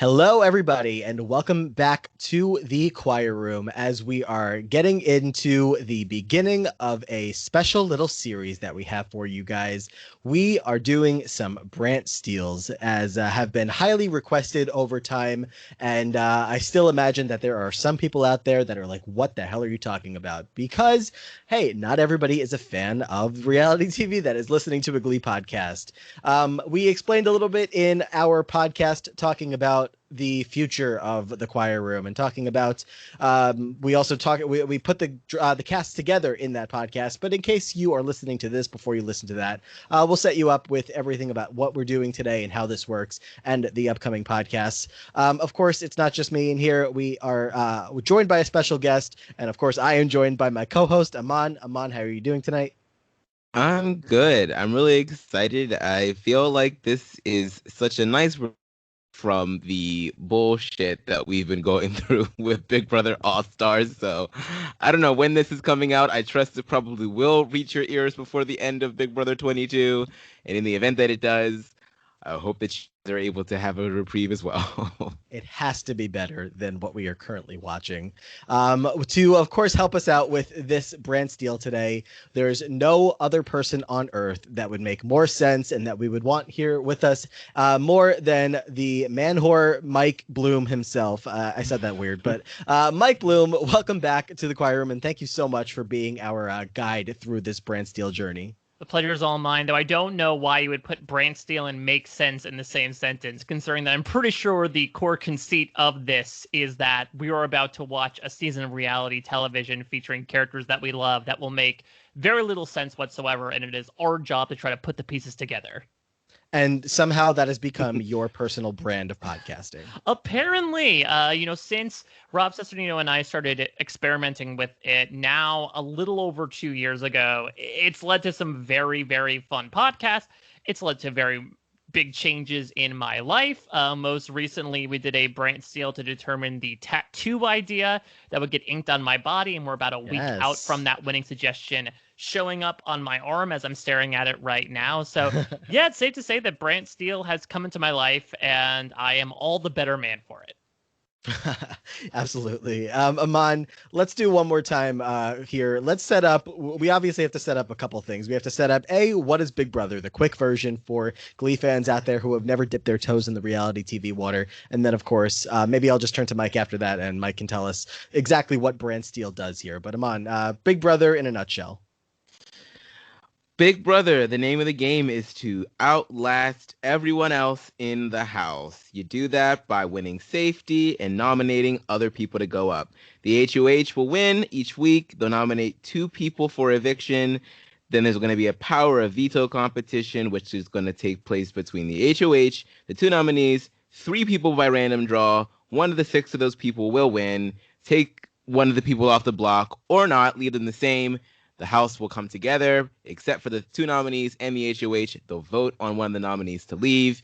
Hello, everybody, and welcome back to the choir room as we are getting into the beginning of a special little series that we have for you guys. We are doing some Brant steals as have been highly requested over time, and I still imagine that there are some people out there that are like, what the hell are you talking about? Because, hey, not everybody is a fan of reality TV that is listening to a Glee podcast. We explained a little bit in our podcast talking about the future of the choir room and talking about we put the cast together in that podcast, but in case you are listening to this before you listen to that, we'll set you up with everything about what we're doing today and how this works and the upcoming podcasts. Of course, it's not just me in here. We are joined by a special guest, and of course I am joined by my co-host Aman. How are you doing tonight? I'm good. I'm really excited. I feel like this is such a nice from the bullshit that we've been going through with Big Brother All-Stars. So I don't know when this is coming out. I trust it probably will reach your ears before the end of Big Brother 22. And in the event that it does, I hope that they're able to have a reprieve as well. It has to be better than what we are currently watching. To, of course, help us out with this Brant steal today, there's no other person on Earth that would make more sense and that we would want here with us more than the man whore Mike Bloom himself. I said that weird, but Mike Bloom, welcome back to the choir room, and thank you so much for being our guide through this Brant steal journey. The pleasure is all mine, though I don't know why you would put Brant steal and make sense in the same sentence, considering that I'm pretty sure the core conceit of this is that we are about to watch a season of reality television featuring characters that we love that will make very little sense whatsoever, and it is our job to try to put the pieces together. And somehow that has become your personal brand of podcasting. Apparently, since Rob Cesternino and I started experimenting with it now a little over 2 years ago, it's led to some very, very fun podcasts. It's led to very big changes in my life. Most recently, we did a Brant steal to determine the tattoo idea that would get inked on my body, and we're about a week out from that winning suggestion showing up on my arm as I'm staring at it right now. So yeah, it's safe to say that Brant steal has come into my life, and I am all the better man for it. Absolutely. Aman, let's do one more time here. Let's set up, we obviously have to set up a couple things. We have to set up, what is Big Brother? The quick version for Glee fans out there who have never dipped their toes in the reality TV water. And then, of course, maybe I'll just turn to Mike after that, and Mike can tell us exactly what Brant steal does here. But Aman, Big Brother in a nutshell. Big Brother, the name of the game is to outlast everyone else in the house. You do that by winning safety and nominating other people to go up. The HOH will win each week. They'll nominate 2 people for eviction. Then there's going to be a power of veto competition, which is going to take place between the HOH, the 2 nominees, 3 people by random draw. 1 of the 6 of those people will win. Take 1 of the people off the block or not, leave them the same. The House will come together, except for the 2 nominees and the HOH. They'll vote on 1 of the nominees to leave.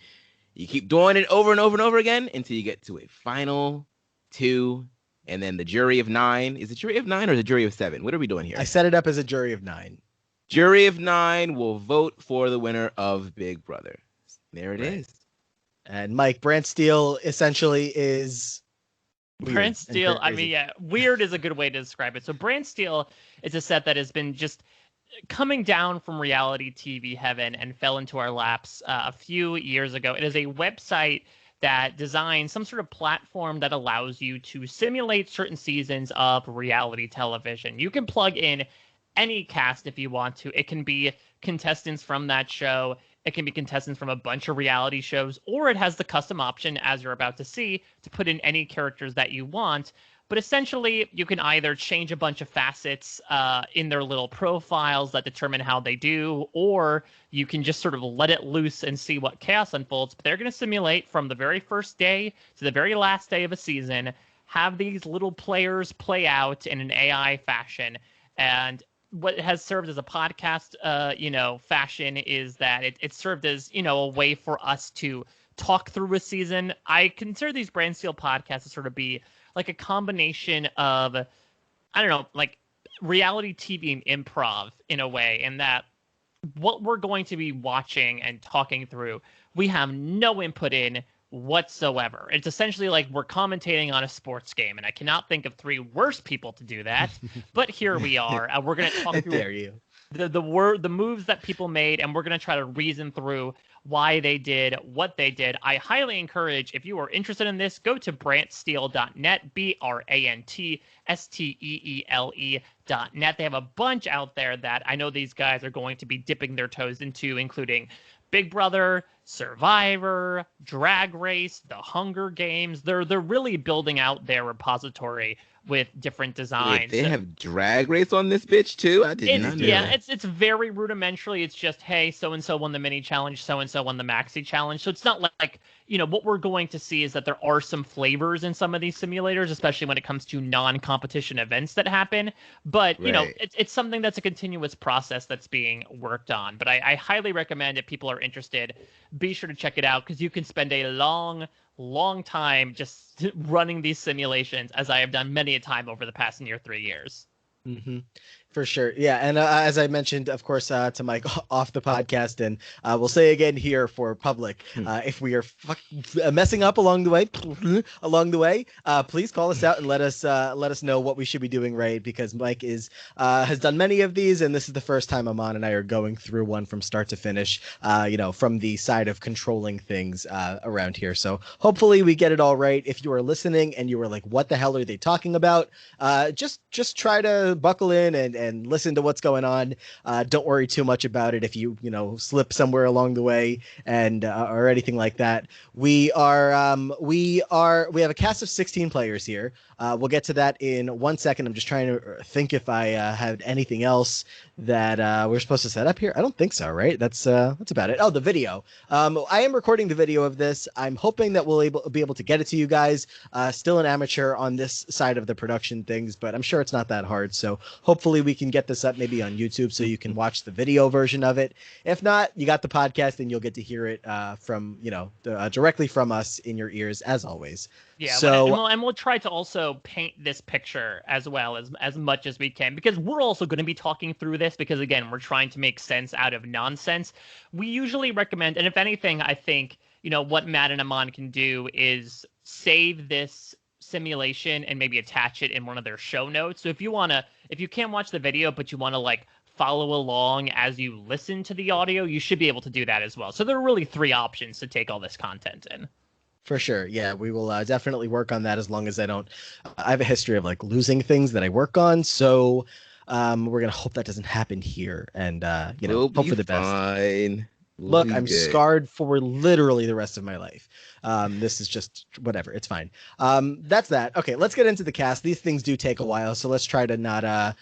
You keep doing it over and over and over again until you get to a final 2, and then the jury of 9. Is it jury of 9 or the jury of 7? What are we doing here? I set it up as a jury of 9. Jury of 9 will vote for the winner of Big Brother. There it is. And Mike, Brant steal essentially is... Brant steal, weird is a good way to describe it. So Brant steal is a set that has been just coming down from reality TV heaven and fell into our laps a few years ago. It is a website that designs some sort of platform that allows you to simulate certain seasons of reality television. You can plug in any cast if you want to. It can be contestants from that show. It can be contestants from a bunch of reality shows, or it has the custom option, as you're about to see, to put in any characters that you want. But essentially, you can either change a bunch of facets in their little profiles that determine how they do, or you can just sort of let it loose and see what chaos unfolds. But they're going to simulate from the very first day to the very last day of a season, have these little players play out in an AI fashion. And what has served as a podcast, fashion is that it served as, a way for us to talk through a season. I consider these Brant steal podcasts to sort of be like a combination of, like reality TV and improv in a way, in that what we're going to be watching and talking through, we have no input in. whatsoever. It's essentially like we're commentating on a sports game, and I cannot think of three worse people to do that. But here we are. We're going to talk I through dare you. the moves that people made, and we're going to try to reason through why they did what they did. I highly encourage, if you are interested in this, go to brantsteele.net, BRANTSTEELE.net. They have a bunch out there that I know these guys are going to be dipping their toes into, including Big Brother, Survivor, Drag Race, The Hunger Games. They're really building out their repository with different designs. Wait, they have Drag Race on this bitch too? I did not know that. It's very rudimentary. It's just, hey, so-and-so won the mini challenge, so-and-so won the maxi challenge. So it's not like, what we're going to see is that there are some flavors in some of these simulators, especially when it comes to non-competition events that happen. But, it's something that's a continuous process that's being worked on. But I highly recommend, if people are interested, be sure to check it out, because you can spend a long time just running these simulations, as I have done many a time over the past near 3 years. Mm-hmm. For sure. Yeah. And as I mentioned, of course, to Mike off the podcast, and we'll say again here for public, if we are messing up along the way, please call us out and let us know what we should be doing right, because Mike has done many of these, and this is the first time Aman and I are going through one from start to finish, from the side of controlling things around here. So hopefully we get it all right. If you are listening and you were like, what the hell are they talking about? Just try to buckle in and listen to what's going on. Don't worry too much about it if you slip somewhere along the way and or anything like that. We have a cast of 16 players here. We'll get to that in 1 second. I'm just trying to think if I had anything else that we're supposed to set up here. I don't think so, right? That's about it. Oh, the video. I am recording the video of this. I'm hoping that we'll be able to get it to you guys. Still an amateur on this side of the production things, but I'm sure it's not that hard. So hopefully we can get this up maybe on YouTube so you can watch the video version of it. If not, you got the podcast and you'll get to hear it from directly from us in your ears, as always. Yeah, so and we'll try to also paint this picture as well as much as we can, because we're also going to be talking through this, because again, we're trying to make sense out of nonsense. We usually recommend, and if anything, I think what Matt and Aman can do is save this simulation and maybe attach it in one of their show notes. So if you can't watch the video but you want to follow along as you listen to the audio, you should be able to do that as well. So there are really 3 options to take all this content in. For sure. Yeah, we will definitely work on that, as long as I have a history of losing things that I work on. So we're going to hope that doesn't happen here, and hope for the best. Fine. Look, I'm scarred for literally the rest of my life. This is just whatever. It's fine. That's that. Okay, let's get into the cast. These things do take a while, so let's try to not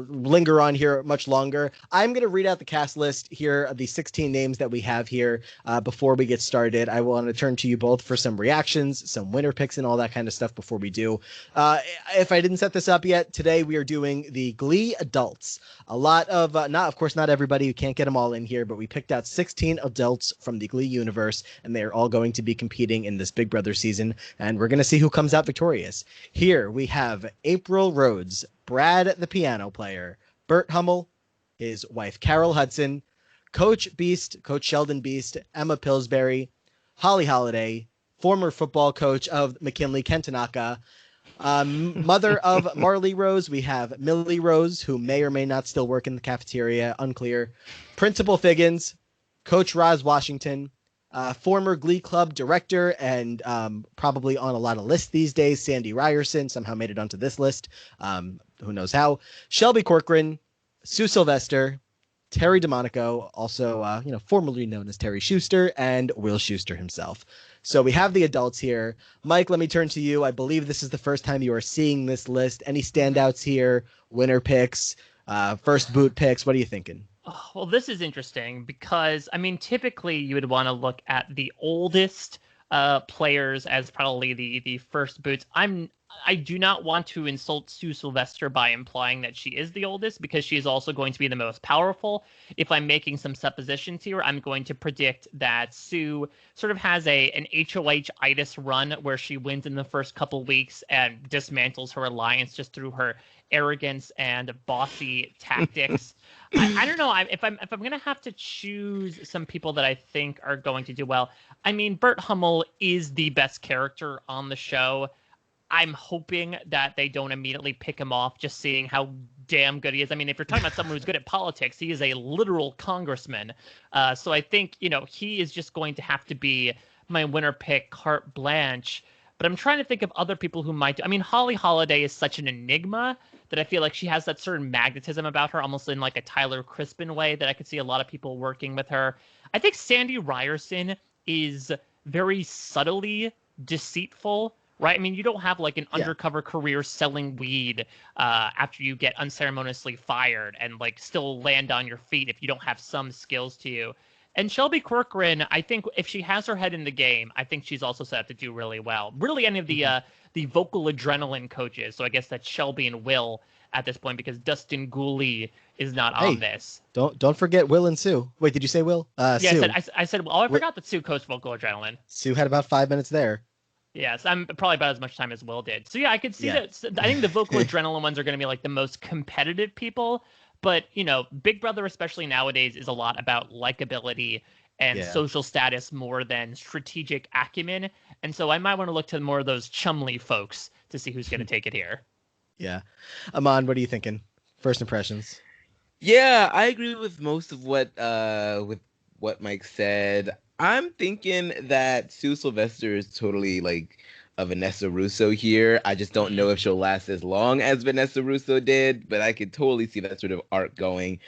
linger on here much longer. I'm going to read out the cast list here of the 16 names that we have here before we get started. I want to turn to you both for some reactions, some winner picks, and all that kind of stuff before we do. If I didn't set this up yet, today we are doing the Glee adults. A lot of, not everybody, you can't get them all in here, but we picked out 16 adults from the Glee universe, and they're all going to be competing in this Big Brother season, and we're going to see who comes out victorious. Here we have April Rhodes, Brad the piano player, Burt Hummel, his wife Carol Hudson, Coach Sheldon Beiste, Emma Pillsbury, Holly Holiday, former football coach of McKinley, Ken Tenaka, mother of Millie Rose, we have Millie Rose, who may or may not still work in the cafeteria, unclear, Principal Figgins, Coach Roz Washington, former Glee Club director and probably on a lot of lists these days, Sandy Reyerson, somehow made it onto this list. Who knows how. Shelby Corcoran, Sylvester, Terri DeMonaco, also formerly known as Terry Scheuster, and Will Scheuster himself. So we have the adults here. Mike, let me turn to you. I believe this is the first time you are seeing this list. Any standouts here? Winner picks, first boot picks? What are you thinking? Oh, well, this is interesting because, typically you would want to look at the oldest players as probably the first boots. I'm I do not want to insult Sue Sylvester by implying that she is the oldest, because she is also going to be the most powerful. If I'm making some suppositions here, I'm going to predict that Sue sort of has an HOH-itis run where she wins in the first couple weeks and dismantles her alliance just through her arrogance and bossy tactics. I don't know. If I'm gonna have to choose some people that I think are going to do well, I mean, Burt Hummel is the best character on the show. I'm hoping that they don't immediately pick him off, just seeing how damn good he is. I mean, if you're talking about someone who's good at politics, he is a literal congressman. So I think, he is just going to have to be my winner pick, carte blanche. But I'm trying to think of other people who might. I mean, Holly Holiday is such an enigma that I feel like she has that certain magnetism about her, almost in like a Tyler Crispin way, that I could see a lot of people working with her. I think Sandy Reyerson is very subtly deceitful. Right. I mean, you don't have like an undercover career selling weed after you get unceremoniously fired and like still land on your feet if you don't have some skills to you. And Shelby Corcoran, I think if she has her head in the game, I think she's also set up to do really well. Really, any of the vocal adrenaline coaches. So I guess that's Shelby and Will at this point, because Dustin Gooley is not on this. Don't forget Will and Sue. Wait, did you say Will? Yeah, Sue. I said. Oh, I forgot that Sue coached vocal adrenaline. Sue had about 5 minutes there. Yes, I'm probably about as much time as Will did. So yeah, I could see that. I think the vocal adrenaline ones are going to be like the most competitive people. But, Big Brother, especially nowadays, is a lot about likability and social status more than strategic acumen. And so I might want to look to more of those Chumley folks to see who's going to take it here. Yeah. Aman, what are you thinking? First impressions. Yeah, I agree with most of what Mike said. I'm thinking that Sue Sylvester is totally like a Vanessa Russo here. I just don't know if she'll last as long as Vanessa Russo did, but I could totally see that sort of arc going.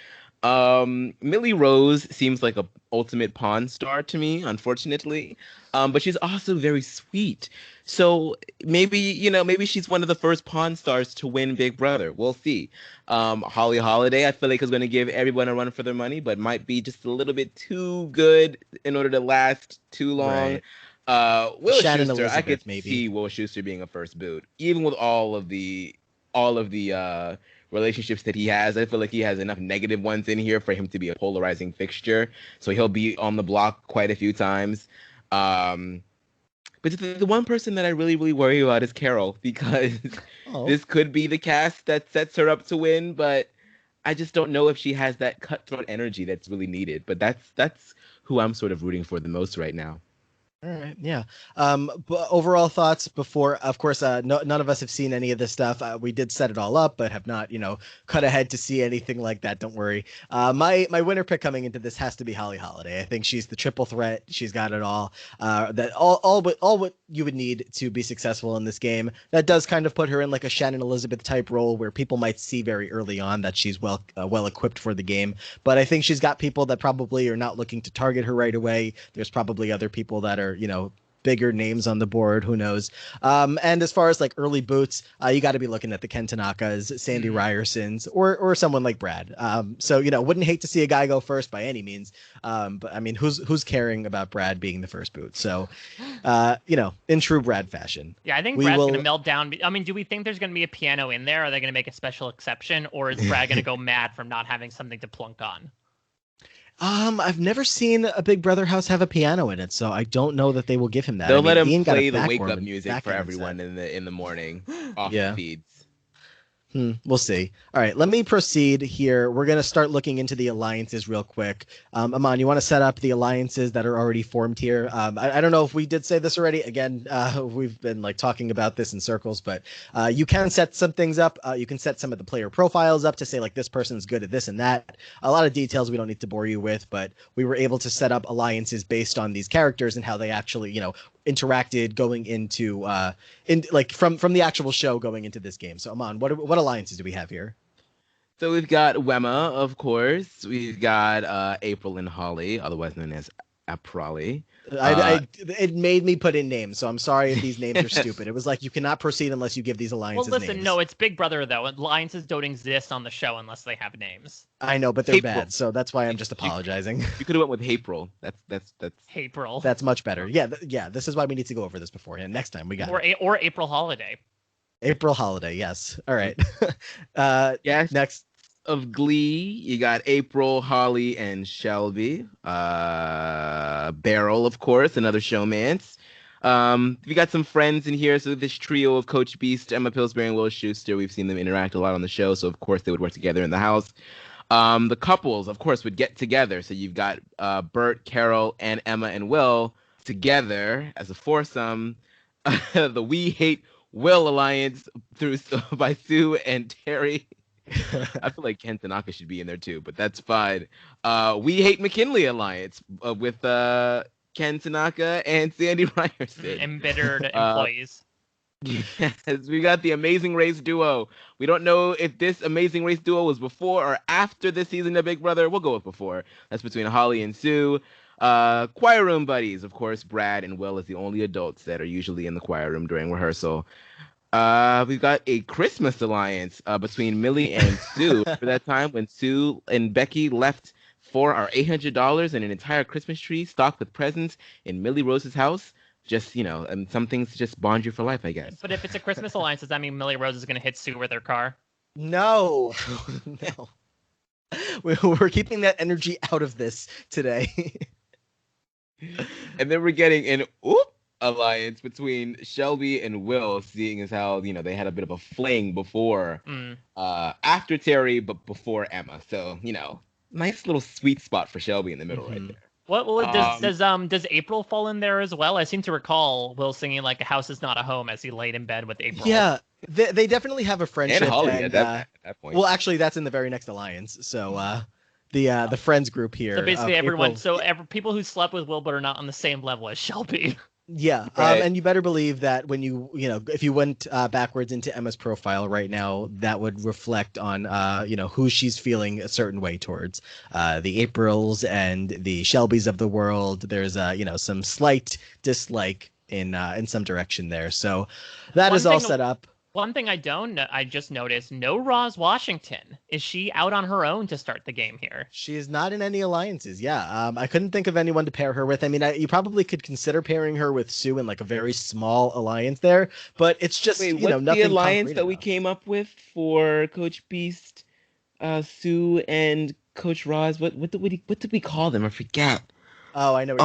Millie Rose seems like a ultimate Pawn Star to me, unfortunately. But she's also very sweet. So maybe she's one of the first Pawn Stars to win Big Brother. We'll see. Holly Holiday, I feel like is going to give everyone a run for their money, but might be just a little bit too good in order to last too long. Right. Will Shannon Scheuster, Elizabeth, I could maybe see Will Scheuster being a first boot, even with all of the relationships that he has. I feel like he has enough negative ones in here for him to be a polarizing fixture. So he'll be on the block quite a few times. But the one person that I really, really worry about is Carol, because this could be the cast that sets her up to win, but I just don't know if she has that cutthroat energy that's really needed. But that's who I'm sort of rooting for the most right now. All right. Yeah. But overall thoughts before, of course, none of us have seen any of this stuff. We did set it all up, but have not, cut ahead to see anything like that. Don't worry. My winner pick coming into this has to be Holly Holiday. I think she's the triple threat. She's got it all. That all what you would need to be successful in this game. That does kind of put her in like a Shannon Elizabeth type role where people might see very early on that she's well equipped for the game. But I think she's got people that probably are not looking to target her right away. There's probably other people that are, bigger names on the board, who knows. And as far as like early boots, you got to be looking at the Ken Tanakas, Sandy Ryersons, or someone like Brad. So wouldn't hate to see a guy go first by any means. But I mean, who's caring about Brad being the first boot? So in true Brad fashion. Yeah, I think Brad's going to melt down. I mean, do we think there's going to be a piano in there? Are they going to make a special exception, or is Brad going to go mad from not having something to plunk on? I've never seen a Big Brother house have a piano in it, so I don't know that they will give him that. They'll let him play the wake up music for everyone in the morning off the feeds. We'll see. All right, let me proceed here. We're going to start looking into the alliances real quick. Aman, you want to set up the alliances that are already formed here? I don't know if we did say this already. Again, we've been like talking about this in circles, but you can set some things up. You can set some of the player profiles up to say like this person's good at this and that. A lot of details we don't need to bore you with, but we were able to set up alliances based on these characters and how they actually, interacted going into from the actual show going into this game. So Aman, what alliances do we have here? So we've got Wemma, of course. We've got April and Holly, otherwise known as Aprali. It made me put in names, so I'm sorry if these names are stupid. It was like you cannot proceed unless you give these alliances names. Well, listen, no, it's Big Brother though. Alliances don't exist on the show unless they have names. I know, but they're bad, so that's why I'm just apologizing. You could have went with April. That's April. That's much better. Yeah. This is why we need to go over this beforehand. Next time we got or April Holiday. April holiday, yes. All right. Yes. Next. Of Glee, you got April, Holly, and Shelby. Beryl, of course, another showmance. We got some friends in here. So this trio of Coach Beiste, Emma Pillsbury, and Will Scheuster, we've seen them interact a lot on the show. So of course they would work together in the house. The couples, of course, would get together. So you've got Burt, Carol, and Emma and Will together as a foursome. The We Hate Will alliance by Sue and Terri. I feel like Tenaka should be in there too, but that's fine. We Hate McKinley alliance with Ken Tanaka and Sandy Reyerson. Embittered employees. Yes, we got the Amazing Race duo. We don't know if this Amazing Race duo was before or after this season of Big Brother. We'll go with before. That's between Holly and Sue. Choir room buddies, of course, Brad and Will as the only adults that are usually in the choir room during rehearsal. We've got a Christmas alliance between Millie and Sue for that time when Sue and Becky left for our $800 and an entire Christmas tree stocked with presents in Millie Rose's house. Just, and some things just bond you for life, I guess. But if it's a Christmas alliance, does that mean Millie Rose is going to hit Sue with her car? No. No. We're keeping that energy out of this today. And then we're getting an alliance between Shelby and Will, seeing as how, they had a bit of a fling before, after Terri, but before Emma. So, nice little sweet spot for Shelby in the middle right there. Does April fall in there as well? I seem to recall Will singing like "A House Is Not a Home" as he laid in bed with April. Yeah, they definitely have a friendship. And Holly at that point. Well, actually, that's in the very next alliance. So the friends group here. So basically, everyone. April, So people who slept with Will but are not on the same level as Shelby. Yeah, right. And you better believe that when if you went backwards into Emma's profile right now, that would reflect on who she's feeling a certain way towards. The Aprils and the Shelbys of the world. There's some slight dislike in some direction there. So that is all set up. One thing I just noticed, no Roz Washington. Is she out on her own to start the game here? She is not in any alliances. Yeah. I couldn't think of anyone to pair her with. I mean, you probably could consider pairing her with Sue in like a very small alliance there, but it's just, what's nothing the alliance that we enough. came up with for Coach Beiste, Sue, and Coach Roz? What did we call them? I forget. Oh, I know.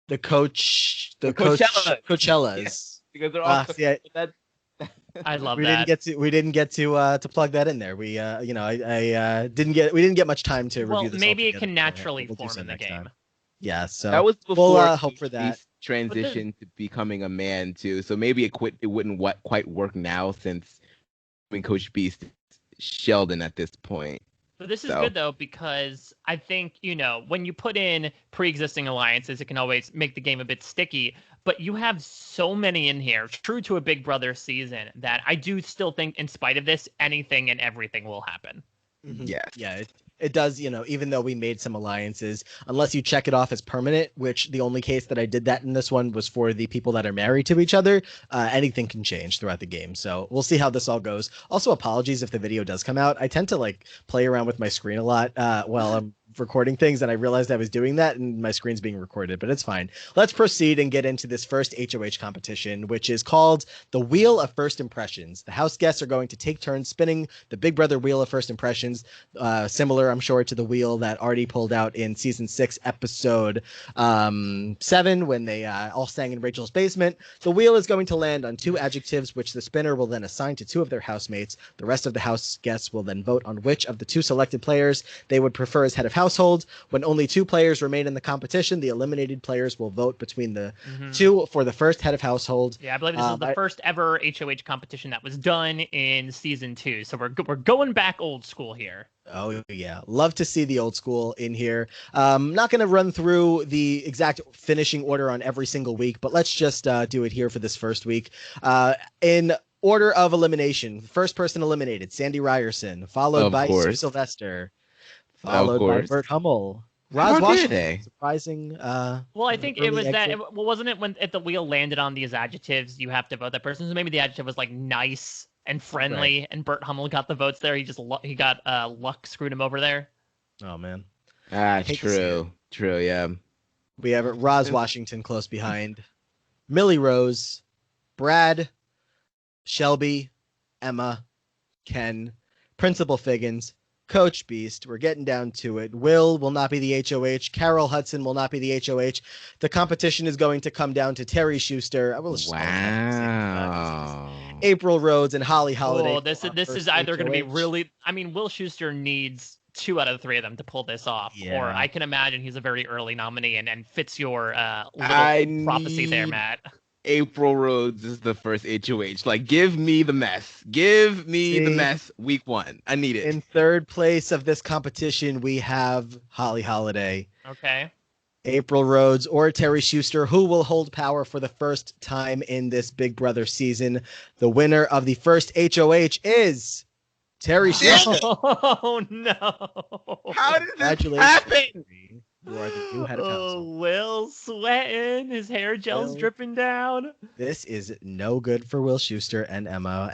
The Coachellas. Yes, because they're all I love we that. We didn't get to plug that in there. We we didn't get much time to review this. Well, maybe all it together. can naturally We'll do form so in the next game. time. Yeah, so that was before we'll hope for that. Transition to becoming a man too. So maybe it wouldn't quite work now since when Coach Beiste is Sheldon at this point. But this is good, though, because I think, when you put in pre-existing alliances, it can always make the game a bit sticky. But you have so many in here, true to a Big Brother season, that I do still think, in spite of this, anything and everything will happen. Mm-hmm. Yes. Yeah, it does, even though we made some alliances, unless you check it off as permanent, which the only case that I did that in this one was for the people that are married to each other, anything can change throughout the game. So we'll see how this all goes. Also, apologies if the video does come out. I tend to play around with my screen a lot while I'm recording things, and I realized I was doing that and my screen's being recorded, but it's fine. Let's proceed and get into this first HOH competition, which is called the Wheel of First Impressions. The house guests are going to take turns spinning the Big Brother Wheel of First Impressions, similar, I'm sure, to the wheel that Artie pulled out in season 6, episode 7, when they all sang in Rachel's basement. The wheel is going to land on 2 adjectives, which the spinner will then assign to 2 of their housemates. The rest of the house guests will then vote on which of the 2 selected players they would prefer as head of household. When only 2 players remain in the competition, the eliminated players will vote between the 2 for the first head of household. Yeah, I believe this is the first ever HOH competition that was done in season 2. So we're going back old school here. Oh, yeah. Love to see the old school in here. Not going to run through the exact finishing order on every single week, but let's just do it here for this first week. In order of elimination, first person eliminated, Sandy Reyerson, followed by Sylvester, followed by Burt Hummel. Roz Washington, surprising. Well, I think it was that. Well, wasn't it when if the wheel landed on these adjectives, you have to vote that person? So maybe the adjective was like nice and friendly, right. And Burt Hummel got the votes there. He got luck screwed him over there. Oh man. True. Yeah. We have Roz Washington close behind. Millie Rose, Brad, Shelby, Emma, Ken, Principal Figgins, Coach Beiste. We're getting down to it. Will not be the HOH. Carol Hudson will not be the HOH. The competition is going to come down to Terri Scheuster. I will just Wow. April Rhodes and Holly Holiday. Oh, this is either going to be really. I mean, Will Scheuster needs 2 out of the 3 of them to pull this off, or I can imagine he's a very early nominee and fits your little prophecy there, Matt. April Rhodes is the first HOH. Like, give me the mess. Give me the mess week 1. I need it. In third place of this competition, we have Holly Holiday. Okay. April Rhodes or Terri Scheuster, who will hold power for the first time in this Big Brother season. The winner of the first HOH is Terri Scheuster. Oh, no. How did this happen? You are the new head of council. Will sweating. His hair gel's dripping down. This is no good for Will Scheuster and Emma.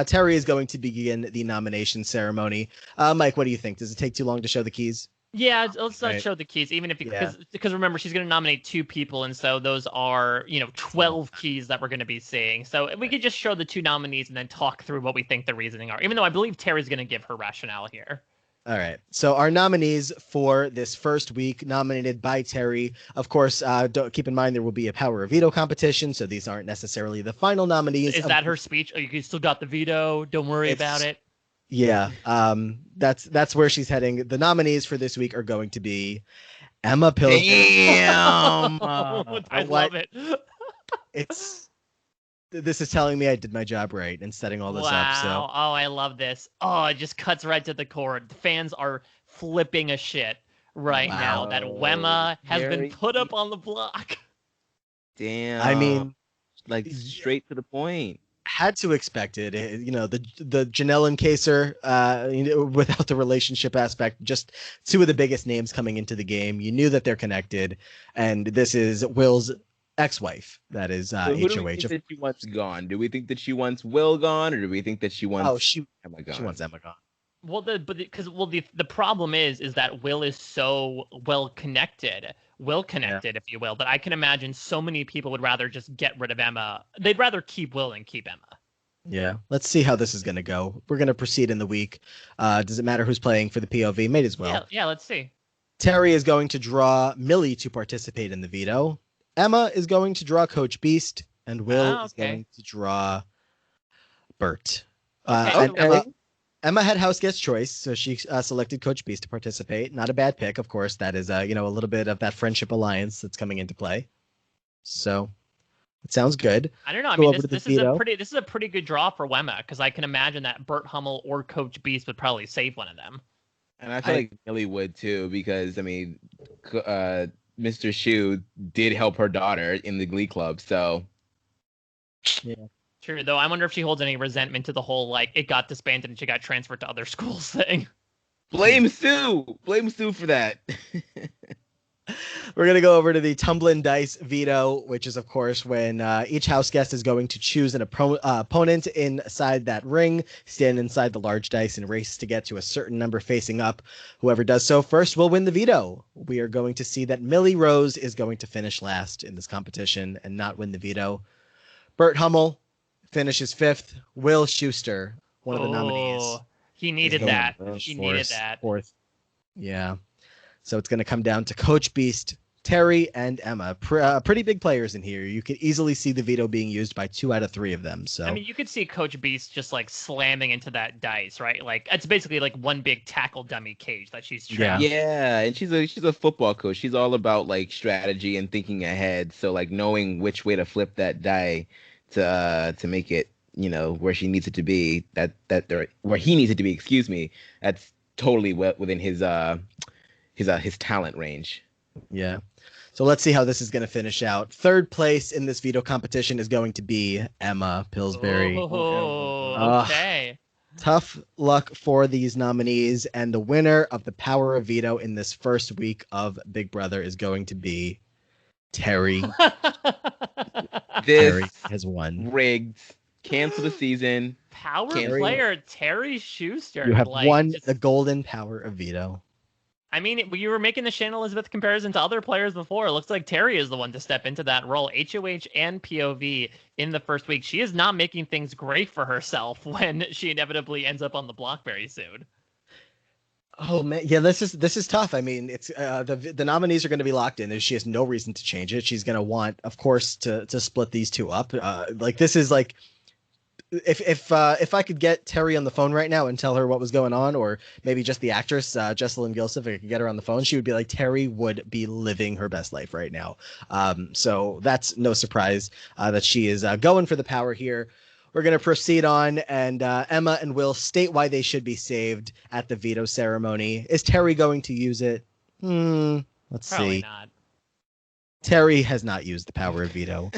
Terri is going to begin the nomination ceremony. Mike, what do you think? Does it take too long to show the keys? Yeah, let's not show the keys, even if because remember she's going to nominate 2 people, and so those are 12 keys that we're going to be seeing. So we could just show the 2 nominees and then talk through what we think the reasoning are. Even though I believe Terry's going to give her rationale here. All right. So our nominees for this first week, nominated by Terri. Of course, keep in mind there will be a power of veto competition, so these aren't necessarily the final nominees. Is that her speech? Oh, you still got the veto. Don't worry about it. Yeah. That's where she's heading. The nominees for this week are going to be Emma Pillsbury. Damn. I love it. This is telling me I did my job right and setting all this up. So. Oh, I love this. Oh, it just cuts right to the core. The fans are flipping a shit right now that Wemma has been put up on the block. Damn. I mean, like straight to the point. Had to expect it. The Janelle and Kaser, without the relationship aspect, just 2 of the biggest names coming into the game. You knew that they're connected, and this is Will's ex-wife. That is so who do we think that she wants gone? Do we think that she wants Will gone, or do we think that she wants Emma gone? She wants Emma gone. Well, the problem is that Will is so well connected, if you will, that I can imagine so many people would rather just get rid of Emma. They'd rather keep Will than keep Emma. Yeah, let's see how this is going to go. We're going to proceed in the week. Does it matter who's playing for the POV? May as well. Yeah, let's see. Terri is going to draw Millie to participate in the veto. Emma is going to draw Coach Beiste, and Will is going to draw Burt. Emma had house guest choice, so she selected Coach Beiste to participate. Not a bad pick, of course. That is, a little bit of that friendship alliance that's coming into play. So it sounds good. I don't know. I mean, this is a pretty good draw for Wemma, because I can imagine that Burt Hummel or Coach Beiste would probably save one of them. And I feel like Millie would too, because I mean, Mr. Schue did help her daughter in the Glee club, so yeah. True, though. I wonder if she holds any resentment to the whole, like, it got disbanded and she got transferred to other schools thing. Blame Sue! Blame Sue for that. We're going to go over to the Tumblin Dice veto, which is, of course, when each house guest is going to choose an opponent inside that ring, stand inside the large dice, and race to get to a certain number facing up. Whoever does so first will win the veto. We are going to see that Millie Rose is going to finish last in this competition and not win the veto. Burt Hummel finishes 5th. Will Scheuster, one of the nominees. He needed that. Needed that. 4th. Yeah. So it's going to come down to Coach Beiste, Terri, and Emma. Pretty big players in here. You could easily see the veto being used by 2 out of 3 of them. So I mean, you could see Coach Beiste just like slamming into that dice, right? Like it's basically like one big tackle dummy cage that she's trapped. Yeah, and she's a football coach. She's all about like strategy and thinking ahead. So like knowing which way to flip that die to make it, where she needs it to be. Where he needs it to be. Excuse me. That's totally within his talent range. Yeah. So let's see how this is going to finish out. 3rd place in this veto competition is going to be Emma Pillsbury. Okay. Tough luck for these nominees, and the winner of the power of veto in this first week of Big Brother is going to be Terri. Terri has won. Rigged. Cancel the season. Player Terri Scheuster. You have won the golden power of veto. I mean, you were making the Shannon Elizabeth comparison to other players before. It looks like Terri is the one to step into that role. HOH and POV in the first week. She is not making things great for herself when she inevitably ends up on the block very soon. Oh man, yeah, this is tough. I mean, it's the nominees are going to be locked in. She has no reason to change it. She's going to want, of course, to split these two up. Like this is like if I could get Terri on the phone right now and tell her what was going on, or maybe just the actress Jessalyn Gilsif, if I could get her on the phone, she would be like, Terri would be living her best life right now. So that's no surprise that she is going for the power here. We're going to proceed on, and Emma and Will state why they should be saved at the veto ceremony. Is Terri going to use it? Let's Probably see. Not. Terri has not used the power of veto.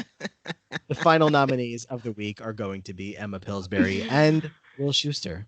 The final nominees of the week are going to be Emma Pillsbury and Will Scheuster.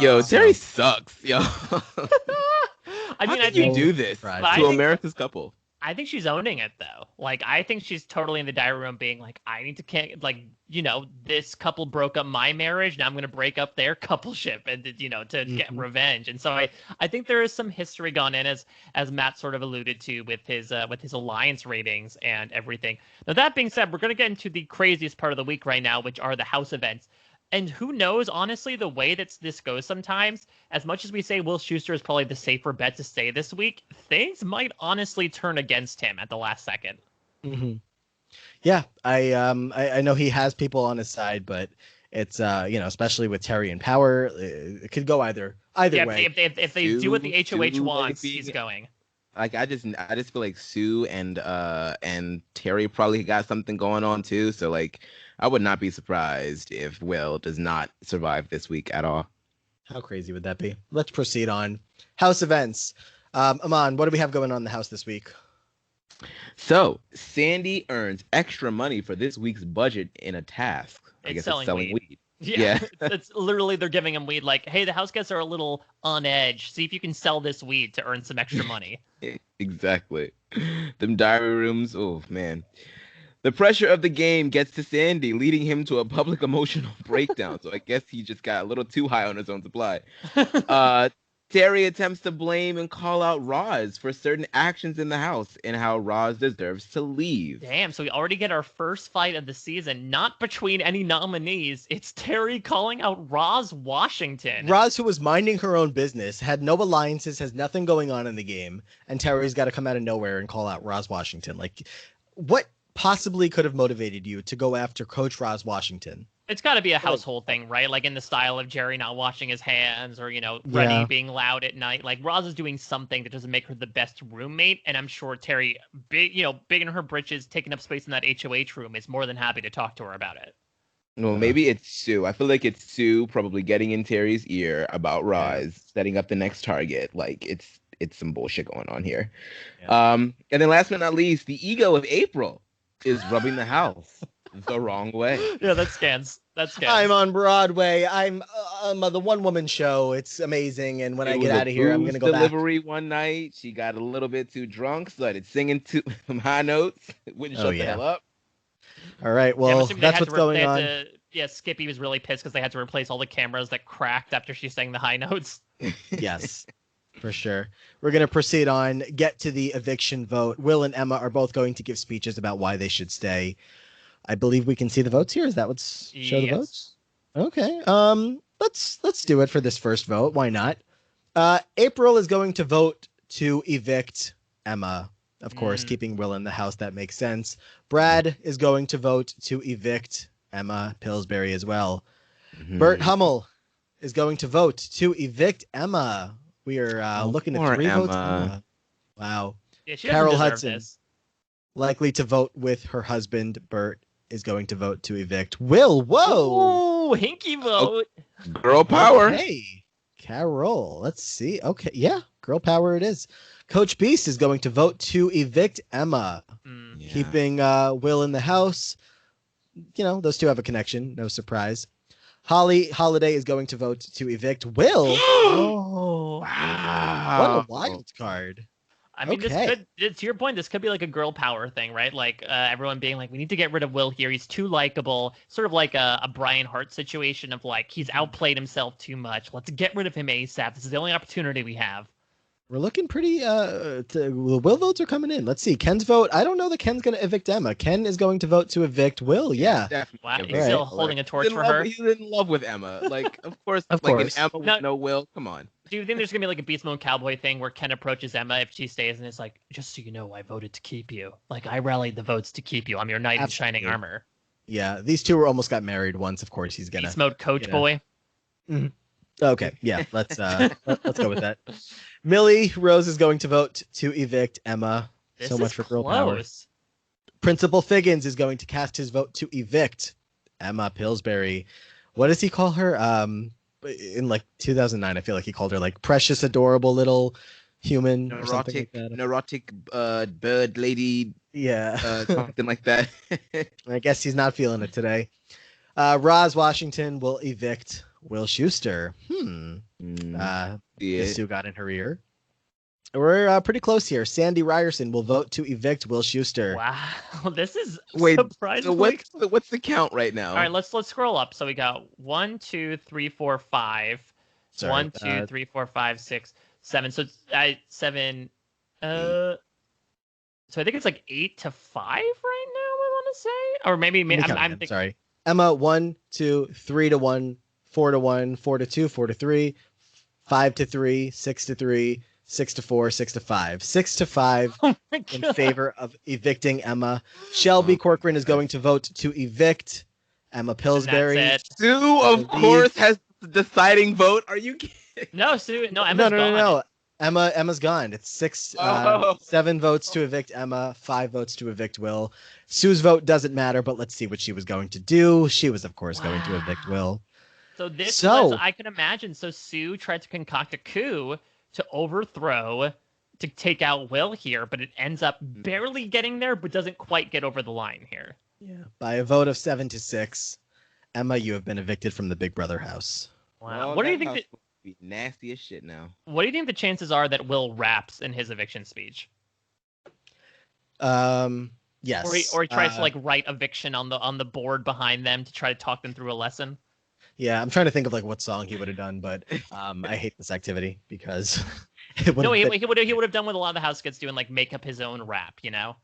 Yo, Terri sucks. Yo. I mean, How did you do this to America's couple? I think she's owning it, though. Like, I think she's totally in the diary room being like, I need to, like, you know, this couple broke up my marriage. Now I'm going to break up their coupleship and, you know, to get revenge. And so I think there is some history gone in, as Matt sort of alluded to with his alliance ratings and everything. Now, that being said, we're going to get into the craziest part of the week right now, which are the house events. And who knows, honestly, the way that this goes sometimes, as much as we say Will Scheuster is probably the safer bet to stay this week, things might honestly turn against him at the last second. Mm-hmm. Yeah, I know he has people on his side, but it's, you know, especially with Terri in power, it could go either way. If they do what the HOH wants, he's going. Like I just feel like Sue and Terri probably got something going on too. So like I would not be surprised if Will does not survive this week at all. How crazy would that be? Let's proceed on. House events. Aman, what do we have going on in the house this week? So Sandy earns extra money for this week's budget in a task. I guess it's selling weed. Yeah. It's literally they're giving him weed like, hey, the house guests are a little on edge. See if you can sell this weed to earn some extra money. Exactly. Them diary rooms. Oh, man. The pressure of the game gets to Sandy, leading him to a public emotional breakdown. So I guess he just got a little too high on his own supply. Terri attempts to blame and call out Roz for certain actions in the house and how Roz deserves to leave. Damn, so we already get our first fight of the season, not between any nominees. It's Terri calling out Roz Washington. Roz, who was minding her own business, had no alliances, has nothing going on in the game, and Terry's got to come out of nowhere and call out Roz Washington. Like, what possibly could have motivated you to go after Coach Roz Washington? It's got to be a household thing, right? Like in the style of Jerry not washing his hands, or, you know, Rennie being loud at night. Like Roz is doing something that doesn't make her the best roommate. And I'm sure Terri, big in her britches, taking up space in that HOH room, is more than happy to talk to her about it. Well, maybe it's Sue. I feel like it's Sue probably getting in Terry's ear about Roz setting up the next target. Like it's some bullshit going on here. Yeah. And then last but not least, the ego of April is rubbing the house the wrong way. Yeah, that scans. I'm on Broadway. I'm the one-woman show. It's amazing. And when I get out of here, I'm gonna go delivery back. One night, she got a little bit too drunk, started singing to some high notes. Wouldn't shut the hell up. All right. Well, that's what's going on. Skippy was really pissed because they had to replace all the cameras that cracked after she sang the high notes. Yes. For sure. We're going to proceed on, get to the eviction vote. Will and Emma are both going to give speeches about why they should stay. I believe we can see the votes here. Is that what's show the votes? Okay. Let's do it for this first vote. Why not? April is going to vote to evict Emma. Of course, keeping Will in the house, that makes sense. Brad is going to vote to evict Emma Pillsbury as well. Burt Hummel is going to vote to evict Emma. We are looking at 3 votes. Wow. Yeah, Carol Hudson, likely to vote with her husband, Burt, is going to vote to evict Will. Whoa! Ooh, hinky vote. Girl power. Hey, Carol. Let's see. Okay, yeah, girl power it is. Coach Beiste is going to vote to evict Emma, keeping Will in the house. You know, those two have a connection. No surprise. Holiday is going to vote to evict Will. Oh, wow. What a wild card. I mean, this could, to your point, this could be like a girl power thing, right? Like everyone being like, we need to get rid of Will here. He's too likable. Sort of like a Brian Hart situation of like, he's outplayed himself too much. Let's get rid of him ASAP. This is the only opportunity we have. We're looking pretty. The Will votes are coming in. Let's see. Ken's vote. I don't know that Ken's going to evict Emma. Ken is going to vote to evict Will. Yeah. Definitely. Wow, a he's vote. still holding a torch for her. He's in love with Emma. Like, of course. Of like course. an Emma with no Will. Come on. Do you think there's gonna be like a Beast Mode Cowboy thing where Ken approaches Emma if she stays and it's like, just so you know, I voted to keep you. Like I rallied the votes to keep you. I'm your knight in shining armor. Yeah, these two were almost got married once. Of course, he's gonna Beast Mode Coach Boy. Mm-hmm. Okay, yeah, let's go with that. Millie Rose is going to vote to evict Emma. This so is much for girl close. power. Principal Figgins is going to cast his vote to evict Emma Pillsbury. What does he call her? In like 2009, I feel like he called her like precious, adorable little human or something like that. Neurotic bird lady. Yeah, something like that. I guess he's not feeling it today. Roz Washington will evict Will Scheuster. Sue got in her ear. We're pretty close here. Sandy Reyerson will vote to evict Will Scheuster. Wow, this is surprisingly. So what's the count right now? All right, let's scroll up. So we got 1, 2, 3, 4, 5. Sorry, 1, 2, 3, 4, 5, 6, 7. So it's 7. So I think it's like 8 to 5 right now. I want to say, or maybe I'm sorry. Emma 1, 2, 3 to 1, 4 to 1, 4 to 2, 4 to 3, 5 to 3, 6 to 3. 6 to 4, 6 to 5. 6 to 5 in favor of evicting Emma. Shelby Corcoran is going to vote to evict Emma Pillsbury. Sue, of course, has the deciding vote. Are you kidding? No, Sue. No, Emma's gone. No. Emma's gone. It's 7 votes to evict Emma, 5 votes to evict Will. Sue's vote doesn't matter, but let's see what she was going to do. She was, of course, going to evict Will. So this was, I can imagine. So Sue tried to concoct a coup to overthrow, to take out Will here, but it ends up barely getting there, but doesn't quite get over the line here. Yeah. By a vote of 7 to 6, Emma, you have been evicted from the Big Brother house. Wow. Well, what do you think? Be nasty as shit now. What do you think the chances are that Will raps in his eviction speech? Yes. Or he tries to like write eviction on the board behind them to try to talk them through a lesson. Yeah, I'm trying to think of like what song he would have done, but I hate this activity because he would have done what a lot of the house gets do and like make up his own rap, you know?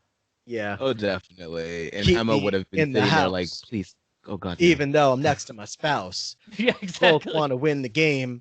Yeah. Oh, definitely. And Emma would have been sitting there like, please, oh god. Even though I'm next to my spouse, yeah, exactly. Both want to win the game,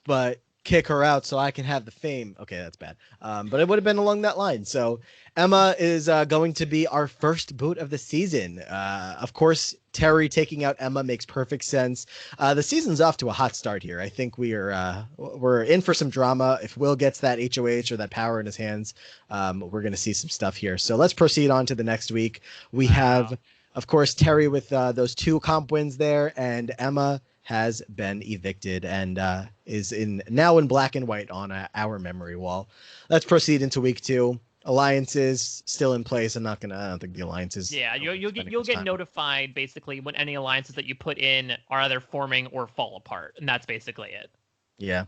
but kick her out so I can have the fame. Okay, that's bad. But it would have been along that line. So Emma is going to be our first boot of the season. Of course, Terry taking out Emma makes perfect sense. The season's off to a hot start here. I think we're in for some drama. If Will gets that HOH or that power in his hands, we're going to see some stuff here. So let's proceed on to the next week. We have, of course, Terry with those 2 comp wins there, and Emma has been evicted and is now in black and white on our memory wall. Let's proceed into week 2. Alliances still in place. I don't think the alliances. Yeah, you'll get notified basically when any alliances that you put in are either forming or fall apart, and that's basically it. Yeah,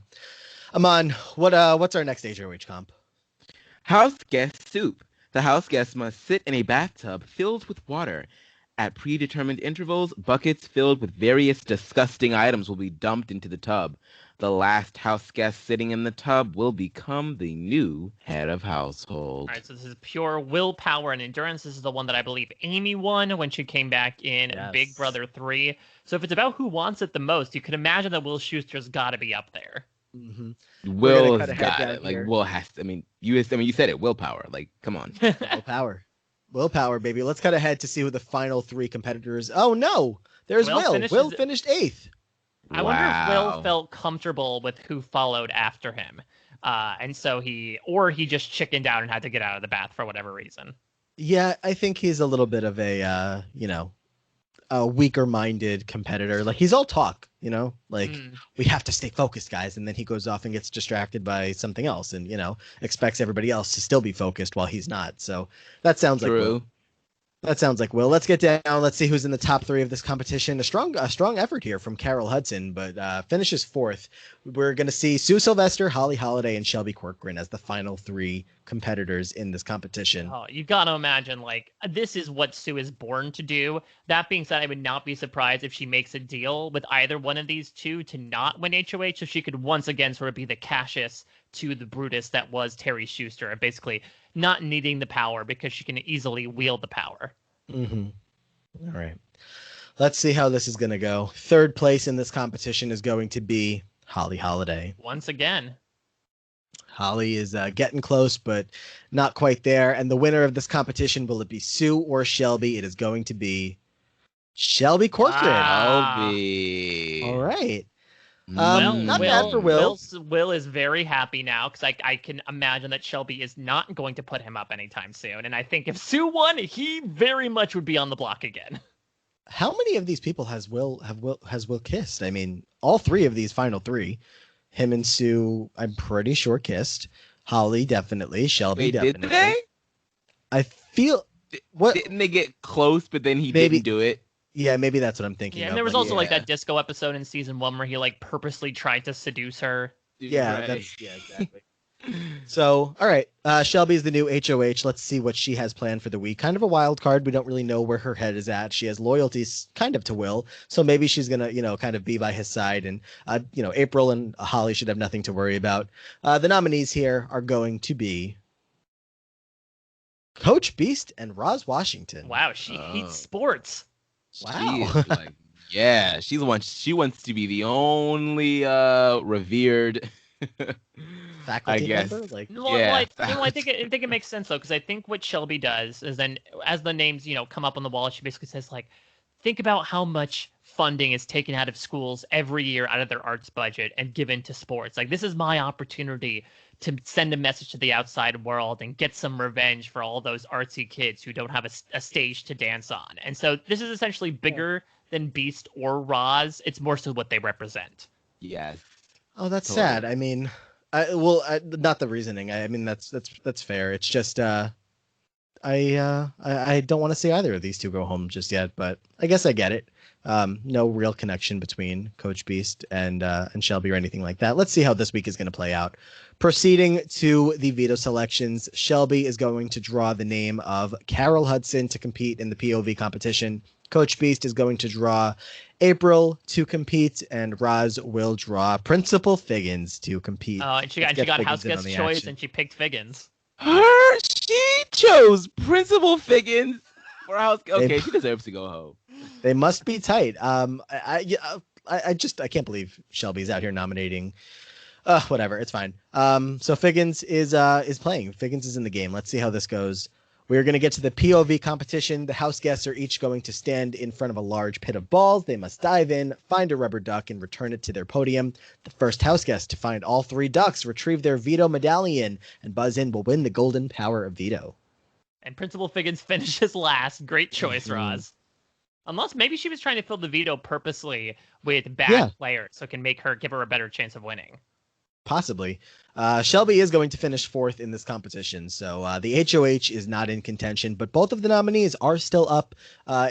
Aman, what's our next HOH comp? House guest soup. The house guests must sit in a bathtub filled with water. At predetermined intervals, buckets filled with various disgusting items will be dumped into the tub. The last house guest sitting in the tub will become the new head of household. All right, so this is pure willpower and endurance. This is the one that I believe Amy won when she came back in Big Brother 3. So if it's about who wants it the most, you can imagine that Will Scheuster's got to be up there. Mm-hmm. Will's got it. Like Will has to. I mean, you said it. Willpower. Like, come on. Willpower, baby. Let's cut ahead to see who the final 3 competitors. Oh no, there's Will. Will finished 8th. I wonder if Will felt comfortable with who followed after him. And so he just chickened out and had to get out of the bath for whatever reason. Yeah, I think he's a little bit of a weaker-minded competitor. Like, he's all talk, we have to stay focused, guys. And then he goes off and gets distracted by something else and, expects everybody else to still be focused while he's not. So that sounds like Will. That sounds like Will. Let's get down. Let's see who's in the top 3 of this competition. A strong effort here from Carol Hudson, but finishes 4th. We're going to see Sue Sylvester, Holly Holiday, and Shelby Corcoran as the final 3 competitors in this competition. Oh, you got to imagine, this is what Sue is born to do. That being said, I would not be surprised if she makes a deal with either one of these 2 to not win HOH, so she could once again sort of be the Cassius to the Brutus that was Terry Scheuster, and basically not needing the power because she can easily wield the power. Mm-hmm. All right. Let's see how this is going to go. Third place in this competition is going to be Holly Holiday. Once again. Holly is getting close, but not quite there. And the winner of this competition, will it be Sue or Shelby? It is going to be Shelby Corcoran. Shelby. All right. Not bad for Will. Will is very happy now because I can imagine that Shelby is not going to put him up anytime soon. And I think if Sue won, he very much would be on the block again. How many of these people has Will kissed? I mean, all three of these final three, him and Sue, I'm pretty sure kissed. Holly definitely. Shelby definitely. Did they? I feel what didn't they get close, but then he didn't do it. Yeah, maybe that's what I'm thinking. Yeah, and there was also like that disco episode in season 1 where he like purposely tried to seduce her. Yeah, exactly. So, all right, Shelby's the new HOH. Let's see what she has planned for the week. Kind of a wild card. We don't really know where her head is at. She has loyalties kind of to Will, so maybe she's gonna, kind of be by his side. And April and Holly should have nothing to worry about. The nominees here are going to be Coach Beiste and Roz Washington. Wow, she hates sports. Wow. She is like, yeah, she's the one. She wants to be the only revered faculty member. I think it makes sense though, because I think what Shelby does is then, as the names come up on the wall, she basically says like, think about how much funding is taken out of schools every year out of their arts budget and given to sports. Like, this is my opportunity to send a message to the outside world and get some revenge for all those artsy kids who don't have a stage to dance on. And so this is essentially bigger than Beiste or Roz. It's more so what they represent. Yes. Oh, that's sad. I mean, not the reasoning. I mean, that's fair. It's just I don't want to see either of these two go home just yet, but I guess I get it. No real connection between Coach Beiste and Shelby or anything like that. Let's see how this week is going to play out. Proceeding to the veto selections, Shelby is going to draw the name of Carol Hudson to compete in the POV competition. Coach Beiste is going to draw April to compete, and Roz will draw Principal Figgins to compete. Oh, and she got house guest choice, and she picked Figgins. She chose Principal Figgins for house. Okay, she deserves to go home. They must be tight. I can't believe Shelby's out here nominating. Whatever, it's fine. So Figgins is playing. Figgins is in the game. Let's see how this goes. We are going to get to the POV competition. The house guests are each going to stand in front of a large pit of balls. They must dive in, find a rubber duck, and return it to their podium. The first house guest to find all 3 ducks, retrieve their veto medallion, and buzz in will win the golden power of veto. And Principal Figgins finishes last. Great choice, Roz. Unless maybe she was trying to fill the veto purposely with bad players, so it can give her a better chance of winning. Possibly. Shelby is going to finish 4th in this competition, so the HOH is not in contention, but both of the nominees are still up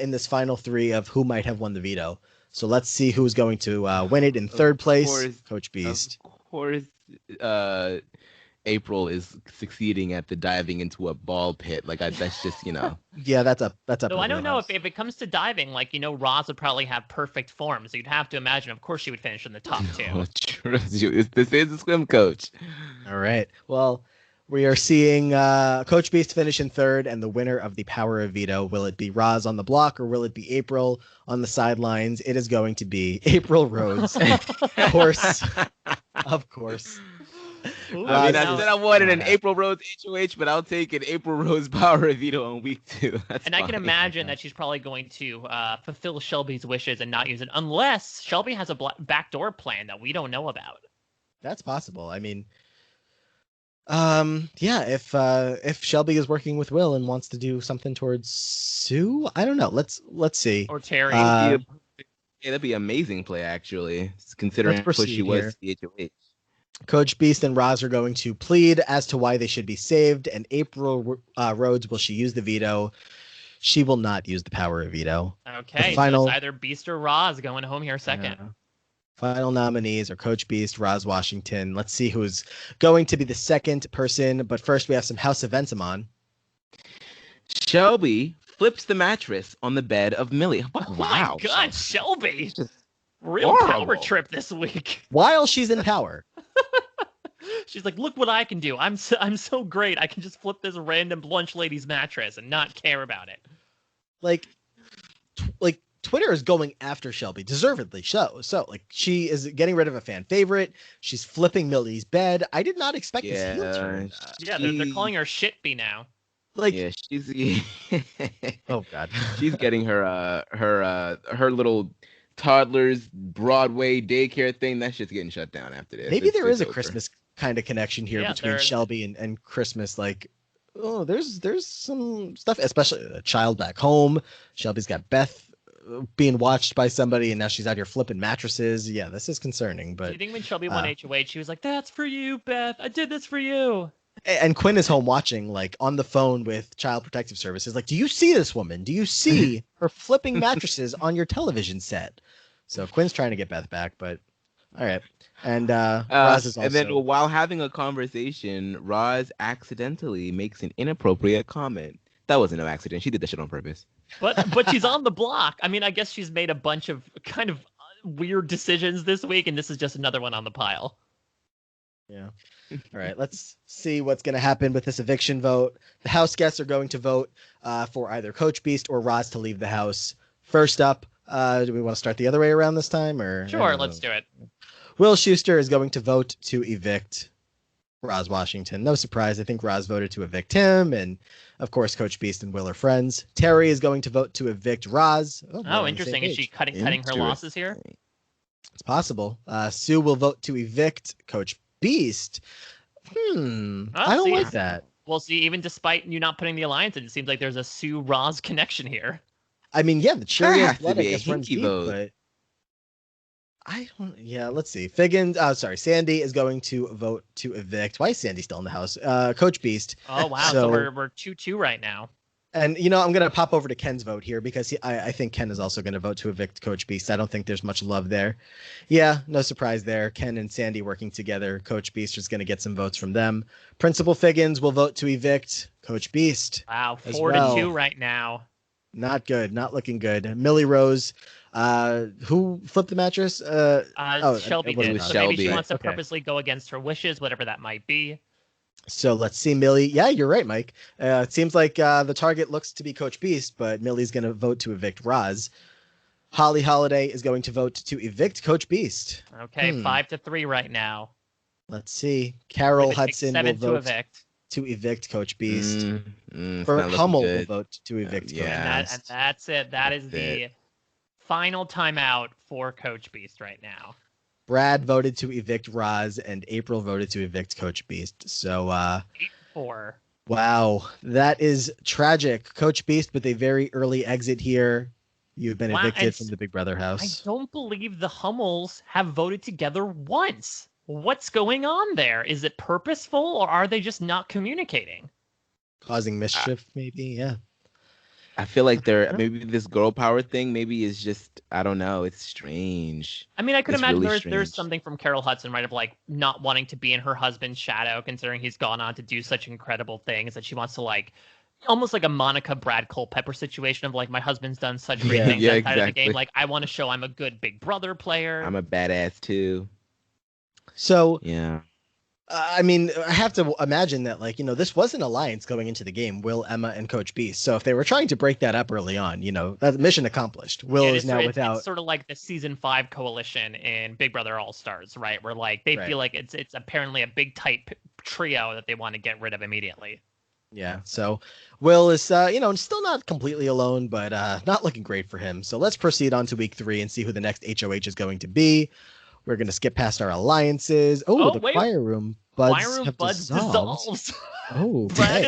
in this final 3 of who might have won the veto. So let's see who's going to win it in 3rd place. Coach Beiste. Of course, April is succeeding at the diving into a ball pit. Like, that's just, Yeah, that's up. So I don't know if it comes to diving, Roz would probably have perfect form. So you'd have to imagine, of course, she would finish in the top 2. Oh, true. This is a swim coach. All right. Well, we are seeing Coach Beiste finish in 3rd, and the winner of the Power of Veto. Will it be Roz on the block, or will it be April on the sidelines? It is going to be April Rhodes. Of course. Ooh, I said I wanted an April Rose HOH, but I'll take an April Rose Power of Veto on week 2. That's fine. I can imagine that she's probably going to fulfill Shelby's wishes and not use it, unless Shelby has a backdoor plan that we don't know about. That's possible. I mean, if Shelby is working with Will and wants to do something towards Sue, I don't know. Let's see. Or Terry. That'd be an amazing play, actually, considering what she was the HOH. Coach Beiste and Roz are going to plead as to why they should be saved, and April Rhodes, will she use the veto? She will not use the power of veto. Okay, so it's either Beiste or Roz going home here second. Final nominees are Coach Beiste, Roz Washington. Let's see who's going to be the second person, but first we have some house events, Aman. Shelby flips the mattress on the bed of Millie. Wow. Oh my God, Shelby. Real power trip this week. While she's in power. She's like, look what I can do. I'm so great. I can just flip this random lunch lady's mattress and not care about it. Like Twitter is going after Shelby, deservedly so. So, like, she is getting rid of a fan favorite. She's flipping Millie's bed. I did not expect this heel turn. Yeah, they're calling her Shitby now. Like, yeah, she's oh god, she's getting her little toddler's Broadway daycare thing. That shit's getting shut down after this. Maybe there is a Christmas kind of connection here between Shelby and Christmas. Like, oh, there's some stuff, especially a child back home. Shelby's got Beth being watched by somebody, and now she's out here flipping mattresses. Yeah, this is concerning. But do you think when Shelby won HOH, she was like, "That's for you, Beth. I did this for you." And Quinn is home watching, like, on the phone with Child Protective Services. Like, do you see this woman? Do you see her flipping mattresses on your television set? So Quinn's trying to get Beth back, but all right. And Roz is also... And then while having a conversation, Roz accidentally makes an inappropriate comment. That wasn't no accident. She did that shit on purpose. But she's on the block. I mean, I guess she's made a bunch of kind of weird decisions this week, and this is just another one on the pile. Yeah. All right. Let's see what's going to happen with this eviction vote. The house guests are going to vote for either Coach Beiste or Roz to leave the house. First up, do we want to start the other way around this time, or? Sure, let's do it. Will Scheuster is going to vote to evict Roz Washington. No surprise. I think Roz voted to evict him, and of course, Coach Beiste and Will are friends. Terri is going to vote to evict Roz. Oh, interesting. Is she cutting her losses here? It's possible. Sue will vote to evict Coach Beiste. I don't like that. Well, see, even despite you not putting the alliance in, it seems like there's a Sue Roz connection here. I mean, yeah, the Cheerios blood, I guess, runs deep, but I don't. Yeah, let's see. Figgins. Sandy is going to vote to evict. Why is Sandy still in the house? Coach Beiste. Oh wow, so we're 2-2 right now. And I'm gonna pop over to Ken's vote here because I think Ken is also gonna vote to evict Coach Beiste. I don't think there's much love there. Yeah, no surprise there. Ken and Sandy working together. Coach Beiste is gonna get some votes from them. Principal Figgins will vote to evict Coach Beiste. Wow, 4-2 right now. Not good. Not looking good. Millie Rose. Who flipped the mattress? Shelby did. So Shelby. maybe she wants to purposely go against her wishes, whatever that might be. So let's see, Millie. Yeah, you're right, Mike. It seems like the target looks to be Coach Beiste, but Millie's going to vote to evict Roz. Holly Holiday is going to vote to evict Coach Beiste. Okay, 5-3 right now. Let's see. Carol Hudson will vote to evict Coach Beiste. Burt Hummel will vote to evict Coach Beiste. And that's it. That is the final timeout for Coach Beiste right now. Brad voted to evict Roz, and April voted to evict Coach Beiste. So 8-4. Wow, that is tragic. Coach Beiste with a very early exit here. You've been evicted from the Big Brother house. I don't believe the Hummels have voted together once. What's going on there? Is it purposeful, or are they just not communicating? Causing mischief, maybe, yeah. I feel like maybe this girl power thing maybe is just, I don't know, it's strange. I mean, I could imagine there's something from Carol Hudson, right, of like not wanting to be in her husband's shadow, considering he's gone on to do such incredible things that she wants to like, almost like a Monica Brad Culpepper situation of like, my husband's done such great things outside of the game. Like, I want to show I'm a good Big Brother player. I'm a badass too. So, yeah. I mean, I have to imagine that, like, this was an alliance going into the game, Will, Emma, and Coach Beiste. So if they were trying to break that up early on, that's mission accomplished. Will is now without. It's sort of like the season 5 coalition in Big Brother All Stars, right? Where like they feel like it's apparently a big tight trio that they want to get rid of immediately. Yeah. So Will is, still not completely alone, but not looking great for him. So let's proceed on to week 3 and see who the next HOH is going to be. We're going to skip past our alliances. Choir room buds have dissolved. Oh, Brad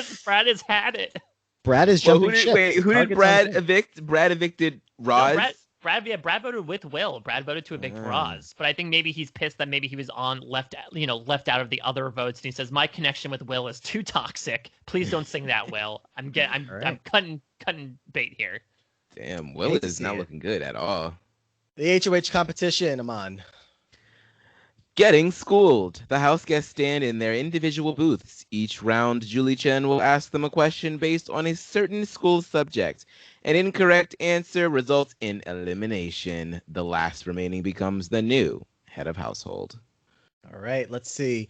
has had it. Brad is jumping ship. Who did Brad evict? Brad evicted Roz? No, Brad voted with Will. Brad voted to evict Roz. But I think maybe he's pissed that maybe he was left out of the other votes. And he says, my connection with Will is too toxic. Please don't sing that, Will. I'm cutting bait here. Damn, Will is not looking good at all. The HOH competition, Aman. Getting schooled. The house guests stand in their individual booths. Each round, Julie Chen will ask them a question based on a certain school subject. An incorrect answer results in elimination. The last remaining becomes the new head of household. All right, let's see.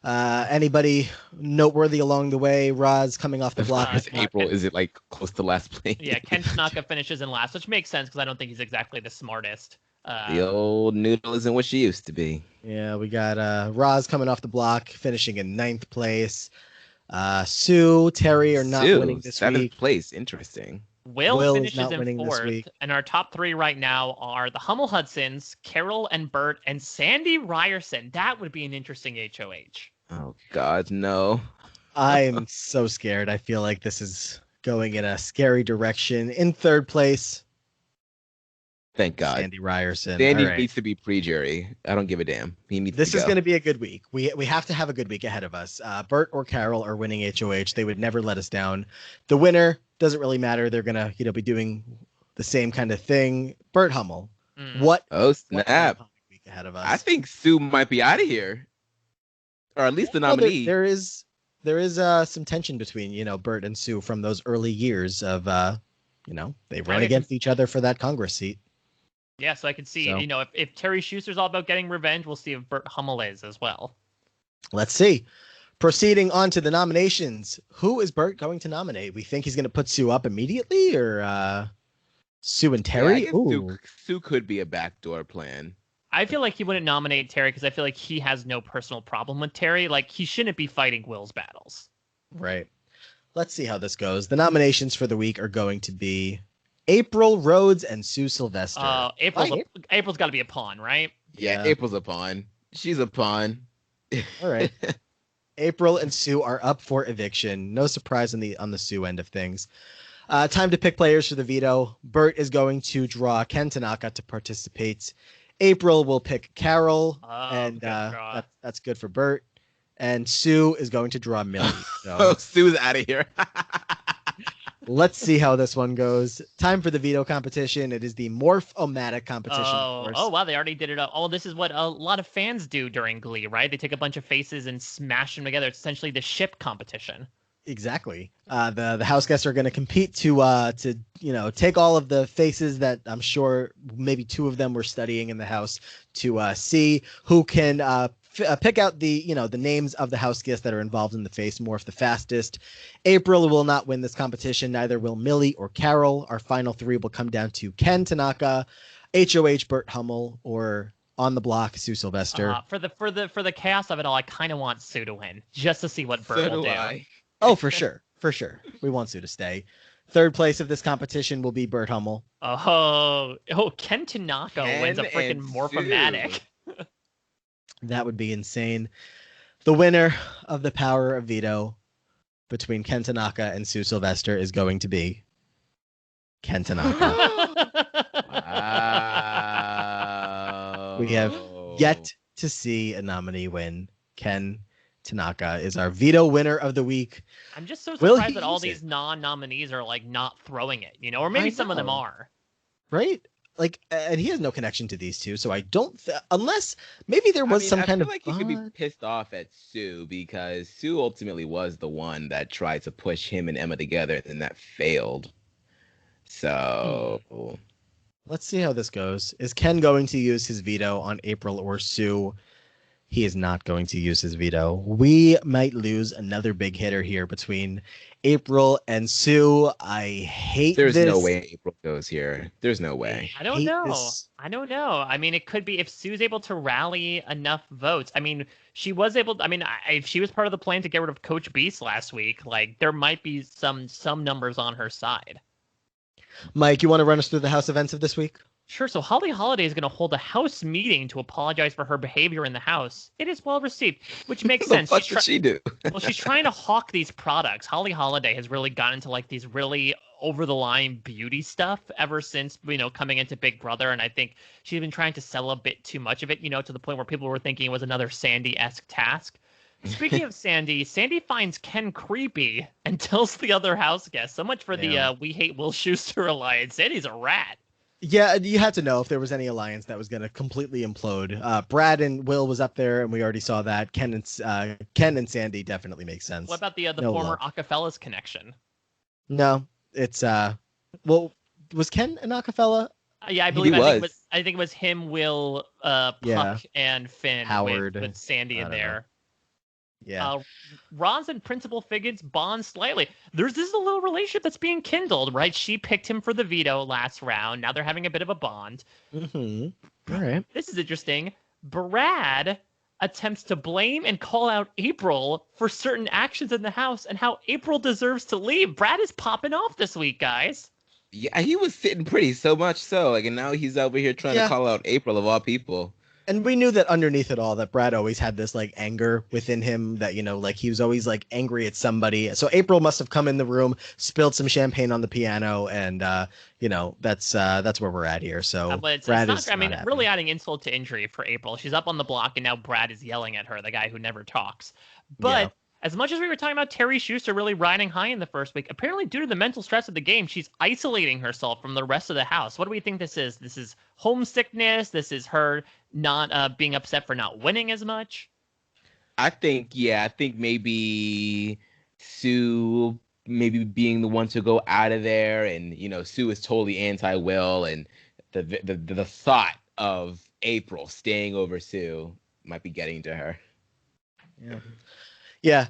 Anybody noteworthy along the way? Roz coming off the block. As April, is it like close to last place? Yeah, Ken Tanaka finishes in last, which makes sense because I don't think he's exactly the smartest. The old noodle isn't what she used to be. Yeah, we got Roz coming off the block, finishing in 9th place. Sue, Terry are not winning this 7th week. place. Interesting. Will finishes in 4th, and our top 3 right now are the Hummel Hudsons, Carol and Burt, and Sandy Reyerson. That would be an interesting HOH. Oh, God, no. I'm so scared. I feel like this is going in a scary direction. In 3rd place, thank God. Sandy Reyerson. Sandy needs to be pre-jury. I don't give a damn. He needs This to is going to be a good week. We have to have a good week ahead of us. Burt or Carol are winning HOH. They would never let us down. The winner doesn't really matter. They're going to, be doing the same kind of thing. Burt Hummel. What? Oh, snap. What week ahead of us. I think Sue might be out of here. Or at least the nominee. There is some tension between, Burt and Sue from those early years of, they ran against each other for that Congress seat. Yeah, so I could see, if Terry Scheuster's all about getting revenge, we'll see if Burt Hummel is as well. Let's see. Proceeding on to the nominations. Who is Burt going to nominate? We think he's going to put Sue up immediately, or Sue and Terry? Yeah, Sue could be a backdoor plan. I feel like he wouldn't nominate Terry because I feel like he has no personal problem with Terry. Like, he shouldn't be fighting Will's battles. Right. Let's see how this goes. The nominations for the week are going to be April, Rhodes, and Sue Sylvester. April's got to be a pawn, right? Yeah, April's a pawn. She's a pawn. All right. April and Sue are up for eviction. No surprise on the Sue end of things. Time to pick players for the veto. Burt is going to draw Ken Tanaka to participate. April will pick Carol, and that's good for Burt. And Sue is going to draw Millie. So Sue's out of here. let's see how this one goes. Time for the veto competition. It is the Morph-O-Matic competition. Oh, wow, they already did it. Oh, this is what a lot of fans do during Glee, right? They take a bunch of faces and smash them together. It's essentially the ship competition. Exactly. The house guests are going to compete to take all of the faces that I'm sure maybe 2 of them were studying in the house to see who can pick out the names of the house guests that are involved in the face morph the fastest. April will not win this competition. Neither will Millie or Carol. Our final 3 will come down to Ken Tanaka, HOH Burt Hummel, or on the block Sue Sylvester. For the chaos of it all, I kind of want Sue to win just to see what Burt will do. Oh, for sure. For sure. We want Sue to stay. 3rd place of this competition will be Burt Hummel. Ken Tanaka wins a freaking Morph-O-Matic. That would be insane. The winner of the power of veto between Ken Tanaka and Sue Sylvester is going to be Ken Tanaka. Wow. We have yet to see a nominee win. Ken Tanaka is our veto winner of the week. I'm just so surprised that all these non-nominees are like not throwing it, or maybe some of them are. Right? Like, and he has no connection to these 2, so I don't. Unless maybe there was some kind of. I feel like he could be pissed off at Sue because Sue ultimately was the one that tried to push him and Emma together, and that failed. So let's see how this goes. Is Ken going to use his veto on April or Sue? He is not going to use his veto. We might lose another big hitter here between April and Sue. I hate There's this. no way April goes here. There's no way. I don't know. I mean, it could be if Sue's able to rally enough votes. I mean, she was able to, if she was part of the plan to get rid of Coach Beiste last week, like there might be some numbers on her side. Mike, you want to run us through the house events of this week? Sure. So Holly Holiday is going to hold a house meeting to apologize for her behavior in the house. It is well received, which makes sense. What did she do? Well, she's trying to hawk these products. Holly Holiday has really gotten into like these really over-the-line beauty stuff ever since, coming into Big Brother. And I think she's been trying to sell a bit too much of it, to the point where people were thinking it was another Sandy-esque task. Speaking of Sandy finds Ken creepy and tells the other house guests. So much for the We Hate Will Scheuster alliance. Sandy's a rat. Yeah, you had to know if there was any alliance that was going to completely implode. Brad and Will was up there, and we already saw that. Ken and Sandy definitely make sense. What about the former Acafellas connection? No, it's was Ken an Acapella? Yeah, I believe I think it was him, Will, Puck, and Finn Howard with Sandy in there. Yeah. Roz and Principal Figgins bond slightly. This is a little relationship that's being kindled, right? She picked him for the veto last round. Now they're having a bit of a bond. Mm-hmm. All right. This is interesting. Brad attempts to blame and call out April for certain actions in the house and how April deserves to leave. Brad is popping off this week, guys. Yeah, he was sitting pretty, so much so. Like, and now he's over here trying to call out April of all people. And we knew that underneath it all, that Brad always had this like anger within him that, like he was always like angry at somebody. So April must have come in the room, spilled some champagne on the piano, and that's where we're at here. So Brad is. I mean, really adding insult to injury for April. She's up on the block, and now Brad is yelling at her, the guy who never talks. But as much as we were talking about Terri Scheuster really riding high in the first week, apparently due to the mental stress of the game, she's isolating herself from the rest of the house. What do we think this is? This is homesickness? This is her not being upset for not winning as much? I think maybe Sue being the one to go out of there, and Sue is totally anti-Will, and the thought of April staying over Sue might be getting to her. Yeah,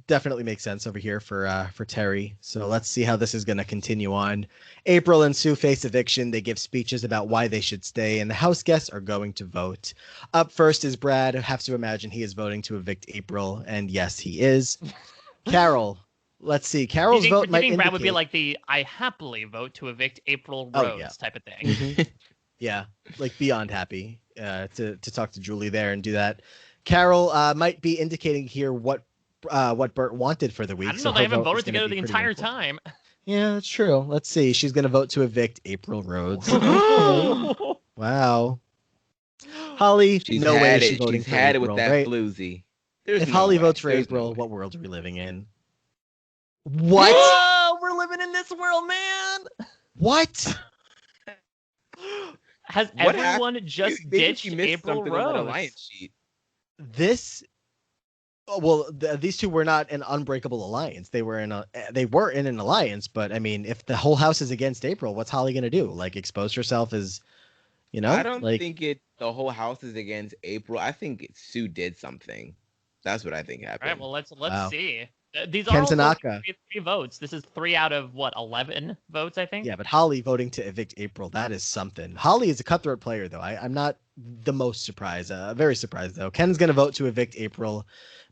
definitely makes sense over here for Terri. So let's see how this is going to continue on. April and Sue face eviction. They give speeches about why they should stay, and the house guests are going to vote. Up first is Brad. I have to imagine he is voting to evict April, and yes, he is. Carol. Let's see. Carol's vote might indicate... Brad would be like the "I happily vote to evict April Rhodes" type of thing. Mm-hmm. Yeah, like beyond happy to talk to Julie there and do that. Carol might be indicating here what Burt wanted for the week. I don't know. They haven't voted together the entire time. Yeah, that's true. Let's see. She's going to vote to evict April Rhodes. Wow. Holly, no way she's voting for April. She's had it with that floozy. If Holly votes for April, what world are we living in? What? Whoa, we're living in this world, man. What? Has everyone just ditched April Rose? These two were not an unbreakable alliance. They were in an alliance, but I mean, if the whole house is against April, what's Holly gonna do? Like expose herself as, I don't think the whole house is against April. I think Sue did something. That's what I think happened. All right, well let's see. These are Tenaka. 3 votes. This is 3 out of 11 votes, I think. Yeah, but Holly voting to evict April, that is something. Holly is a cutthroat player, though. I'm not the most surprised. Very surprised, though. Ken's going to vote to evict April.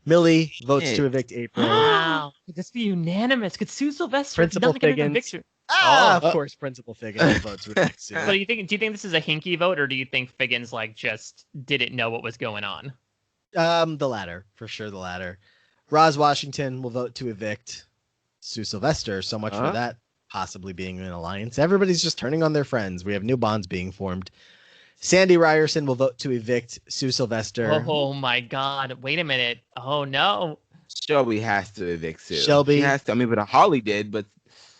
Millie votes to evict April. Wow. Could this be unanimous? Could Sue Sylvester Principal Figgins. Of course, Principal Figgins votes to evict Sue. So do you think this is a hinky vote, or do you think Figgins just didn't know what was going on? The latter. For sure, the latter. Roz Washington will vote to evict Sue Sylvester. So much for that possibly being an alliance. Everybody's just turning on their friends. We have new bonds being formed. Sandy Reyerson will vote to evict Sue Sylvester. Oh my God. Wait a minute. Oh no. Shelby has to evict Sue. She has to. I mean, but Holly did, but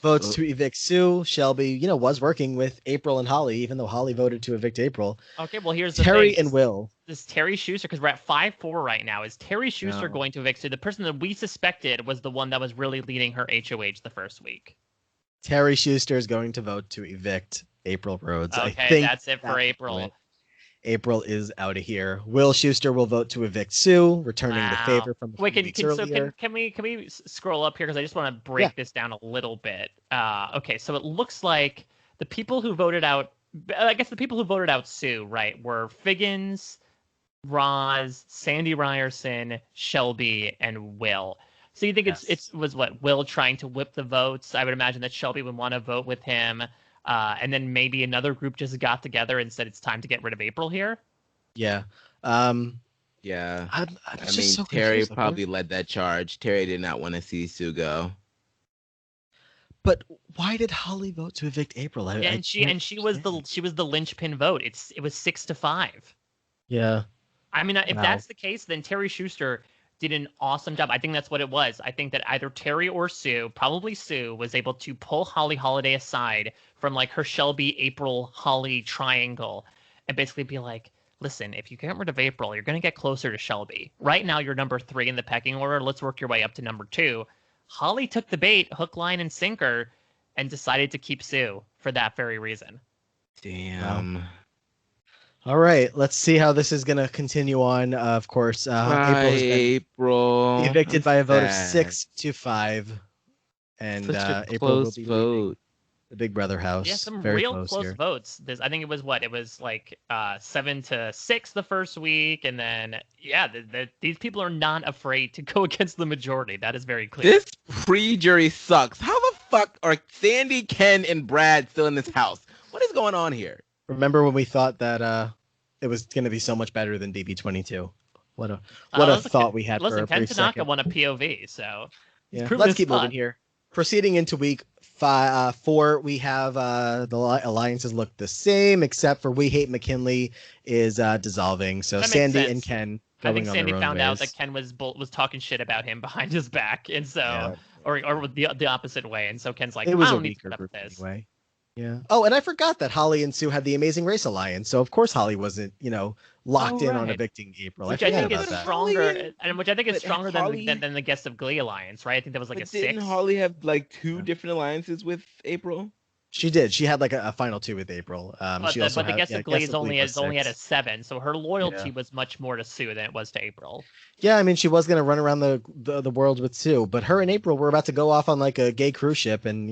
votes to evict Sue. Shelby, was working with April and Holly, even though Holly voted to evict April. Okay, well, here's the Terri thing. and Will. This Terri Scheuster, because we're at 5-4 right now. Is Terri Scheuster going to evict Sue? The person that we suspected was the one that was really leading her HOH the first week. Terri Scheuster is going to vote to evict April Rhodes. Okay, I think that's it for April. Point. April is out of here. Will Scheuster will vote to evict Sue, returning the favor from weeks earlier. Can we scroll up here, because I just want to break this down a little bit. Okay, so it looks like the people who voted out, Sue, right, were Figgins, Roz, Sandy Reyerson, Shelby, and Will. So you think it was Will trying to whip the votes? I would imagine that Shelby would want to vote with him. And then maybe another group just got together and said it's time to get rid of April here. Yeah. Yeah. I mean, so Terri probably led that charge. Terri did not want to see Sue go. But why did Holly vote to evict April? She was the linchpin vote. It was 6-5. Yeah. I mean, if that's the case, then Terri Scheuster did an awesome job. I think that's what it was. I think that either Terri or Sue, probably Sue, was able to pull Holly Holiday aside from her Shelby, April, Holly triangle and basically be like, listen, if you get rid of April, you're going to get closer to Shelby. Right now, you're number 3 in the pecking order. Let's work your way up to number 2. Holly took the bait, hook, line, and sinker, and decided to keep Sue for that very reason. Damn. All right, let's see how this is going to continue on. Of course, April has been April. evicted by a vote of sad. 6-5, and Such a April will close be leaving vote. the Big Brother house. Yeah, some Very real close here. votes. I think it was what? It was like 7-6 the first week, and then these people are not afraid to go against the majority. That is very clear. This pre-jury sucks. How the fuck are Sandy, Ken, and Brad still in this house? What is going on here? Remember when we thought that it was going to be so much better than DB22? What a thought we had for a Ken brief Tanaka second. won a POV, so yeah. Let's keep moving here. Proceeding into week 4, we have the alliances look the same, except for We Hate McKinley is dissolving. So Sandy and Ken going on their own ways. I think Sandy found out that Ken was talking shit about him behind his back, and so or the opposite way, and so Ken's like, it was I a don't need to weaker put up group with this. Anyway. Yeah. Oh, and I forgot that Holly and Sue had the Amazing Race Alliance, so of course Holly wasn't, locked in on evicting April. Which I think is stronger, and which I think is stronger than the Guest of Glee alliance, right? I think that was like a 6. Didn't Holly have like 2 different alliances with April? She did. She had like a final 2 with April. But the Guest of Glee is only at a 7, so her loyalty was much more to Sue than it was to April. Yeah, I mean, she was gonna run around the world with Sue, but her and April were about to go off on like a gay cruise ship and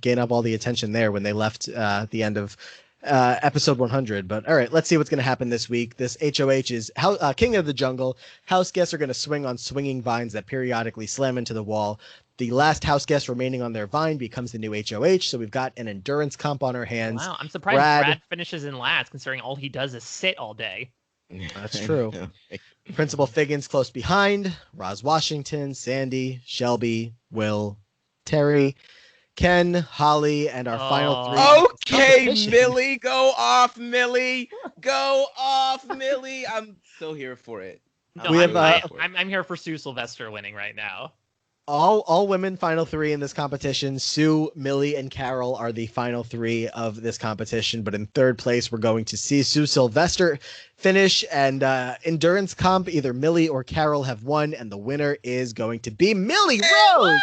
gain up all the attention there when they left at the end of episode 100. But all right, let's see what's going to happen this week. This HOH is King of the Jungle. House guests are going to swing on swinging vines that periodically slam into the wall. The last house guest remaining on their vine becomes the new HOH. So we've got an endurance comp on our hands. Wow, I'm surprised Brad finishes in last, considering all he does is sit all day. That's true. Principal Figgins close behind. Roz Washington, Sandy, Shelby, Will, Terry, Ken, Holly, and our final 3. Okay, Millie, go off, Millie. Go off, Millie. I'm so here for it. No, I'm here for Sue Sylvester winning right now. All women final 3 in this competition. Sue, Millie, and Carol are the final 3 of this competition. But in 3rd place, we're going to see Sue Sylvester finish. And endurance comp, either Millie or Carol have won. And the winner is going to be Millie Rose.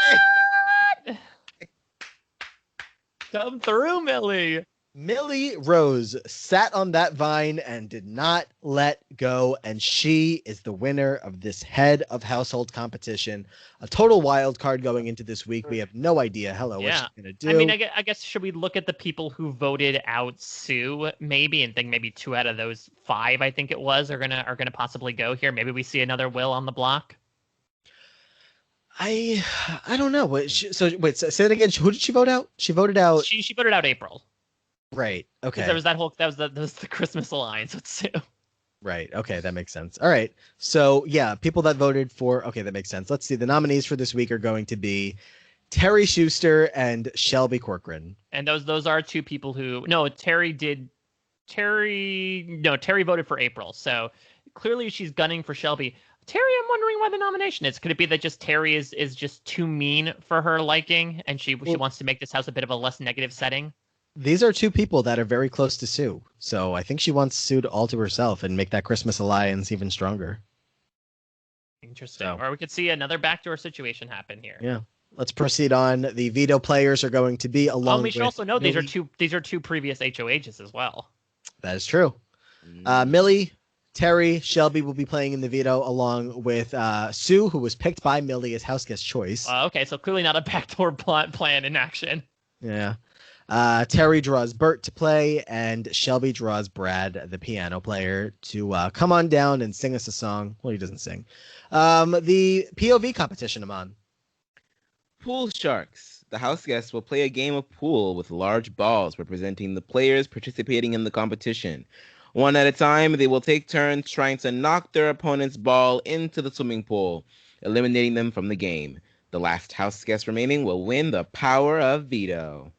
Come through, Millie. Millie Rose sat on that vine and did not let go, and she is the winner of this head of household competition. A total wild card going into this week. We have no idea, what she's going to do. I mean, I guess should we look at the people who voted out Sue, maybe, and think maybe 2 out of those 5, I think it was, are gonna possibly go here. Maybe we see another Will on the block. I don't know. Say that again. Who did she vote out? She voted out. She voted out April. Right. Okay. There was that was the Christmas alliance with Sue. Right. Okay, that makes sense. All right. So yeah, people that voted for. Okay, that makes sense. Let's see. The nominees for this week are going to be Terry Scheuster and Shelby Corcoran. And those are 2 people who Terry voted for April. So clearly she's gunning for Shelby. Terry, I'm wondering why the nomination is. Could it be that just Terry is just too mean for her liking, and she wants to make this house a bit of a less negative setting? These are 2 people that are very close to Sue, so I think she wants Sue all to herself and make that Christmas alliance even stronger. Interesting. Or we could see another backdoor situation happen here. Yeah. Let's proceed on. The veto players are going to be along. We should also know these are two previous HOHs as well. That is true. Millie, Terry, Shelby will be playing in the veto along with Sue, who was picked by Millie as house guest choice. Okay, so clearly not a backdoor plan in action. Yeah. Terry draws Burt to play, and Shelby draws Brad, the piano player, to come on down and sing us a song. Well, he doesn't sing. The POV competition, Aman. Pool Sharks. The house guests will play a game of pool with large balls representing the players participating in the competition. One at a time, they will take turns trying to knock their opponent's ball into the swimming pool, eliminating them from the game. The last house guest remaining will win the power of veto.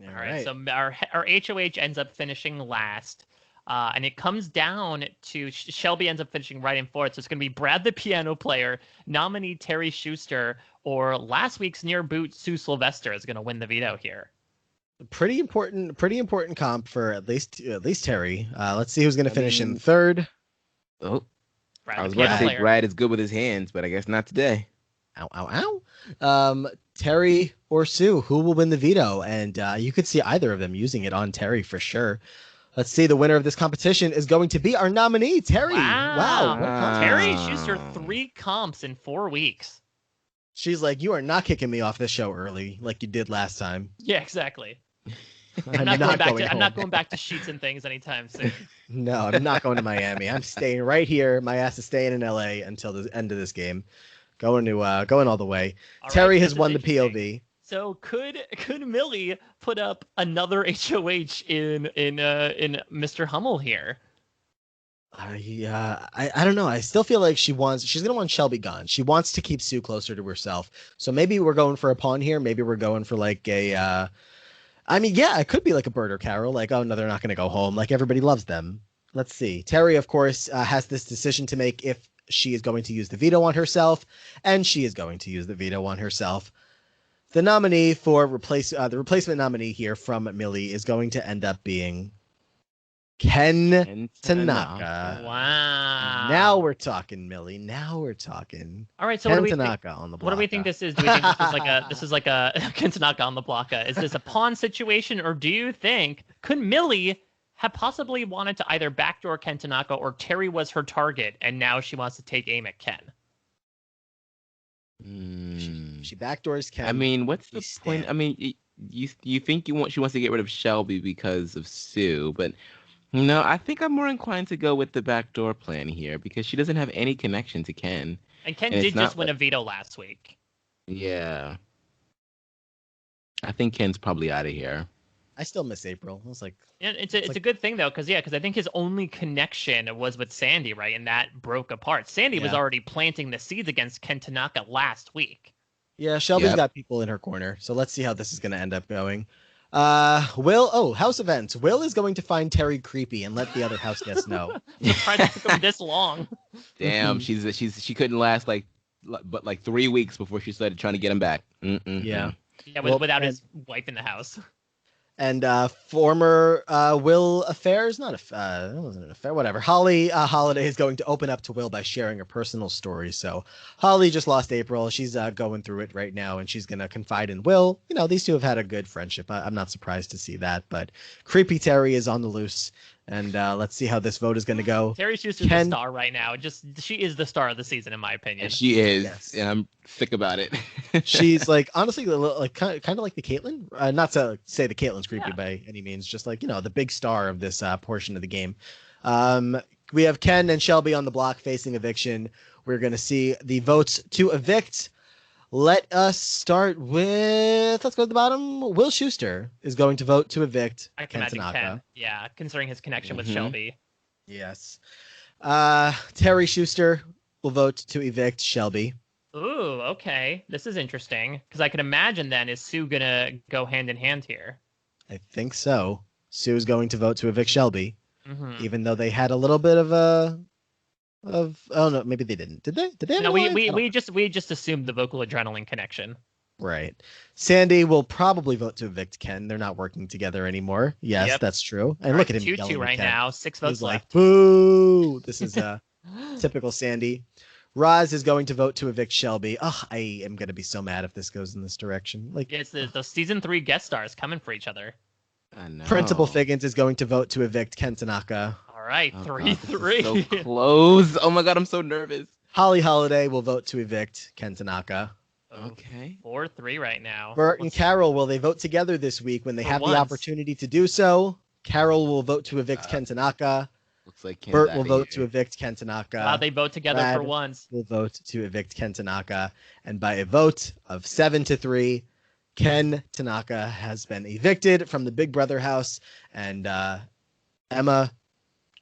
All right. So our HOH ends up finishing last, and it comes down to Shelby ends up finishing right in 4th. So it's going to be Brad, the piano player, nominee Terry Scheuster, or last week's near boot Sue Sylvester is going to win the veto here. Pretty important comp for at least Terry. Let's see who's going to finish in 3rd. Oh, Brad, I was about to say Brad is good with his hands, but I guess not today. Ow, ow, ow. Terry or Sue, who will win the veto? And you could see either of them using it on Terry for sure. Let's see. The winner of this competition is going to be our nominee, Terri. Wow. What Terri Scheuster 3 comps in 4 weeks. She's like, you are not kicking me off the show early like you did last time. Yeah, exactly. I'm not going back to sheets and things anytime soon. No, I'm not going to Miami. I'm staying right here. My ass is staying in LA until the end of this game. Going all the way. All Terri right, has won the POV. So could Millie put up another HOH in Mr. Hummel here? I don't know. I still feel like she's gonna want Shelby gone. She wants to keep Sue closer to herself. So maybe we're going for a pawn here. Maybe we're going for like a it could be like a Burt or Carol, like, oh no, they're not gonna go home. Like everybody loves them. Let's see. Terri, of course, has this decision to make if she is going to use the veto on herself, and she is going to use the veto on herself. The nominee for the replacement nominee here from Millie is going to end up being Ken Tenaka. Wow. Now we're talking, Millie. Now we're talking. All right, so Ken Tenaka on the block. What do we think this is? Do we think this is like a Ken Tenaka on the block? Is this a pawn situation, or do you think could Millie have possibly wanted to either backdoor Ken Tenaka, or Terri was her target and now she wants to take aim at Ken? She backdoors Ken. I mean, what's the point? I mean, you think she wants to get rid of Shelby because of Sue, but no, I think I'm more inclined to go with the backdoor plan here because she doesn't have any connection to Ken. And Ken did just win a veto last week. Yeah. I think Ken's probably out of here. I still miss April. I was like, yeah, it's a good thing though, because I think his only connection was with Sandy, right? And that broke apart. Sandy was already planting the seeds against Ken Tenaka last week. Yeah, Shelby's got people in her corner, so let's see how this is going to end up going. House events. Will is going to find Terri creepy and let the other house guests know. Surprised it took him this long. Damn, she couldn't last like 3 weeks before she started trying to get him back. Yeah, without his wife in the house. And former Will affairs, it wasn't an affair, whatever. Holly Holiday is going to open up to Will by sharing a personal story. So Holly just lost April. She's going through it right now, and she's going to confide in Will. You know, these two have had a good friendship. I'm not surprised to see that. But creepy Terri is on the loose. And let's see how this vote is going to go. Terri Scheuster's the star right now. She is the star of the season, in my opinion. And she is, yes. And I'm sick about it. She's like, honestly, like kind of like the Caitlyn. Not to say the Caitlyn's creepy by any means, just like, you know, the big star of this portion of the game. We have Ken and Shelby on the block facing eviction. We're going to see the votes to evict. Let us start with, let's go to the bottom. Will Scheuster is going to vote to evict Ken Tenaka. Ken, yeah, considering his connection with Shelby. Yes. Terri Scheuster will vote to evict Shelby. Ooh, okay. This is interesting. Because I can imagine then, is Sue going to go hand in hand here? I think so. Sue is going to vote to evict Shelby. Even though they had a little bit of oh no, maybe they didn't. Did they? No, we just assumed the vocal adrenaline connection. Right. Sandy will probably vote to evict Ken. They're not working together anymore. Yes, that's true. And look at him 2-2 right now. 6 votes left. Like, boo! This is typical Sandy. Roz is going to vote to evict Shelby. Oh, I am going to be so mad if this goes in this direction. Like, it's the season 3 guest stars coming for each other. I know. Principal Figgins is going to vote to evict Ken Tanaka. All right, 3-3. So close. Oh my God, I'm so nervous. Holly Holiday will vote to evict Ken Tanaka. Okay. 4-3 right now. Burt and Carol, will they vote together this week when they have the opportunity to do so? Carol will vote to evict Ken Tanaka. Looks like Ken's Burt will vote to evict Ken Tanaka. Wow, they vote together Brad for once. Will vote to evict Ken Tanaka. And by a vote of 7-3, Ken Tanaka has been evicted from the Big Brother house. And Emma,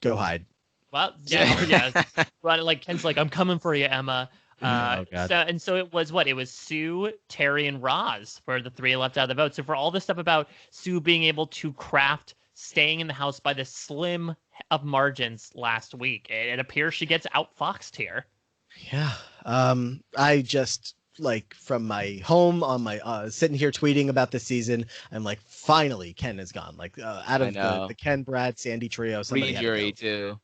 go hide. Well, yeah. Well, like Ken's like, I'm coming for you, Emma. Oh, God. So it was what? It was Sue, Terri, and Roz for the 3 left out of the vote. So for all this stuff about Sue being able to craft staying in the house by the slim of margins last week, it appears she gets outfoxed here. Yeah. I just, like, from my home on my sitting here tweeting about this season, I'm like, finally Ken is gone. Like, out of the Ken, Brad, Sandy trio, somebody jury too.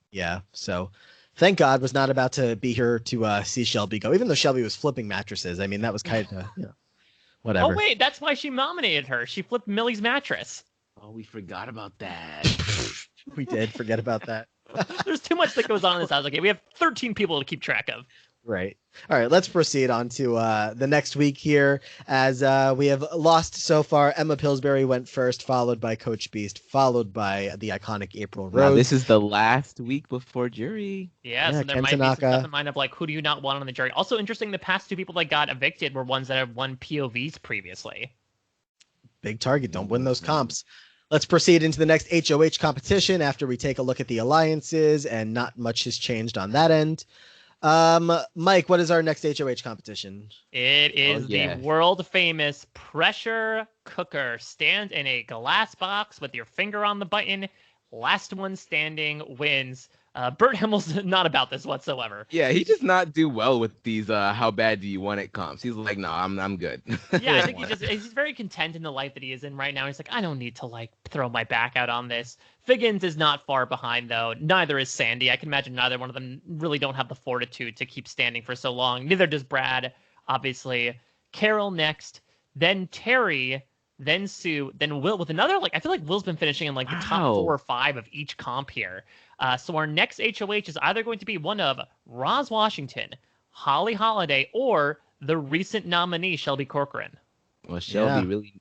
Yeah. So thank God was not about to be here to see Shelby go, even though Shelby was flipping mattresses. I mean, that was kind of, whatever. Oh, wait, that's why she nominated her. She flipped Millie's mattress. Oh, we forgot about that. We did forget about that. There's too much that goes on in this house. Okay, we have 13 people to keep track of. Right. All right, let's proceed on to the next week here, as we have lost so far. Emma Pillsbury went first, followed by Coach Beiste, followed by the iconic April Rhodes. Wow, this is the last week before jury. Yeah, so there Ken might be some Tenaka. stuff in mind of like, who do you not want on the jury? Also interesting, the past two people that got evicted were ones that have won POVs previously. Big target. Don't win those comps. Let's proceed into the next HOH competition after we take a look at the alliances, and not much has changed on that end. Mike, what is our next HOH competition? It is the world famous pressure cooker. Stand in a glass box with your finger on the button. Last one standing wins. Burt Hummel's not about this whatsoever. Yeah, he does not do well with these how bad do you want it comps. He's like, no, I'm good. Yeah, I think he's very content in the life that he is in right now. He's like, I don't need to like throw my back out on this. Figgins is not far behind though. Neither is Sandy. I can imagine neither one of them really don't have the fortitude to keep standing for so long. Neither does Brad, obviously. Carol next, then Terry, then Sue, then Will with another, like, I feel like Will's been finishing in like the top 4 or 5 of each comp here. So our next HOH is either going to be one of Roz Washington, Holly Holiday, or the recent nominee, Shelby Corcoran. Well, Shelby really...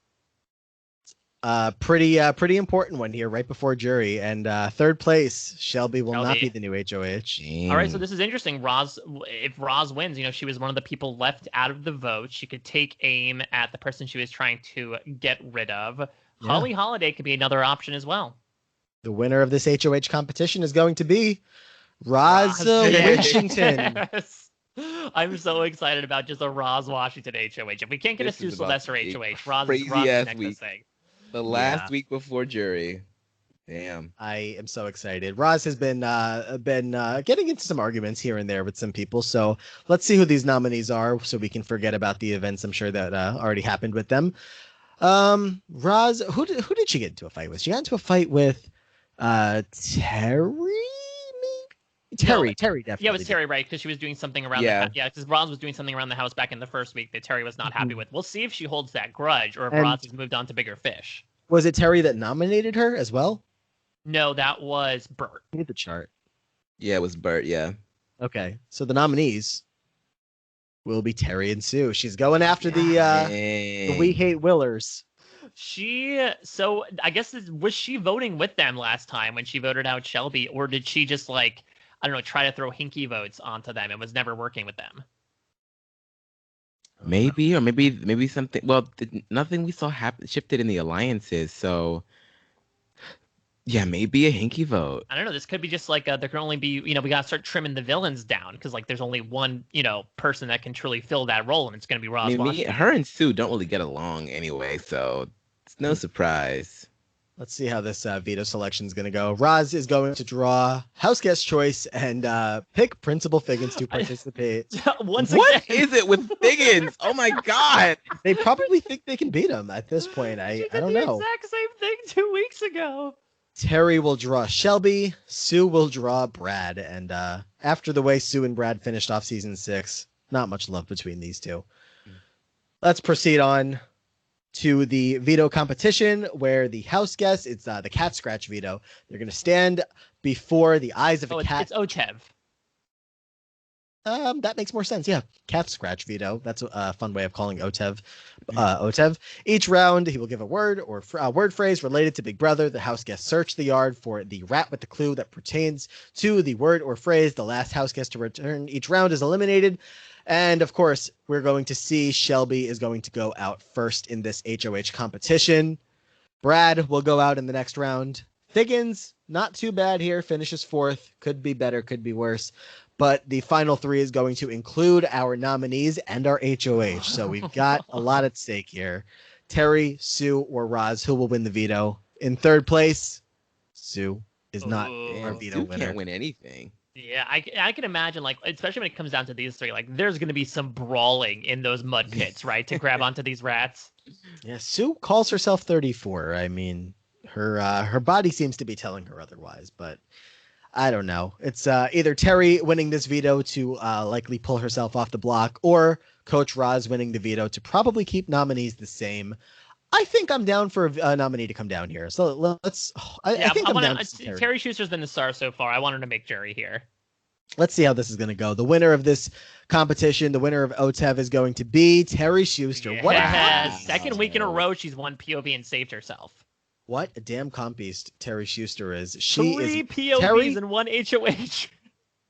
Pretty important one here right before jury. And third place, Shelby will not be the new HOH. Damn. All right, so this is interesting. If Roz wins, she was one of the people left out of the vote. She could take aim at the person she was trying to get rid of. Yeah. Holly Holiday could be another option as well. The winner of this HOH competition is going to be Roz Washington. Yes. I'm so excited about just a Roz Washington HOH. If we can't get a Sue Sylvester HOH, Roz is next to thing. The last week before jury. Damn. I am so excited. Roz has been getting into some arguments here and there with some people. So let's see who these nominees are so we can forget about the events I'm sure that already happened with them. Roz, who did she get into a fight with? She got into a fight with Terry? Terry definitely. Yeah, it was Terry, right? Because she was doing something around the house. Yeah, because Roz was doing something around the house back in the first week that Terry was not happy with. We'll see if she holds that grudge or if Roz has moved on to bigger fish. Was it Terry that nominated her as well? No, that was Burt. I need the chart. Yeah, it was Burt, yeah. Okay, so the nominees will be Terry and Sue. She's going after the We Hate Willers. So I guess, was she voting with them last time when she voted out Shelby, or did she just like, I don't know, try to throw hinky votes onto them and was never working with them? Maybe, or maybe something. Well, nothing we saw shifted in the alliances, so yeah, maybe a hinky vote. I don't know. This could be just like there can only be, we got to start trimming the villains down because like there's only one, person that can truly fill that role, and it's going to be Roz Washington. Her and Sue don't really get along anyway, so it's no surprise. Let's see how this veto selection is going to go. Roz is going to draw house guest choice and pick Principal Figgins to participate. What is it with Figgins? Oh my God! They probably think they can beat him at this point. I don't know. Exact same thing 2 weeks ago. Terry will draw Shelby. Sue will draw Brad. And after the way Sue and Brad finished off season 6, not much love between these two. Let's proceed on to the veto competition, where the house guests, it's the cat scratch veto. They're going to stand before the eyes of a cat. It's Otev. That makes more sense. Yeah, cat scratch veto. That's a fun way of calling Otev. Otev. Each round, he will give a word or word phrase related to Big Brother. The house guests search the yard for the rat with the clue that pertains to the word or phrase. The last house guest to return each round is eliminated. And of course, we're going to see Shelby is going to go out first in this HOH competition. Brad will go out in the next round. Figgins, not too bad here, finishes 4th. Could be better, could be worse. But the final 3 is going to include our nominees and our HOH. So we've got a lot at stake here. Terry, Sue, or Roz, who will win the veto? In 3rd place, Sue is not our veto winner. Can't win anything. Yeah, I can imagine, like, especially when it comes down to these 3, like, there's going to be some brawling in those mud pits, right, to grab onto these rats. Yeah, Sue calls herself 34. I mean, her body seems to be telling her otherwise, but I don't know. It's either Terry winning this veto to likely pull herself off the block, or Coach Roz winning the veto to probably keep nominees the same. I think I'm down for a nominee to come down here. So let's. I think I'm down. Terry Scheuster's been the star so far. I want her to make jury here. Let's see how this is going to go. The winner of this competition, the winner of OTEV, is going to be Terri Scheuster. Yeah. What? Second week in a row, she's won POV and saved herself. What a damn comp beast Terri Scheuster is. She 3 is POVs and 1 HOH.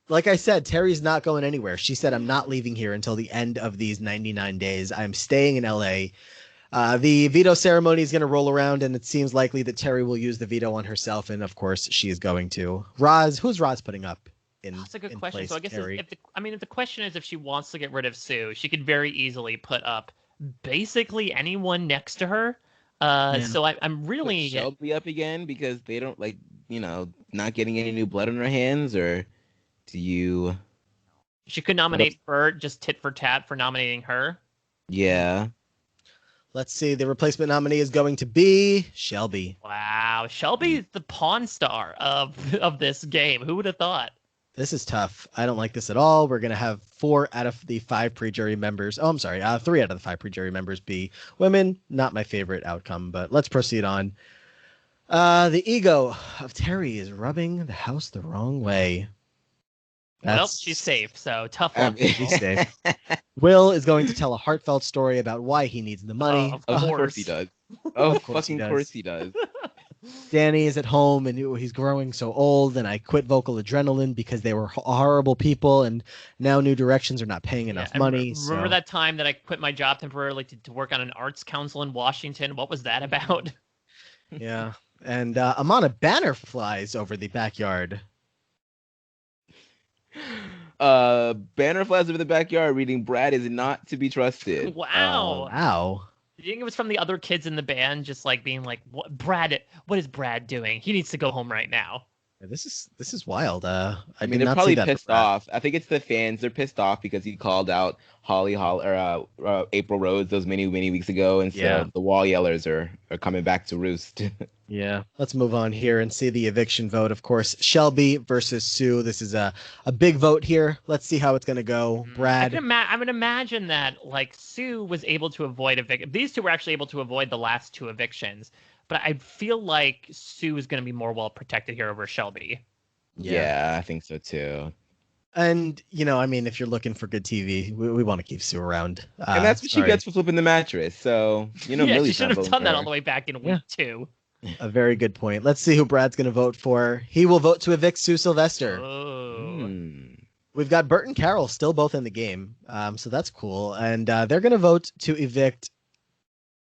Like I said, Terry's not going anywhere. She said, I'm not leaving here until the end of these 99 days. I'm staying in LA. The veto ceremony is going to roll around, and it seems likely that Terry will use the veto on herself, and of course, she is going to. Who's Roz putting up? That's a good question. Place, so I guess Terry? if the question is if she wants to get rid of Sue, she could very easily put up basically anyone next to her. So I'm really put Shelby up again because they don't not getting any new blood on their hands, or do you? She could nominate Burt just tit for tat for nominating her. Yeah. Let's see. The replacement nominee is going to be Shelby. Wow, Shelby's the pawn star of this game. Who would have thought? This is tough. I don't like this at all. We're going to have 4 out of the 5 pre-jury members. Oh, I'm sorry. 3 out of the 5 pre-jury members be women. Not my favorite outcome, but let's proceed on. The ego of Terry is rubbing the house the wrong way. Well, she's safe, so tough one. She's safe. Will is going to tell a heartfelt story about why he needs the money. Of course he does. Of course he does. Danny is at home and he's growing so old, and I quit Vocal Adrenaline because they were horrible people, and now New Directions are not paying enough money. Remember that time that I quit my job temporarily to work on an arts council in Washington? What was that about? Yeah. And Aman, a banner flies over the backyard. Banner flies over the backyard reading Brad is not to be trusted. Wow. Wow. Do you think it was from the other kids in the band just like being like, what is Brad doing? He needs to go home right now. This is wild. I mean, they're probably pissed off. I think it's the fans. They're pissed off because he called out April Rhodes those many weeks ago, and so the wall yellers are coming back to roost. Yeah, let's move on here and see the eviction vote. Of course, Shelby versus Sue. This is a big vote here. Let's see how it's going to go. Brad. I would imagine that like Sue was able to avoid eviction. These two were actually able to avoid the last 2 evictions. But I feel like Sue is going to be more well protected here over Shelby. Yeah, I think so too. And, if you're looking for good TV, we want to keep Sue around. And that's what she gets for flipping the mattress. So, Millie's she should have done that all the way back in week 2. A very good point. Let's see who Brad's going to vote for. He will vote to evict Sue Sylvester. Oh. We've got Burt and Carol still both in the game. So that's cool. And they're going to vote to evict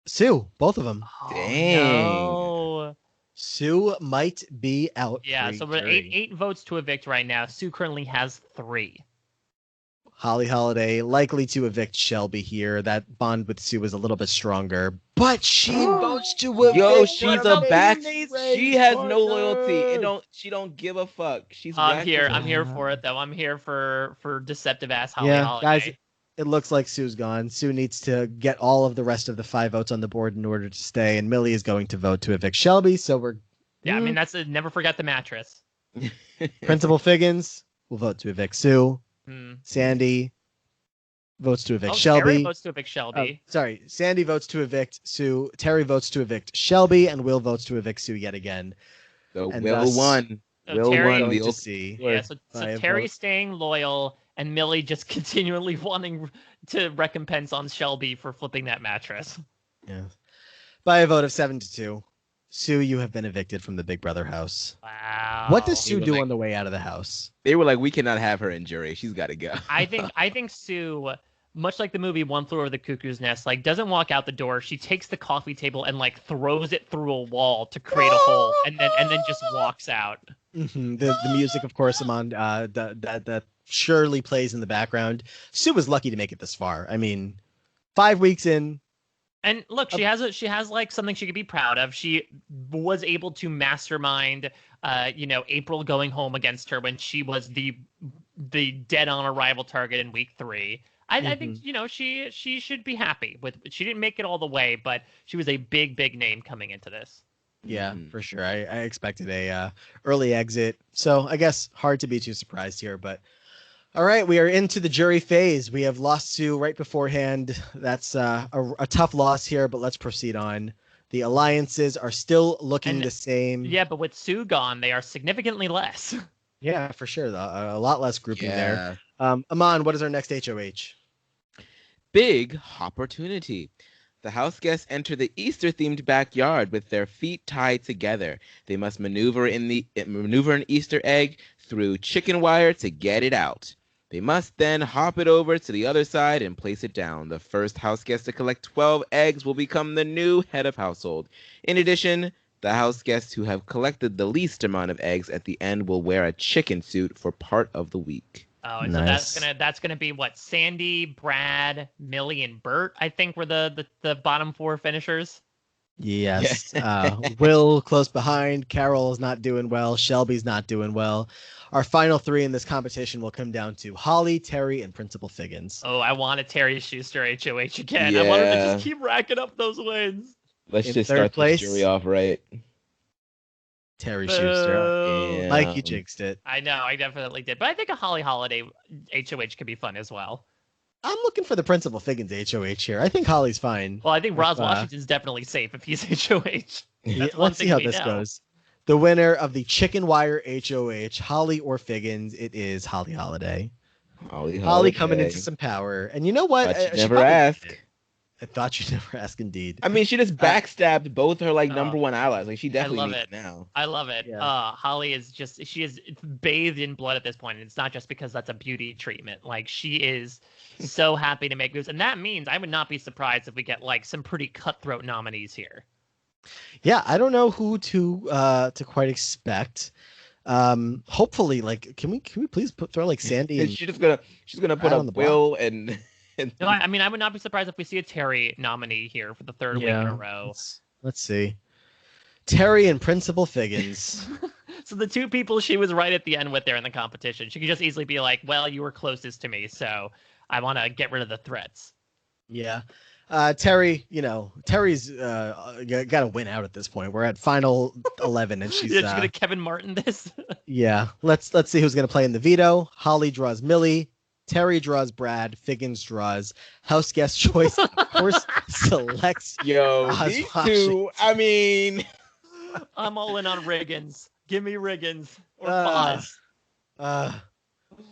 Sue, both of them. Dang. No. Sue might be out. Yeah, so we're 8 votes to evict right now. Sue currently has 3. Holly Holiday likely to evict Shelby here. That bond with Sue is a little bit stronger, but she votes to evict. Yo, she's a back. She has no loyalty. She don't give a fuck. I'm here for it though. I'm here for deceptive ass Holly Holiday. Guys, it looks like Sue's gone. Sue needs to get all of the rest of the 5 votes on the board in order to stay, and Millie is going to vote to evict Shelby. So we're I mean never forget the mattress. Principal Figgins will vote to evict Sue. Sandy votes to evict Shelby. Terry votes to evict Shelby. Sandy votes to evict Sue. Terry votes to evict Shelby, and Will votes to evict Sue yet again. So Will won. So Terry won. To see. Yeah, so Terry staying loyal, and Millie just continually wanting to recompense on Shelby for flipping that mattress. Yeah. By a vote of 7-2, Sue, you have been evicted from the Big Brother house. Wow. What does Sue do on the way out of the house? They were like, we cannot have her in jury. She's got to go. I think Sue, much like the movie One Flew Over the Cuckoo's Nest, like doesn't walk out the door. She takes the coffee table and like throws it through a wall to create a hole, and then just walks out. Mm-hmm. The music, of course, Aman, that surely plays in the background. Sue was lucky to make it this far. I mean, 5 weeks in. And look, she has like something she could be proud of. She was able to mastermind, April going home against her when she was the dead on arrival target in week 3. I think she should be happy with. She didn't make it all the way, but she was a big name coming into this. Yeah, for sure. I expected a early exit, so I guess hard to be too surprised here. But All right, we are into the jury phase. We have lost Sue right beforehand. That's a tough loss here, but let's proceed on. The alliances are still looking the same. Yeah, but with Sue gone, they are significantly less. Yeah, for sure. A lot less grouping there. Aman, what is our next HOH? Big opportunity. The house guests enter the Easter-themed backyard with their feet tied together. They must maneuver an Easter egg through chicken wire to get it out. They must then hop it over to the other side and place it down. The first house guest to collect 12 eggs will become the new head of household. In addition, the house guests who have collected the least amount of eggs at the end will wear a chicken suit for part of the week. Oh, and nice. So that's gonna be what? Sandy, Brad, Millie, and Burt, I think, were the bottom 4 finishers. Yes. Will close behind. Carol is not doing well. Shelby's not doing well. Our final 3 in this competition will come down to Holly, Terri, and Principal Figgins. Oh, I want a Terri Scheuster HOH again. Yeah. I want her to just keep racking up those wins. Let's just start the jury off right. Terri Scheuster. Yeah. Mike, you jinxed it. I know, I definitely did. But I think a Holly Holiday HOH could be fun as well. I'm looking for the Principal Figgins HOH here. I think Holly's fine. Well, I think Roz Washington's definitely safe if he's HOH. Let's see how this goes. The winner of the Chicken Wire HOH, Holly or Figgins, it is Holly Holiday. Holly coming into some power. And you know what? But you never ask. I thought you'd never ask, indeed. I mean, she just backstabbed both her number 1 allies. Like, she definitely needs it now. I love it. Yeah. Holly is she is bathed in blood at this point, and it's not just because that's a beauty treatment. Like, she is so happy to make moves, and that means I would not be surprised if we get some pretty cutthroat nominees here. Yeah, I don't know who to quite expect. Hopefully, can we please throw Sandy? And she's gonna put up Will and. No, I mean, I would not be surprised if we see a Terri nominee here for the 3rd week in a row. Let's see. Terri and Principal Figgins. So the 2 people she was right at the end with there in the competition. She could just easily be like, well, you were closest to me, so I want to get rid of the threats. Yeah. Terri, Terri's got to win out at this point. We're at final 11, and she's she's gonna Kevin Martin this. Yeah. Let's see who's gonna play in the veto. Holly draws Millie. Terri draws Brad. Figgins draws house guest choice. Of course, selects these 2. I mean, I'm all in on Riggins. Give me Riggins or Foz.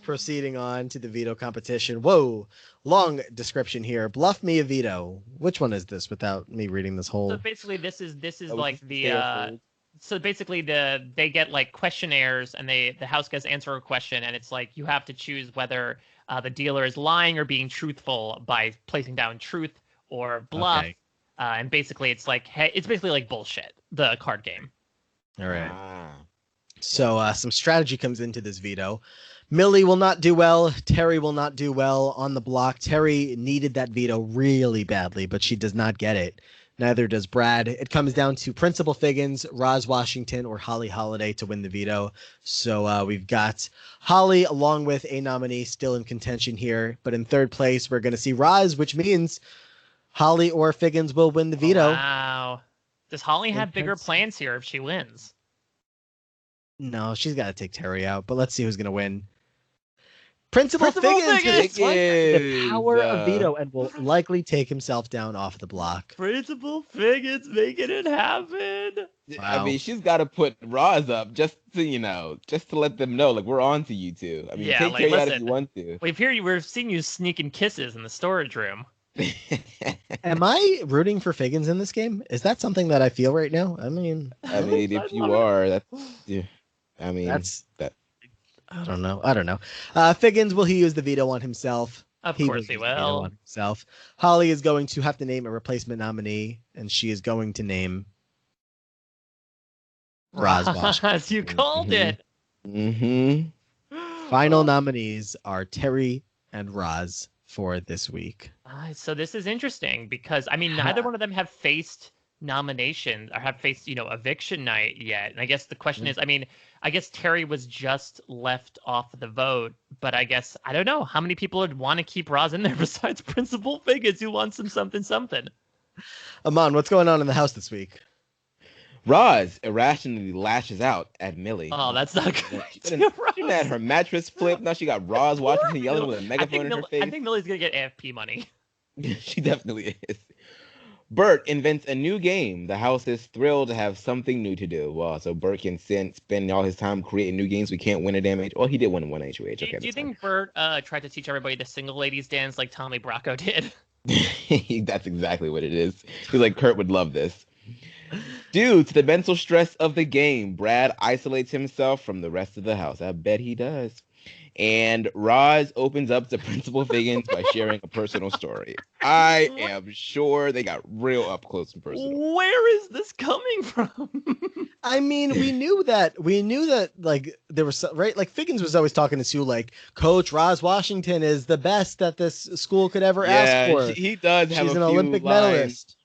Proceeding on to the veto competition. Whoa, long description here. Bluff me a veto. Which one is this? Without me reading this whole. So basically, this is like the. So basically, they get questionnaires, and the house guests answer a question, and it's you have to choose whether the dealer is lying or being truthful by placing down truth or bluff. Okay. And basically, it's basically bullshit. The card game. All right. So some strategy comes into this veto. Millie will not do well. Terri will not do well on the block. Terri needed that veto really badly, but she does not get it. Neither does Brad. It comes down to Principal Figgins, Roz Washington, or Holly Holiday to win the veto. So we've got Holly along with a nominee still in contention here. But in 3rd place, we're going to see Roz, which means Holly or Figgins will win the veto. Wow. Does Holly have bigger plans here if she wins? No, she's got to take Terri out. But let's see who's going to win. Principal Figgins the power of veto and will likely take himself down off the block. Principal Figgins making it happen. Wow. I mean, she's got to put Roz up just to let them know, we're on to you 2. I mean, take Terri out if you want to. We've seen you sneaking kisses in the storage room. Am I rooting for Figgins in this game? Is that something that I feel right now? I mean, if you are, that's. Yeah, I mean, that's that. I don't know. Figgins, will he use the veto on himself? Of course he will. On himself. Holly is going to have to name a replacement nominee, and she is going to name Roz Washington. You called it. Mm-hmm. Final nominees are Terri and Roz for this week. So this is interesting because, neither one of them have faced nominations or have faced, eviction night yet. And I guess the question is, I guess Terri was just left off the vote, but I don't know how many people would want to keep Roz in there besides Principal Figgins, who wants something. Aman, what's going on in the house this week? Roz irrationally lashes out at Millie. Oh, that's not good. She had her mattress flipped. Now she got Roz Washington yelling with a megaphone in her face. I think Millie's going to get AFP money. She definitely is. Burt invents a new game. The house is thrilled to have something new to do. Well, so Burt can spend all his time creating new games. We can't win a damn H. Well, he did win one HOH. Okay, do you think Burt tried to teach everybody the single ladies dance like Tommy Bracco did? That's exactly what it is. He's like, Kurt would love this. Due to the mental stress of the game, Brad isolates himself from the rest of the house. I bet he does. And Roz opens up to Principal Figgins by sharing a personal story. I am sure they got real up close and personal. Where is this coming from? I mean, we knew that like there was right, like Figgins was always talking to Sue like, Coach Roz Washington is the best that this school could ever ask for. He does have She's an an Olympic medalist.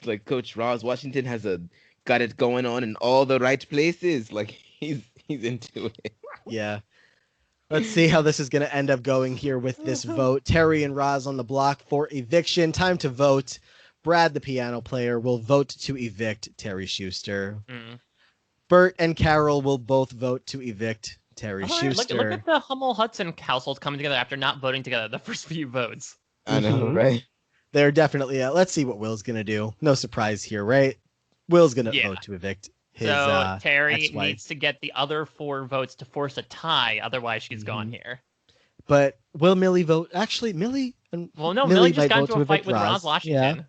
Like Coach Roz Washington got it going on in all the right places. Like he's into it. Yeah. Let's see how this is going to end up going here with this vote. Terri and Roz on the block for eviction. Time to vote. Brad, the piano player, will vote to evict Terri Scheuster. Burt and Carol will both vote to evict Terri Scheuster. Look at the Hummel Hudson households coming together after not voting together the first few votes. I know, right? They're definitely. Let's see what Will's going to do. No surprise here, right? Will's going to vote to evict his Terri ex-wife. needs to get the other 4 votes to force a tie. Otherwise, she's gone here. But will Millie vote? Actually, Millie. Millie just got into a fight with Roz Washington. Yeah.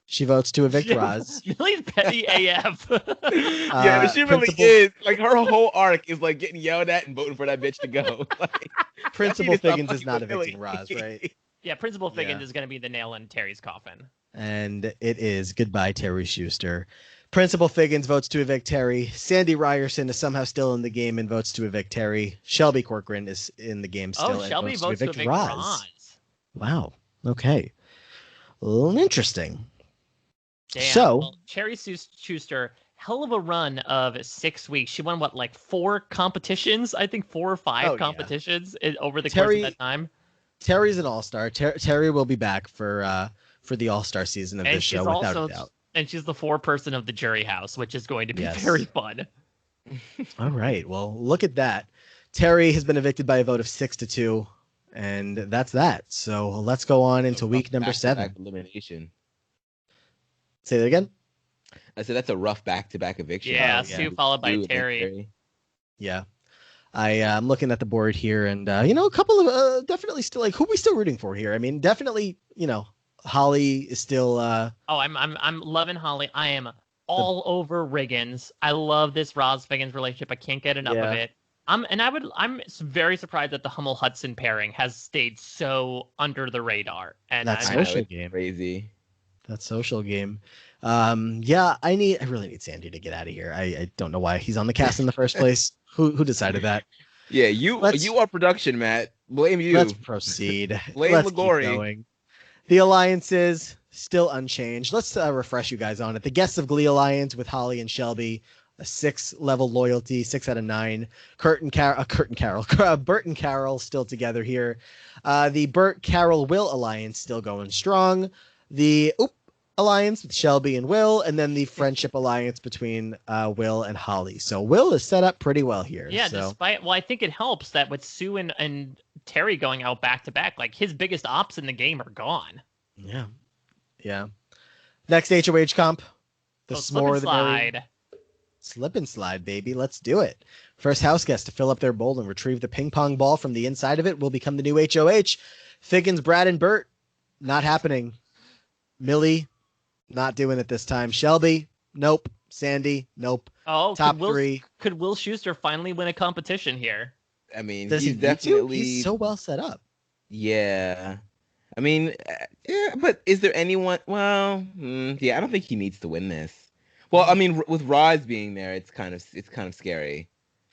She votes to evict Roz. Millie's petty AF. Yeah, she really is. Like her whole arc is like getting yelled at and voting for that bitch to go. Like, Principal Figgins is not evicting Roz, right? Yeah, Principal Figgins is going to be the nail in Terry's coffin. And it is goodbye, Terri Scheuster. Principal Figgins votes to evict Terri. Sandy Reyerson is somehow still in the game and votes to evict Terri. Shelby Corcoran is in the game still and Shelby votes to evict Roz. Wow. Okay. Interesting. Damn. So, Terri Scheuster, hell of a run of 6 weeks. She won, 4 competitions? I think 4 or 5 competitions over the course of that time. Terry's an all-star. Terri will be back for the all-star season of this show, without a doubt. And she's the 4-person of the jury house, which is going to be very fun. All right. Well, look at that. Terri has been evicted by a vote of 6-2, and that's that. So let's go on into week number 7. Elimination. Say that again? I said that's a rough back-to-back eviction. Yeah, Sue followed by Terri. Yeah. I'm looking at the board here, and a couple of definitely still who are we still rooting for here? I mean, definitely, Holly is still. I'm loving Holly. I am all over Riggins. I love this Roz Figgins relationship. I can't get enough of it. I'm very surprised that the Hummel Hudson pairing has stayed so under the radar. And that social game, crazy. That social game. I really need Sandy to get out of here. I don't know why he's on the cast in the first place. Who decided that? Yeah, you are production, Matt. Blame you. Let's proceed. Blame Ligori. The alliances still unchanged. Let's refresh you guys on it. The Guests of Glee alliance with Holly and Shelby, a 6-level loyalty, 6 out of 9. Burt and Carol still together here. The Burt Carol Will alliance still going strong. The alliance with Shelby and Will, and then the friendship alliance between Will and Holly. So Will is set up pretty well here. Yeah, I think it helps that with Sue and Terri going out back to back, his biggest ops in the game are gone. Yeah. Next HOH comp, the s'more, the slide. Slip and slide, baby. Let's do it. First house guest to fill up their bowl and retrieve the ping pong ball from the inside of it will become the new HOH. Figgins, Brad, and Burt, not happening. Millie, not doing it this time. Shelby, nope. Sandy, nope. Oh, top 3. Could Will Scheuster finally win a competition here? I mean, he's so well set up. Yeah. I mean, but is there anyone? Well, I don't think he needs to win this. Well, I mean, with Roz being there, it's kind of scary.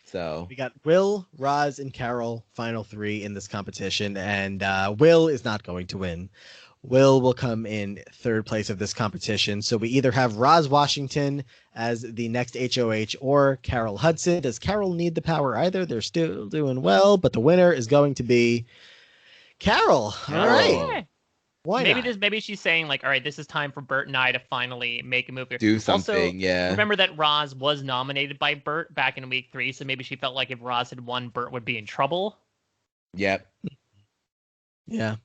So we got Will, Roz, and Carol, final 3 in this competition, and Will is not going to win. Will come in 3rd place of this competition. So we either have Roz Washington as the next HOH or Carol Hudson. Does Carol need the power either? They're still doing well, but the winner is going to be Carol. All right. Why maybe not? maybe she's saying like, all right, this is time for Burt and I to finally make a move here. Do something, Also, yeah. remember that Roz was nominated by Burt back in week 3, so maybe she felt like if Roz had won, Burt would be in trouble. Yep. Yeah.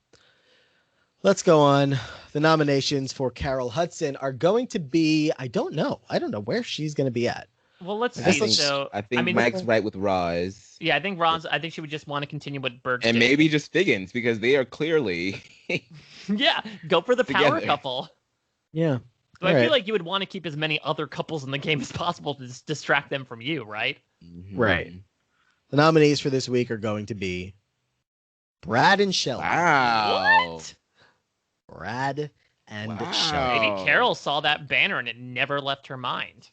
Let's go on. The nominations for Carol Hudson are going to be, I don't know where she's going to be at. Well, let's I see. think, So I think I mean, Mike's right with Roz. yeah, I think Roz. I think she would just want to continue what Burt And did. maybe just Figgins, because they are clearly Yeah, go for the power Together. couple. Yeah. So All I right. feel like you would want to keep as many other couples in the game as possible to distract them from you, right? Right. The nominees for this week are going to be Brad and Shelby. Wow. What? Brad and Wow. Shelby. Maybe Carol saw that banner and it never left her mind.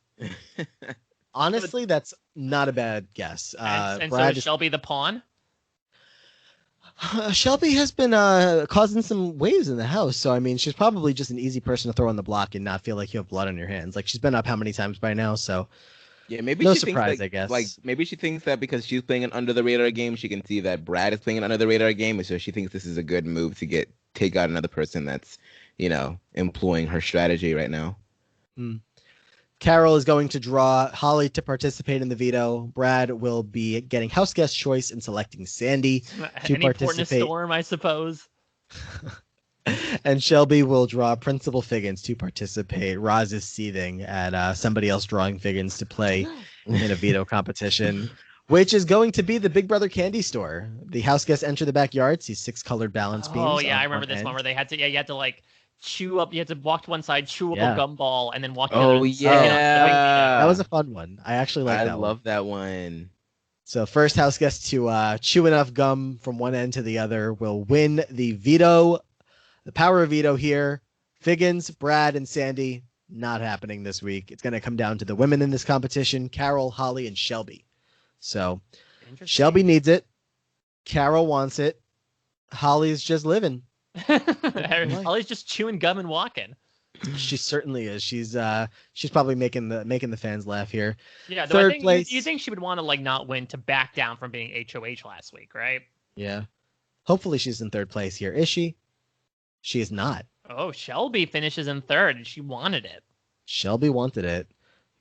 Honestly, that's not a bad guess. And so Brad is Shelby the pawn? Shelby has been causing some waves in the house, so I mean, she's probably just an easy person to throw on the block and not feel like you have blood on your hands. Like she's been up how many times by now? So Yeah, maybe no she surprise, thinks I guess. Like maybe she thinks that because she's playing an under the radar game, she can see that Brad is playing an under the radar game, and so she thinks this is a good move to take out another person that's, employing her strategy right now. Carol is going to draw Holly to participate in the veto. Brad will be getting house guest choice and selecting Sandy to Any port in a participate. storm, I suppose. And Shelby will draw Principal Figgins to participate. Roz is seething at somebody else drawing Figgins to play in a veto competition, which is going to be the Big Brother candy store. The house guests enter the backyard, see 6 colored balance beams. Oh yeah, on I remember this end. one where they had to. Yeah, you had to like chew up. You had to walk to one side, chew up Yeah. a gumball, and then walk. the Oh, other and stick it on the yeah. big veto. That was a fun one. I actually like I that one. love that one. So first house guest to chew enough gum from one end to the other will win the veto. The power of veto here. Figgins, Brad, and Sandy, not happening this week. It's going to come down to the women in this competition, Carol, Holly, and Shelby. So Interesting. Shelby needs it. Carol wants it. Holly's just living. Holly's just chewing gum and walking. She certainly is. She's probably making the fans laugh here. Yeah, though I Third think place. you think she would want to like not win to back down from being HOH last week, right? Yeah. Hopefully she's in third place here. Is she? She is not. Oh, Shelby finishes in third, and she wanted it. Shelby wanted it.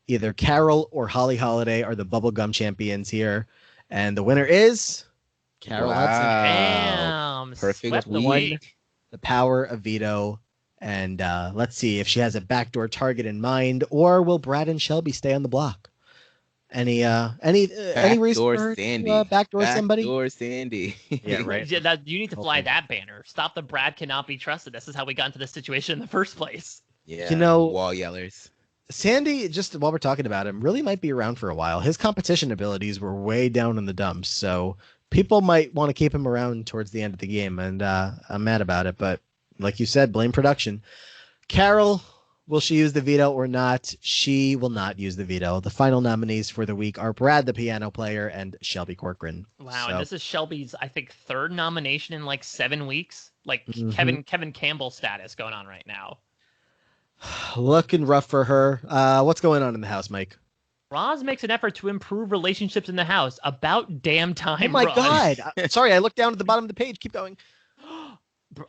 Either Carol or Holly Holiday are the bubblegum champions here. And the winner is Carol Hudson. Damn, Perfect swept the week. week. The power of veto. And let's see if she has a backdoor target in mind, or will Brad and Shelby stay on the block? Any reason Backdoor for her Sandy. to backdoor somebody? Backdoor Sandy. Yeah, right. Yeah, you need to fly Okay. that banner. Stop the Brad cannot be trusted. This is how we got into this situation in the first place. Yeah. You know- wall yellers. Sandy, just while we're talking about him, really might be around for a while. His competition abilities were way down in the dumps, so people might want to keep him around towards the end of the game, and I'm mad about it. But like you said, blame production. Carol, will she use the veto or not? She will not use the veto. The final nominees for the week are Brad, the piano player, and Shelby Corcoran. Wow, So, and this is Shelby's, I think, third nomination in like 7 weeks. Like Mhm. Kevin Campbell status going on right now. looking rough for her. What's going on in the house, Mike? Roz makes an effort to improve relationships in the house. About damn time. Oh my Roz. God! Sorry, I looked down at the bottom of the page. Keep going.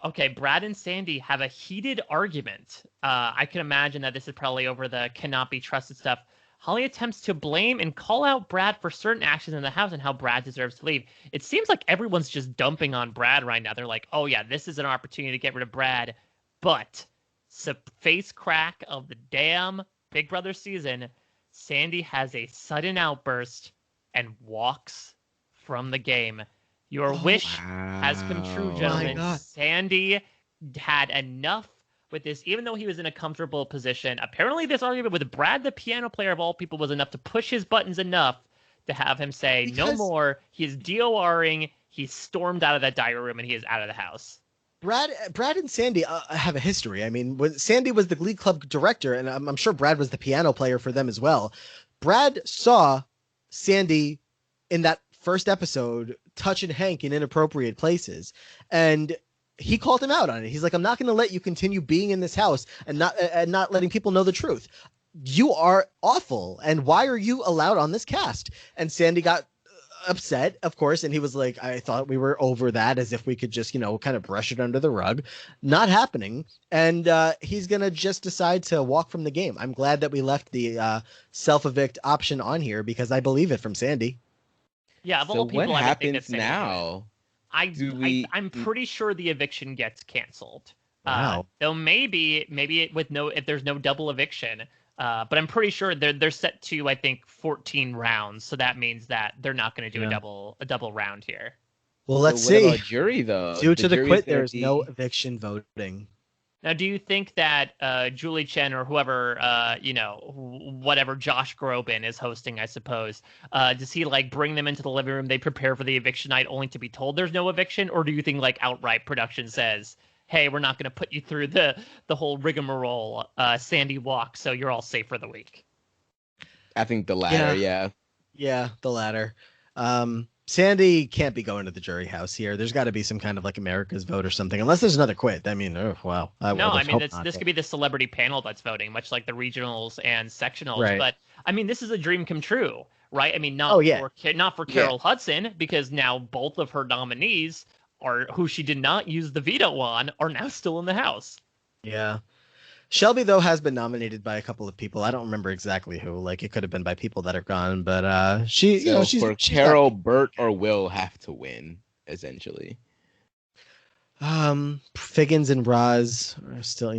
Okay, Brad and Sandy have a heated argument. I can imagine that this is probably over the cannot be trusted stuff. Holly attempts to blame and call out Brad for certain actions in the house and how Brad deserves to leave. It seems like everyone's just dumping on Brad right now. They're like, oh yeah, this is an opportunity to get rid of Brad. But face crack of the damn Big Brother season, Sandy has a sudden outburst and walks from the game. Your wish has come true, Wow. gentlemen. God. Sandy had enough with this, even though he was in a comfortable position. Apparently, this argument with Brad, the piano player of all people, was enough to push his buttons enough to have him say, no Because- more. He is DORing. He stormed out of that diary room and he is out of the house. Brad and Sandy have a history. I mean, when Sandy was the Glee Club director, and I'm sure Brad was the piano player for them as well. Brad saw Sandy in that first episode touching Hank in inappropriate places, and he called him out on it. He's like, "I'm not going to let you continue being in this house and not letting people know the truth. You are awful, and why are you allowed on this cast?" And Sandy got upset, of course, and he was like, I thought we were over that, as if we could just, kind of brush it under the rug. Not happening. And he's going to just decide to walk from the game. I'm glad that we left the self-evict option on here because I believe it from Sandy. Yeah, of So all people, what I would think happens that Sandy now? I'm pretty sure the eviction gets canceled. Wow. Though maybe if there's no double eviction. But I'm pretty sure they're set to, I think, 14 rounds. So that means that they're not going to do a double round here. Well, let's So what see. about jury though? Due to the jury's quit, gonna there's be- no eviction voting. Now, do you think that Julie Chen or whoever, whatever Josh Groban is hosting, I suppose, does he like bring them into the living room? They prepare for the eviction night only to be told there's no eviction, or do you think like outright production says, "Hey, we're not going to put you through the whole rigmarole, Sandy walk, so you're all safe for the week"? I think the latter. Yeah. Yeah, the latter. Sandy can't be going to the jury house here. There's got to be some kind of like America's vote or something, unless there's another quit. I mean, oh wow. This could be the celebrity panel that's voting, much like the regionals and sectionals. Right. But I mean, this is a dream come true, right? I mean, not for Carol Hudson, because now both of her nominees are who she did not use the veto on are now still in the house. Yeah. Shelby, though, has been nominated by a couple of people. I don't remember exactly who. Like, it could have been by people that are gone, but she's Carol, Burt, or Will have to win essentially. Figgins and Roz are still,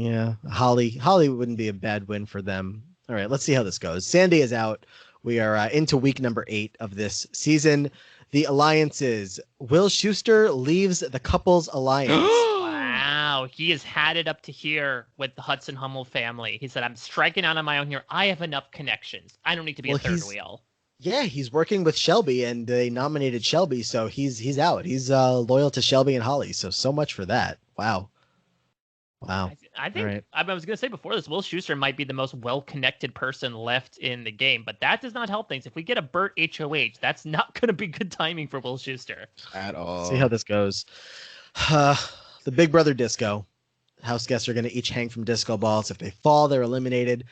Holly wouldn't be a bad win for them. All right, let's see how this goes. Sandy is out. We are into week number 8 of this season. The alliances. Will Scheuster leaves the couples alliance. Wow, he has had it up to here with the Hudson Hummel family. He said, "I'm striking out on my own here. I have enough connections. I don't need to be a third wheel." Yeah, he's working with Shelby, and they nominated Shelby, so he's out. He's loyal to Shelby and Holly, so much for that. Wow. I think I was going to say before this, Will Scheuster might be the most well-connected person left in the game, but that does not help things. If we get a Burt HOH, that's not going to be good timing for Will Scheuster at all. See how this goes. The Big Brother disco. House guests are going to each hang from disco balls. If they fall, they're eliminated.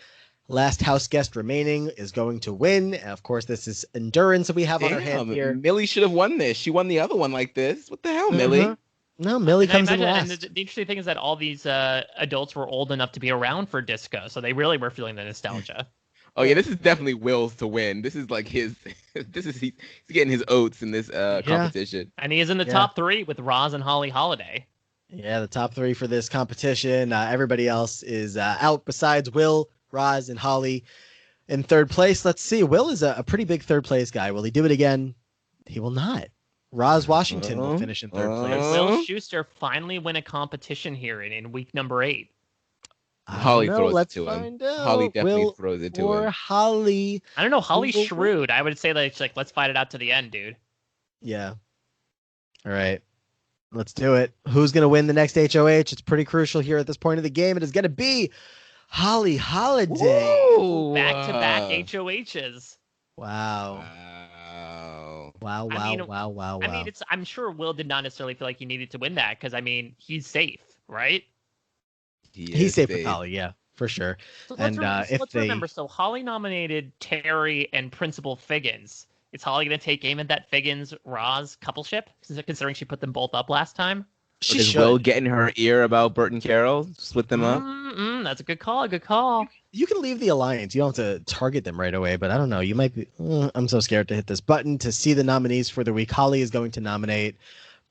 Last house guest remaining is going to win. And of course, this is endurance that we have on our hand here. Millie should have won this. She won the other one like this. What the hell, Millie? No, Millie comes in last. And the interesting thing is that all these adults were old enough to be around for disco, so they really were feeling the nostalgia. Oh yeah, this is definitely Will's to win. This is like his. He's getting his oats in this competition. And he is in the top 3 with Roz and Holly Holiday. Yeah, the top 3 for this competition. Everybody else is out besides Will, Roz, and Holly. In third place, let's see. Will is a pretty big third place guy. Will he do it again? He will not. Roz Washington will finish in third place. Will Scheuster finally win a competition here in week number 8? Holly throws it to him. Holly definitely throws it to him. Or Holly. I don't know. Holly's shrewd. I would say that it's like, let's fight it out to the end, dude. Yeah. All right. Let's do it. Who's going to win the next HOH? It's pretty crucial here at this point of the game. It is going to be Holly Holiday. Woo! Back-to-back HOHs. Wow. Wow. I mean, I'm sure Will did not necessarily feel like he needed to win that because, I mean, he's safe, right? He's safe with Holly, yeah, for sure. So let's remember, so Holly nominated Terry and Principal Figgins. Is Holly going to take aim at that Figgins-Roz coupleship, considering she put them both up last time? She should. Will get in her ear about Burt and Carol, split them up? That's a good call. You can leave the alliance. You don't have to target them right away, but I don't know. You might be... I'm so scared to hit this button to see the nominees for the week. Holly is going to nominate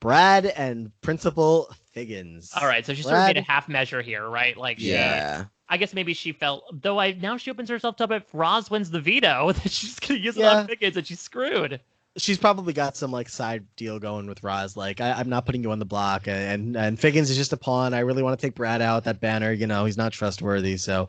Brad and Principal Figgins. All right, so she sort of made a half measure here, right? Like, yeah. I guess maybe she felt, now she opens herself up if Roz wins the veto, that she's going to use it on Figgins and she's screwed. She's probably got some like side deal going with Roz. Like, I'm not putting you on the block, and Figgins is just a pawn. I really want to take Brad out. That banner, he's not trustworthy. So,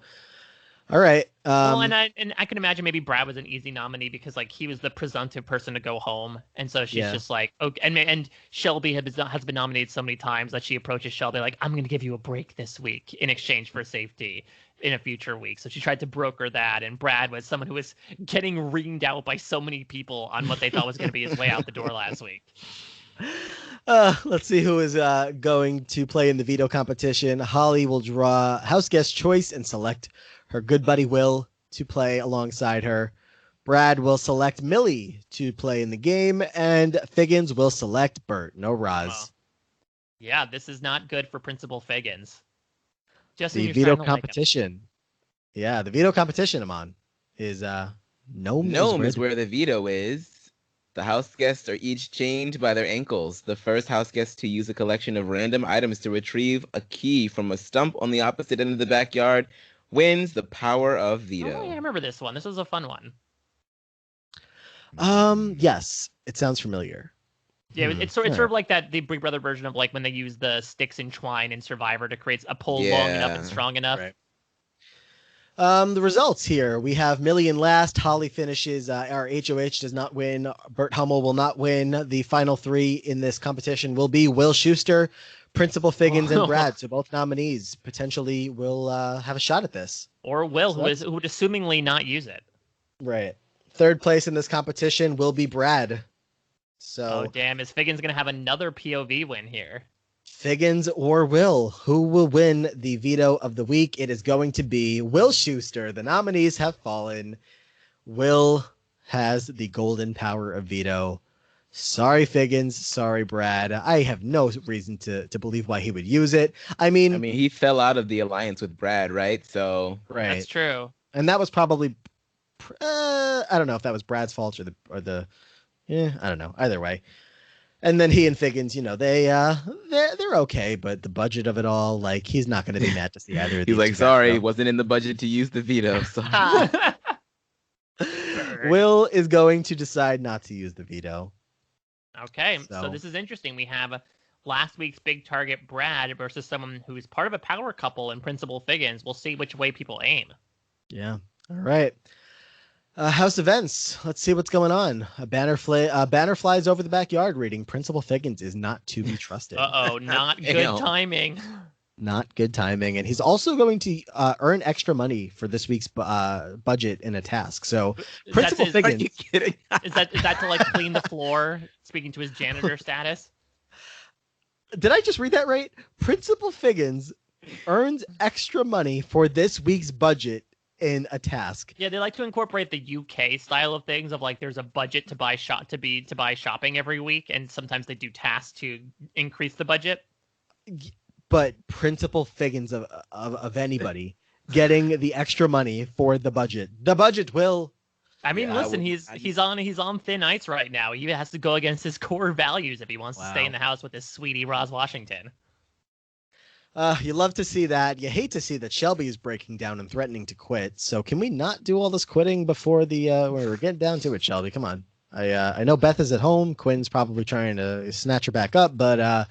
all right. And I can imagine maybe Brad was an easy nominee because like he was the presumptive person to go home, and so she's just like, okay. And Shelby has been nominated so many times that she approaches Shelby like, I'm going to give you a break this week in exchange for safety in a future week. So she tried to broker that, and Brad was someone who was getting reamed out by so many people on what they thought was going to be his way out the door last week. Let's see who is going to play in the veto competition. Holly will draw house guest choice and select her good buddy Will to play alongside her. Brad will select Millie to play in the game, and Figgins will select Burt. No Roz. Yeah, this is not good for Principal Figgins. Just The veto competition. Yeah, the veto competition, Aman, is Gnome is where the veto is. The house guests are each chained by their ankles. The first house guest to use a collection of random items to retrieve a key from a stump on the opposite end of the backyard wins the power of veto. Oh, yeah, I remember this one. This was a fun one. Yes, it sounds familiar. Yeah, it's sort of like the Big Brother version of like when they use the sticks and twine in Survivor to create a pole long enough and strong enough. Right. The results here. We have Millie in last. Holly finishes. Our HOH does not win. Burt Hummel will not win. The final three in this competition will be Will Scheuster, Principal Figgins, and Brad. So both nominees potentially will have a shot at this. Or Will, who would assumingly not use it. Right. Third place in this competition will be Brad. So. Oh, damn. Is Figgins going to have another POV win here? Figgins or Will? Who will win the veto of the week? It is going to be Will Scheuster. The nominees have fallen. Will has the golden power of veto. Sorry, Figgins. Sorry, Brad. I have no reason to believe why he would use it. I mean, he fell out of the alliance with Brad, right? So right. That's true. And that was probably, I don't know if that was Brad's fault or the, I don't know. Either way. And then he and Figgins, they're okay, but the budget of it all, like, he's not going to be mad to see either of these. He's like, sorry, wasn't in the budget to use the veto. Sorry. Will is going to decide not to use the veto. Okay, so this is interesting. We have last week's big target, Brad, versus someone who is part of a power couple in Principal Figgins. We'll see which way people aim. Yeah. All right. House events. Let's see what's going on. A banner flies over the backyard reading, Principal Figgins is not to be trusted. Uh-oh, not good timing. Not good timing. And he's also going to earn extra money for this week's budget in a task. So Principal Figgins. Are you kidding? Is that to like clean the floor, speaking to his janitor status? Did I just read that right? Principal Figgins earns extra money for this week's budget in a task. Yeah, they like to incorporate the UK style of things of like there's a budget to buy shopping every week, and sometimes they do tasks to increase the budget. But Principal Figgins of anybody getting the extra money for the budget. The budget will. I mean, listen, he's on thin ice right now. He has to go against his core values if he wants to stay in the house with his sweetie Roz Washington. You love to see that. You hate to see that Shelby is breaking down and threatening to quit. So can we not do all this quitting before we're getting down to it, Shelby? Come on. I know Beth is at home. Quinn's probably trying to snatch her back up, but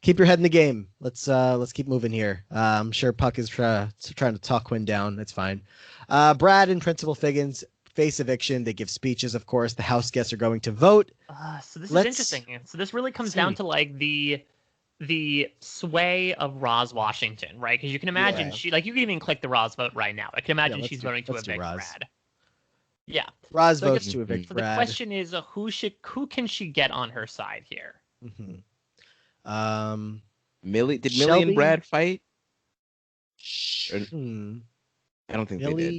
keep your head in the game. Let's keep moving here. I'm sure Puck is trying to talk Quinn down. It's fine. Brad and Principal Figgins face eviction. They give speeches, of course. The house guests are going to vote. So this is interesting. So this really comes down to like the sway of Roz Washington, right? Because you can imagine you can even click the Roz vote right now. I can imagine she's voting to evict Brad. Yeah, Roz votes to evict Brad. The question is, who can she get on her side here? Mm-hmm. Millie and Brad fight? I don't think Millie? they did.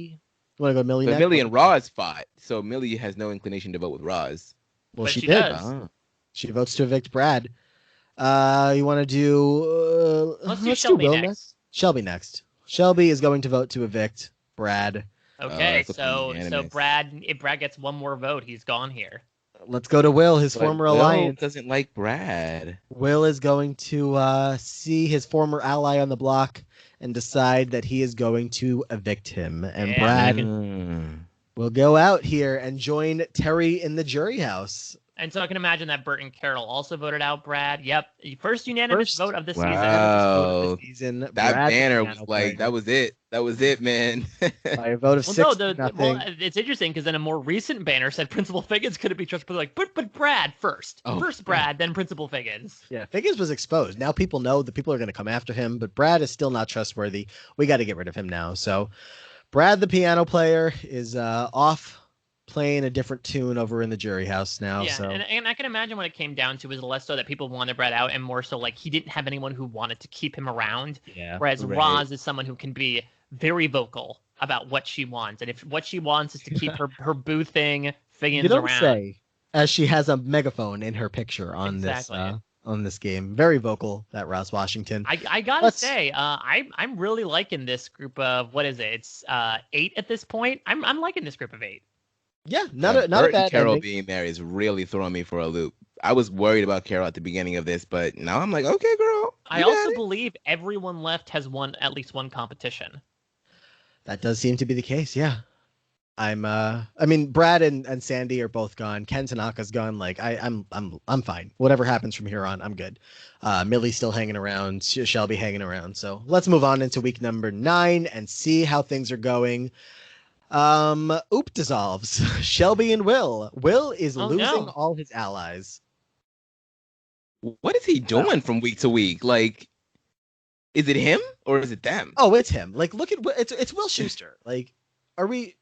You want to go Millie? But Millie and Roz fought, so Millie has no inclination to vote with Roz. Well, she did. Does. She votes to evict Brad. You want to do? Let's do Shelby next. Shelby next. Shelby is going to vote to evict Brad. Okay, so Brad, if Brad gets one more vote, he's gone here. Let's go to Will, his former alliance. Doesn't like Brad. Will is going to see his former ally on the block and decide that he is going to evict him. And Brad will go out here and join Terri in the jury house. And so I can imagine that Burt and Carol also voted out Brad. Yep. First unanimous vote of the season. That banner was like, that was it. That was it, man. By a vote of 6-0. Well, it's interesting because then a more recent banner said Principal Figgins couldn't be trusted, but like, but Brad first. First Brad, then Principal Figgins. Yeah, Figgins was exposed. Now people know that people are going to come after him, but Brad is still not trustworthy. We got to get rid of him now. So Brad, the piano player, is off playing a different tune over in the jury house now. Yeah, so. and I can imagine what it came down to was less so that people wanted Brad out and more so like he didn't have anyone who wanted to keep him around. Yeah. Whereas Roz is someone who can be very vocal about what she wants. And if what she wants is to keep her boo thing Figgins You don't around. say, as she has a megaphone in her picture on this game. Very vocal, that Roz Washington. I gotta say, I'm really liking this group of, what is it? It's 8 at this point. I'm liking this group of 8. Yeah, not a Burt bad and Carol ending. being there is really throwing me for a loop. I was worried about Carol at the beginning of this, but now I'm like, okay, girl. I also believe everyone left has won at least one competition. That does seem to be the case, yeah. I mean, Brad and Sandy are both gone. Ken Tanaka's gone. Like, I'm fine. Whatever happens from here on, I'm good. Millie's still hanging around. Shelby hanging around. So let's move on into week number 9 and see how things are going. Oop dissolves. Shelby and Will. Will is losing all his allies. What is he doing from week to week? Like, is it him or is it them? Oh, it's him. Like, look at it's Will Scheuster. Like, are we,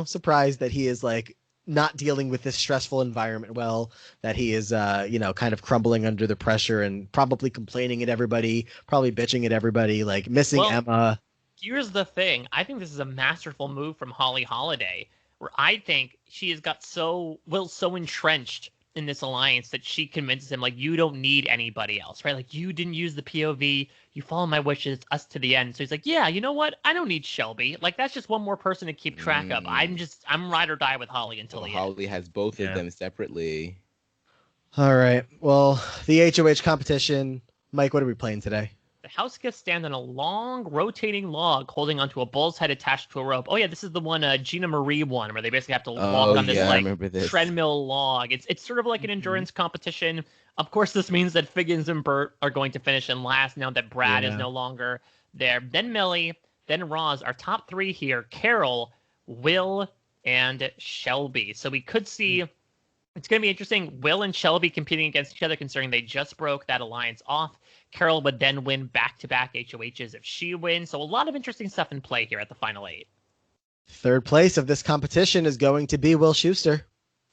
surprised that he is like not dealing with this stressful environment well, that he is, kind of crumbling under the pressure and probably complaining at everybody, probably bitching at everybody, like missing Emma. Here's the thing. I think this is a masterful move from Holly Holiday, where I think she has got so entrenched in this alliance that she convinces him, like, you don't need anybody else, right? Like, you didn't use the POV, you follow my wishes, us to the end. So he's like, yeah, you know what? I don't need Shelby. Like, that's just one more person to keep track of. I'm ride or die with Holly until the end. Holly has both of them separately. All right. Well, the HOH competition. Mike, what are we playing today? The house guests stand on a long, rotating log holding onto a bull's head attached to a rope. Oh, yeah, this is the one, Gina Marie one, where they basically have to walk on this, treadmill log. It's sort of like an endurance competition. Of course, this means that Figgins and Burt are going to finish in last now that Brad is no longer there. Then Millie, then Roz. Our top 3 here, Carol, Will, and Shelby. So we could see... It's going to be interesting. Will and Shelby competing against each other, considering they just broke that alliance off. Carol would then win back-to-back HOHs if she wins. So a lot of interesting stuff in play here at the final 8. Third place of this competition is going to be Will Scheuster.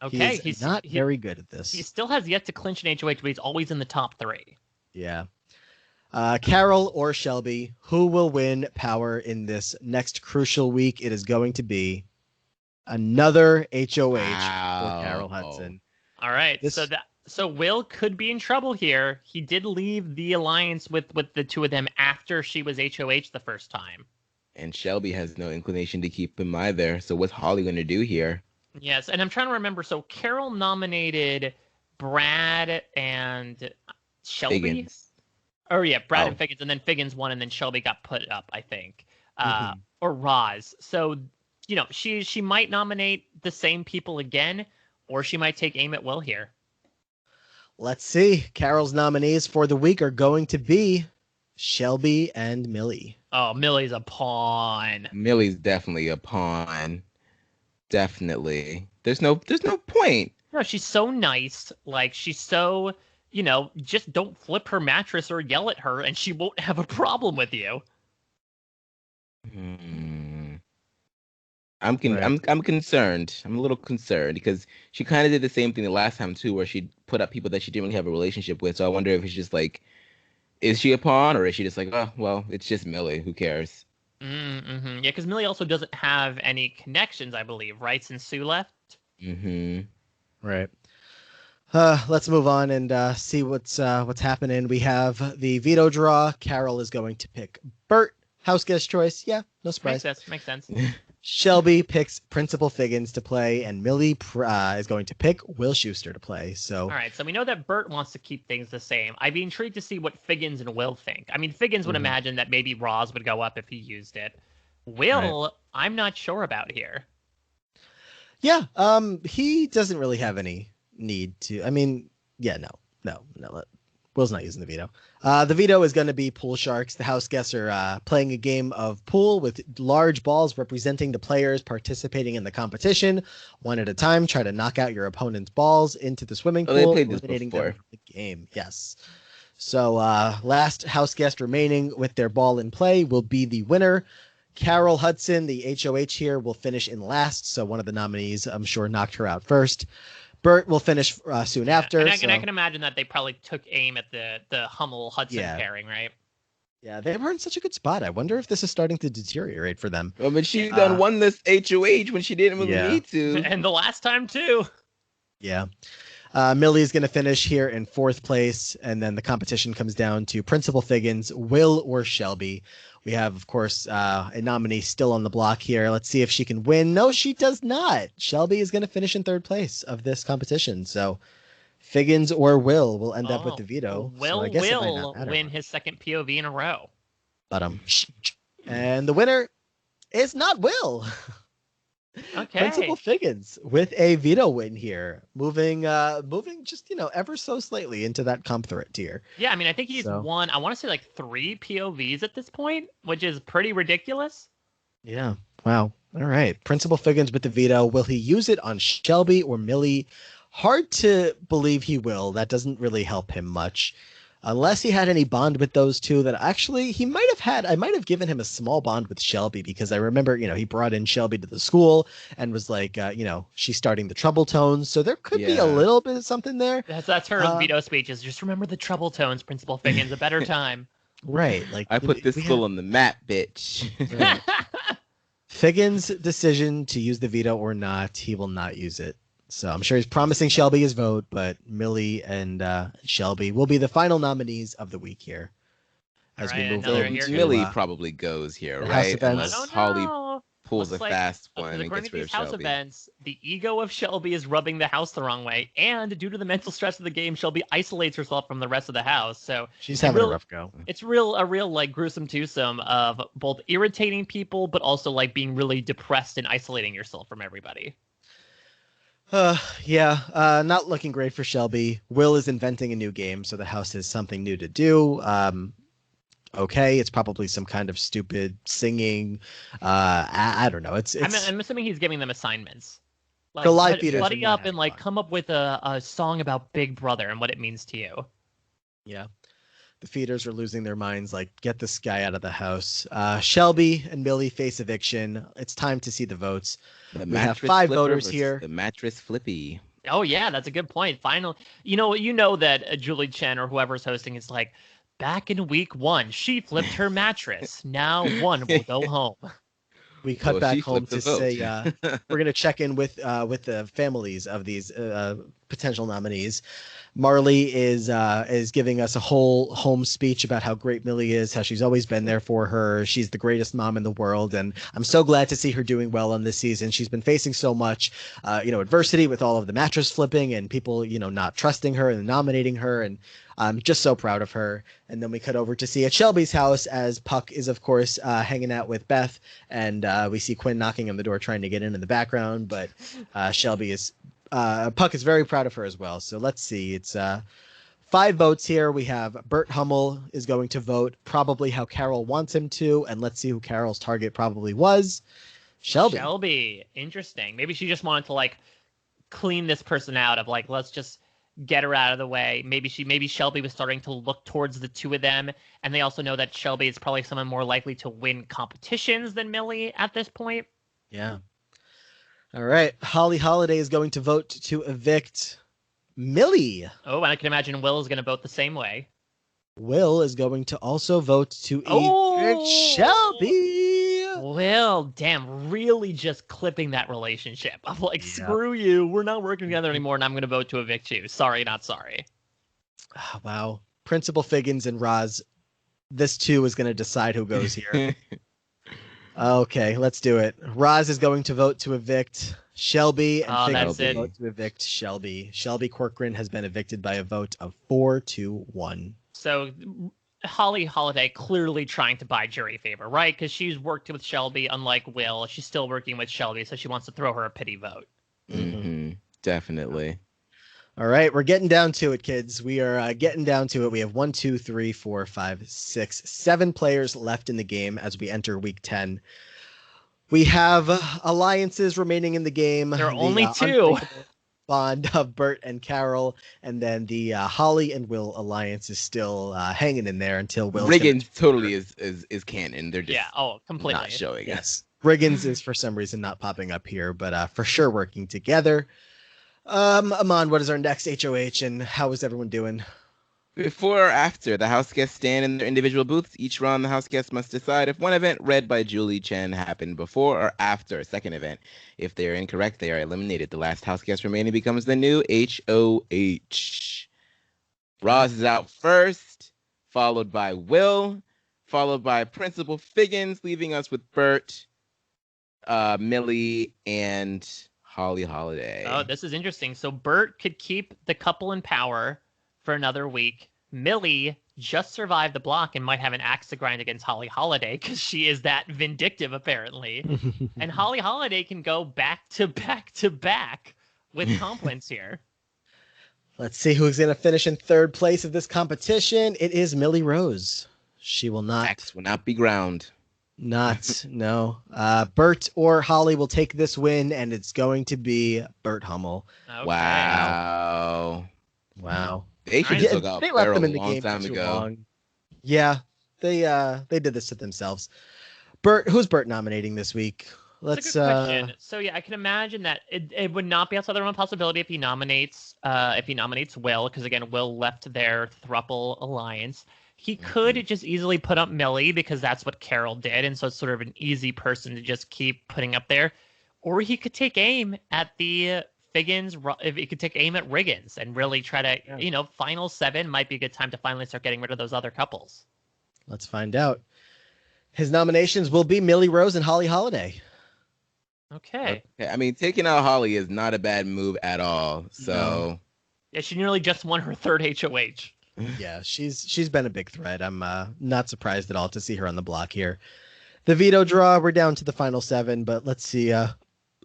Okay. He's not very good at this. He still has yet to clinch an HOH, but he's always in the top 3. Yeah. Carol or Shelby, who will win power in this next crucial week? It is going to be another HOH for Carol Hudson. All right. So Will could be in trouble here. He did leave the alliance with the two of them after she was HOH the first time. And Shelby has no inclination to keep him either. So what's Holly going to do here? Yes, and I'm trying to remember. So Carol nominated Brad and Shelby. Figgins. Oh, yeah, Brad and Figgins. And then Figgins won, and then Shelby got put up, I think. Or Roz. So, she might nominate the same people again, or she might take aim at Will here. Let's see. Carol's nominees for the week are going to be Shelby and Millie. Oh, Millie's a pawn. Millie's definitely a pawn. Definitely. There's no point. No, she's so nice. Like, she's so, just don't flip her mattress or yell at her and she won't have a problem with you. I'm concerned. I'm a little concerned because she kind of did the same thing the last time too, where she put up people that she didn't really have a relationship with. So I wonder if it's just like, is she a pawn or is she just like, oh, well, it's just Millie. Who cares? Mm-hmm. Yeah, because Millie also doesn't have any connections, I believe, right? Since Sue left. Mm-hmm. Right. Let's move on and see what's happening. We have the veto draw. Carol is going to pick Burt. House guest choice. Yeah, no surprise. Makes sense. Shelby picks Principal Figgins to play, and Millie is going to pick Will Scheuster to play. So, all right. So we know that Burt wants to keep things the same. I'd be intrigued to see what Figgins and Will think. I mean, Figgins would imagine that maybe Roz would go up if he used it. Will, I'm not sure about here. Yeah, he doesn't really have any need to. I mean, yeah, no. Will's not using the veto. The veto is going to be Pool Sharks. The house guests are playing a game of pool with large balls representing the players participating in the competition. One at a time, try to knock out your opponent's balls into the swimming pool, they played this eliminating before. them from the game. Yes. So last house guest remaining with their ball in play will be the winner. Carol Hudson, the HOH here, will finish in last. So one of the nominees, I'm sure, knocked her out first. Burt will finish soon after. And I can imagine that they probably took aim at the Hummel-Hudson pairing, right? Yeah, they were in such a good spot. I wonder if this is starting to deteriorate for them. Well, but she done won this HOH when she didn't really need to. And the last time too. Yeah. Millie is going to finish here in 4th place, and then the competition comes down to Principal Figgins, Will, or Shelby. We have, of course, a nominee still on the block here. Let's see if she can win. No, she does not. Shelby is going to finish in 3rd place of this competition. So Figgins or Will end up with the veto. Will so I guess will win his 2nd POV in a row. But and the winner is not Will. Okay. Principal Figgins with a veto win here, moving just ever so slightly into that comp threat tier. Yeah, I mean, I think he's won. I want to say like 3 POVs at this point, which is pretty ridiculous. Yeah. Wow. All right. Principal Figgins with the veto. Will he use it on Shelby or Millie? Hard to believe he will. That doesn't really help him much. Unless he had any bond with those two that actually he might have had. I might have given him a small bond with Shelby because I remember, he brought in Shelby to the school and was like, she's starting the trouble tones. So there could be a little bit of something there. That's her veto speeches. Just remember the trouble tones, Principal Figgins, a better time. Right. Like I put this school on the map, bitch. Right. Figgins' decision to use the veto or not, he will not use it. So I'm sure he's promising Shelby his vote, but Millie and Shelby will be the final nominees of the week here. As we move over to Millie probably goes here, right? Unless Holly pulls a fast one and gets rid of house Shelby. Events, the ego of Shelby is rubbing the house the wrong way, and due to the mental stress of the game, Shelby isolates herself from the rest of the house. So she's having a rough go. It's a real like gruesome twosome of both irritating people, but also like being really depressed and isolating yourself from everybody. Not looking great for Shelby. Will is inventing a new game, so the house has something new to do. Okay, it's probably some kind of stupid singing. I don't know. I'm assuming he's giving them assignments. Like, the live feeders buddy up and like come up with a song about Big Brother and what it means to you. Yeah. The feeders are losing their minds, like, get this guy out of the house. Shelby and Millie face eviction. It's time to see the votes. We have 5 voters here. The mattress flippy. Oh, yeah, that's a good point. Final. You know that Julie Chen or whoever's hosting is like, back in week 1, she flipped her mattress. Now 1 will go home. We cut back home to say we're going to check in with the families of these potential nominees. Marley is giving us a whole home speech about how great Millie is, how she's always been there for her. She's the greatest mom in the world, and I'm so glad to see her doing well on this season. She's been facing so much, adversity with all of the mattress flipping and people, not trusting her and nominating her, and I'm just so proud of her. And then we cut over to see at Shelby's house as Puck is, of course, hanging out with Beth, and we see Quinn knocking on the door trying to get in the background, but Puck is very proud of her as well. So let's see. It's 5 votes here. We have Burt Hummel is going to vote probably how Carol wants him to, and let's see who Carol's target probably was. Shelby. Interesting. Maybe she just wanted to like clean this person out of like, let's just get her out of the way. Maybe Shelby was starting to look towards the two of them, and they also know that Shelby is probably someone more likely to win competitions than Millie at this point. Yeah. All right. Holly Holiday is going to vote to evict Millie. Oh, and I can imagine Will is going to vote the same way. Will is going to also vote to evict Shelby. Will, damn, really just clipping that relationship. I'm like, screw you. We're not working together anymore, and I'm going to vote to evict you. Sorry, not sorry. Oh, wow. Principal Figgins and Roz. This too is going to decide who goes here. Okay, let's do it. Roz is going to vote to evict Shelby, and Figgins will vote to evict Shelby. Shelby Corcoran has been evicted by a vote of 4-1. So Holly Holiday clearly trying to buy jury favor, right? Because she's worked with Shelby, unlike Will. She's still working with Shelby, so she wants to throw her a pity vote. Mm-hmm. Definitely. All right, we're getting down to it, kids. We are getting down to it. We have 1, 2, 3, 4, 5, 6, 7 players left in the game as we enter week 10. We have alliances remaining in the game. There are only 2. Bond of Burt and Carol, and then the Holly and Will alliance is still hanging in there until Will. Riggins totally is canon. They're just completely not showing yes. Riggins is for some reason not popping up here, but for sure working together. Aman, what is our next HOH, and how is everyone doing? Before or after, the house guests stand in their individual booths. Each round, the house guests must decide if one event read by Julie Chen happened before or after a second event. If they are incorrect, they are eliminated. The last house guest remaining becomes the new HOH. Roz is out first, followed by Will, followed by Principal Figgins, leaving us with Burt, Millie, and Holly Holiday. Oh, this is interesting. So Burt could keep the couple in power for another week. Millie just survived the block and might have an axe to grind against Holly Holiday because she is that vindictive, apparently. And Holly Holiday can go back to back to back with compliments here. Let's see who's going to finish in third place of this competition. It is Millie Rose. She will not. Axe will not be ground. No. Burt or Holly will take this win, and it's going to be Burt Hummel. Okay. Wow. They should have took out they left them in a the long game time for too ago. long. Yeah, they did this to themselves. Who's Burt nominating this week? That's a good question. So yeah, I can imagine that it would not be outside the realm of possibility if he nominates Will, because again, Will left their thruple alliance. He could just easily put up Millie because that's what Carol did, and so it's sort of an easy person to just keep putting up there. Or he could take aim at the Figgins. If he could take aim at Riggins and really try to, final 7 might be a good time to finally start getting rid of those other couples. Let's find out. His nominations will be Millie Rose and Holly Holiday. Okay. I mean, taking out Holly is not a bad move at all. So No. Yeah, she nearly just won her third HOH. Yeah, she's been a big threat. I'm not surprised at all to see her on the block here. The veto draw, we're down to the final 7, but let's see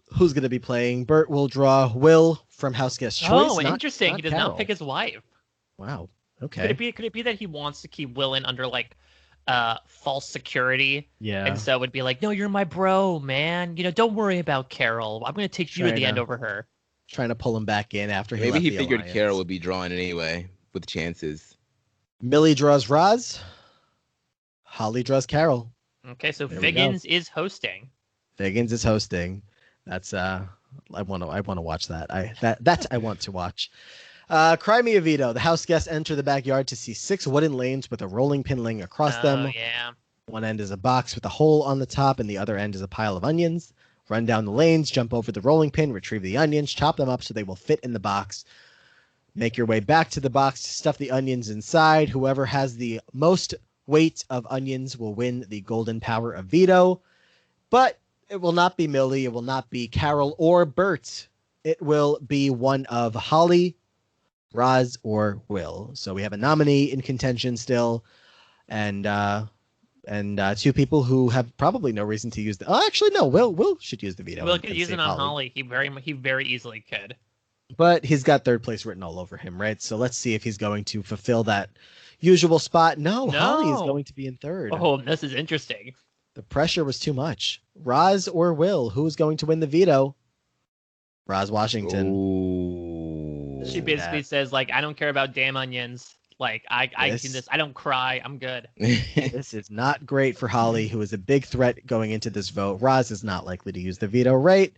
who's going to be playing. Burt will draw Will from House Guest Choice. Oh, interesting. He does not pick his wife. Wow. Okay. Could it be that he wants to keep Will in under false security? Yeah. And so it would be like, no, you're my bro, man. Don't worry about Carol. I'm going to take you in the end over her. Trying to pull him back in after maybe he figured alliance. Carol would be drawn anyway with chances. Millie draws Roz. Holly draws Carol. Okay, so There Figgins is hosting. Figgins is hosting. That's I want to watch that. I want to watch. Cry me a veto. The house guests enter the backyard to see 6 wooden lanes with a rolling pin laying across them. Yeah. One end is a box with a hole on the top, and the other end is a pile of onions. Run down the lanes, jump over the rolling pin, retrieve the onions, chop them up so they will fit in the box. Make your way back to the box, stuff the onions inside. Whoever has the most weight of onions will win the golden power of veto. But it will not be Millie, it will not be Carol or Burt. It will be one of Holly, Roz, or Will. So we have a nominee in contention still, and 2 people who have probably no reason to use the. Oh, actually, no. Will should use the veto. Will could use it on Holly. He very easily could. But he's got third place written all over him, right? So let's see if he's going to fulfill that usual spot. No, Holly is going to be in third. Oh, this is interesting. The pressure was too much. Roz or Will, who's going to win the veto? Roz Washington. Ooh. She basically says, I don't care about damn onions. I can this. I don't cry. I'm good. This is not great for Holly, who is a big threat going into this vote. Roz is not likely to use the veto, right?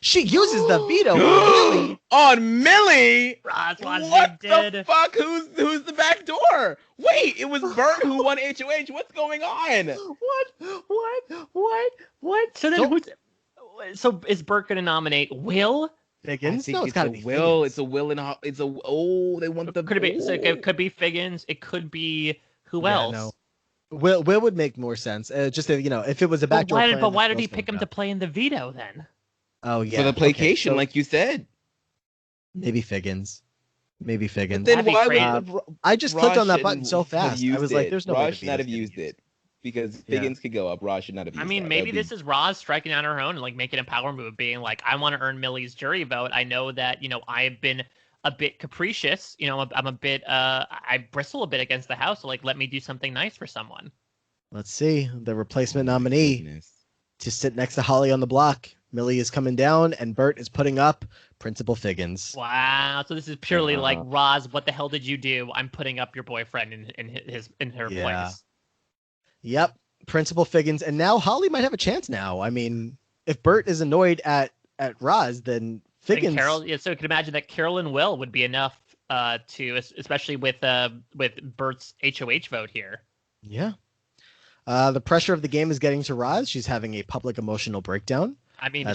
She uses the veto on Millie. On Millie? Roz Washington. What the fuck? Who's the back door? Wait, it was Burt who won HOH. What's going on? What? So then so is Burt going to nominate Will? Figgins? No, it's got to be Will. Figgins. It's a Will and they want the. Could it be? So it could be Figgins. It could be who else? No. Will would make more sense. Just if it was a backdoor. But why did he pick him to play in the veto then? Oh yeah, for the placation, okay, so like you said. Maybe Figgins. Then why would I just clicked on that button so fast. I was like, "There's no way." Roz should not have used it because Figgins could go up. Roz should not have used it. I mean, maybe this is Roz striking on her own and making a power move, being like, "I want to earn Millie's jury vote. I know that I've been a bit capricious. I'm a bit I bristle a bit against the house. So let me do something nice for someone." Let's see the replacement nominee to sit next to Holly on the block. Millie is coming down, and Burt is putting up Principal Figgins. Wow! So this is purely Roz. What the hell did you do? I'm putting up your boyfriend in her place. Yep, Principal Figgins, and now Holly might have a chance. Now, I mean, if Burt is annoyed at Roz, then Figgins. And Carol, so you could imagine that Carol and Will would be enough especially with Burt's HOH vote here. Yeah. The pressure of the game is getting to Roz. She's having a public emotional breakdown. I mean, I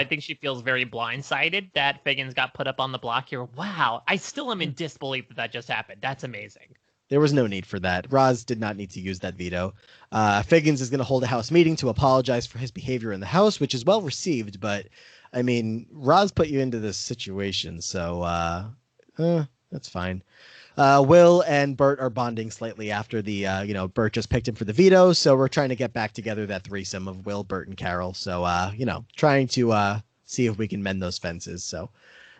think she feels very blindsided that Figgins got put up on the block here. Wow. I still am in disbelief that just happened. That's amazing. There was no need for that. Roz did not need to use that veto. Figgins is going to hold a house meeting to apologize for his behavior in the house, which is well received. But, I mean, Roz put you into this situation, so that's fine. Will and Burt are bonding slightly after Burt just picked him for the veto. So we're trying to get back together that threesome of Will, Burt, and Carol. So, trying to see if we can mend those fences. So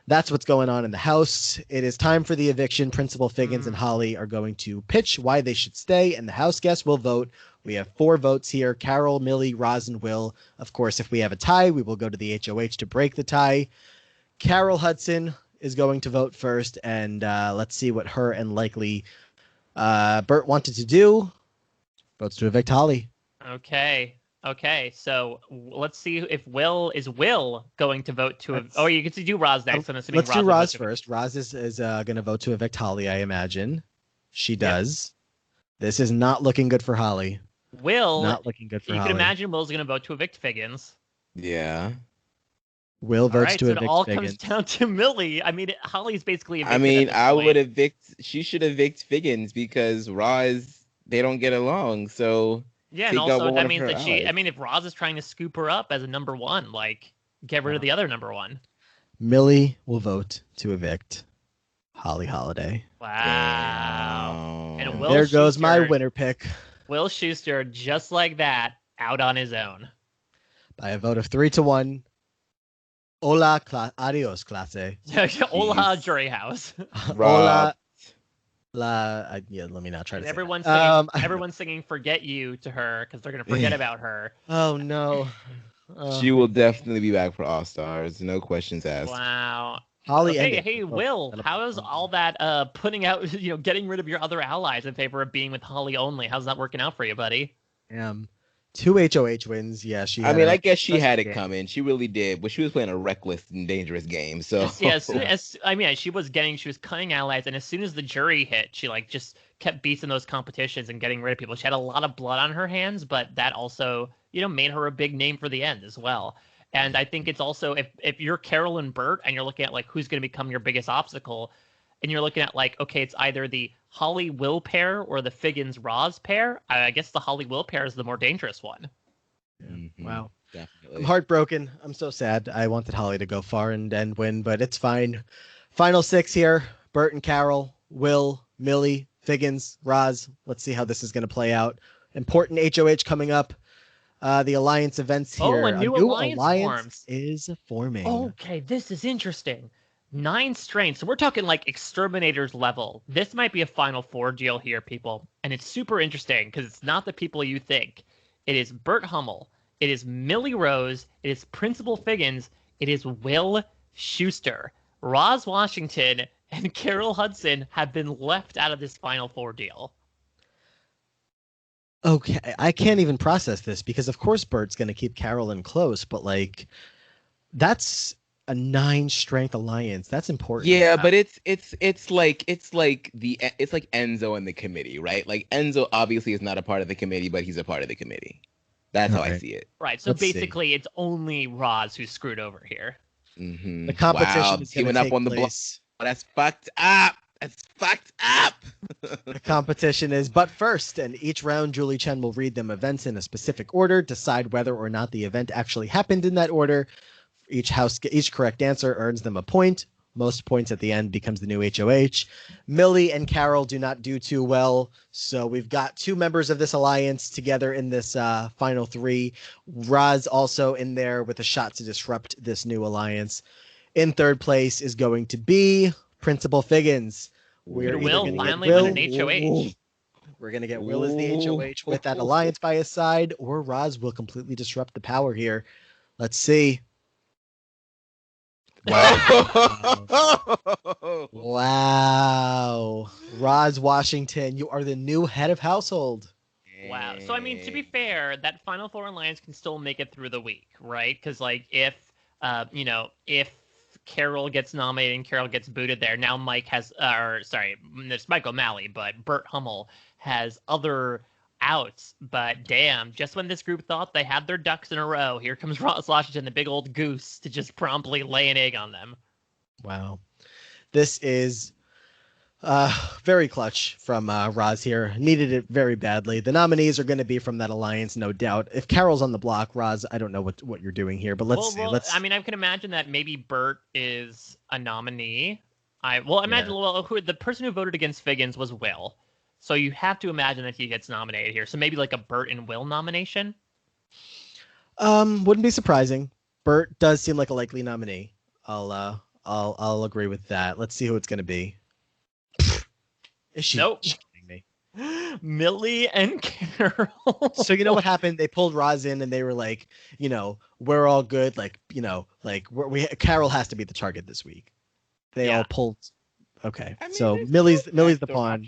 that's what's going on in the house. It is time for the eviction. Principal Figgins and Holly are going to pitch why they should stay, and the house guests will vote. We have 4 votes here: Carol, Millie, Roz, and Will. Of course, if we have a tie, we will go to the HOH to break the tie. Carol Hudson is going to vote first, and let's see what her and likely Burt wanted to do. Votes to evict Holly. Okay, so let's see if Will going to vote to... you get to do Roz next. I'm assuming let's do Roz first. Roz is going to vote to evict Holly, I imagine. She does. Yeah. This is not looking good for Holly. Not looking good for Holly. You can imagine Will's going to vote to evict Figgins. Yeah. Will votes to evict Figgins. So it all comes down to Millie. I mean, Holly's basically evicted. I mean, she should evict Figgins because Roz, they don't get along. So yeah, and also that means that if Roz is trying to scoop her up as a number one, like get rid of the other number one. Millie will vote to evict Holly Holiday. Wow. And There goes my winner pick. Will Scheuster, just like that, out on his own. By a vote of 3-1. Hola, adios, clase. Hola, jury house. Hola. Let me not try to say everyone's singing "Forget You" to her because they're gonna forget about her. Oh no! She will definitely be back for All Stars, no questions asked. Wow. Holly, hey, Will, how is all that putting out, getting rid of your other allies in favor of being with Holly only? How's that working out for you, buddy? 2 HOH wins. Yeah, I guess she had it coming. She really did, but she was playing a reckless and dangerous game. So she was cutting allies, and as soon as the jury hit, she just kept beating those competitions and getting rid of people. She had a lot of blood on her hands, but that also made her a big name for the end as well. And I think it's also if you're Carol and Burt and you're looking at who's going to become your biggest obstacle, and you're looking at okay, it's either the Holly Will pair or the Figgins Roz pair. I guess the Holly Will pair is the more dangerous one. Mm-hmm. Wow. Definitely. I'm heartbroken. I'm so sad. I wanted Holly to go far and win, but it's fine. Final 6 here. Burt and Carol, Will, Millie, Figgins, Roz. Let's see how this is going to play out. Important HOH coming up. The alliance events here. A new alliance is forming. Okay, this is interesting. 9 strains. So we're talking exterminators level. This might be a Final 4 deal here, people. And it's super interesting because it's not the people you think. It is Burt Hummel. It is Millie Rose. It is Principal Figgins. It is Will Scheuster. Roz Washington and Carol Hudson have been left out of this Final 4 deal. Okay, I can't even process this because of course Burt's going to keep Carol in close, but that's a 9 strength alliance. That's important. Yeah, but it's like Enzo and the committee, right? Enzo obviously is not a part of the committee, but he's a part of the committee. That's how I see it. Right. So basically, it's only Roz who's screwed over here. Mm-hmm. The competition is teaming up on the block. That's fucked up. The competition is but first, and each round Julie Chen will read them events in a specific order, decide whether or not the event actually happened in that order. Each correct answer earns them a point. Most points at the end becomes the new HOH. Millie and Carol do not do too well, so we've got 2 members of this alliance together in this final 3. Roz also in there with a shot to disrupt this new alliance. In third place is going to be Principal Figgins. Will finally win an HOH. We're going to get Will as the HOH with that alliance by his side, or Roz will completely disrupt the power here. Let's see. Wow. Roz Washington, you are the new head of household. Wow. So, to be fair, that Final 4 alliance can still make it through the week, right? Because, if Carol gets nominated and Carol gets booted there. Now Mike has, it's Mike O'Malley, but Burt Hummel has other outs. But damn, just when this group thought they had their ducks in a row, here comes Roz Washington, the big old goose, to just promptly lay an egg on them. Wow. This is very clutch from Roz here. Needed it very badly. The nominees are going to be from that alliance, no doubt. If Carol's on the block, Roz, I don't know what you're doing here, but let's see. I mean, I can imagine that maybe Burt is a nominee. Who the person who voted against Figgins was Will. So you have to imagine that he gets nominated here. So maybe like a Burt and Will nomination. Wouldn't be surprising. Burt does seem like a likely nominee. I'll agree with that. Let's see who it's going to be. Is she? Nope. Kidding me? Millie and Carol. So you know what happened? They pulled Roz in and they were like, we're all good. Carol has to be the target this week. They all pulled. Okay. I mean, so Millie's the pawn.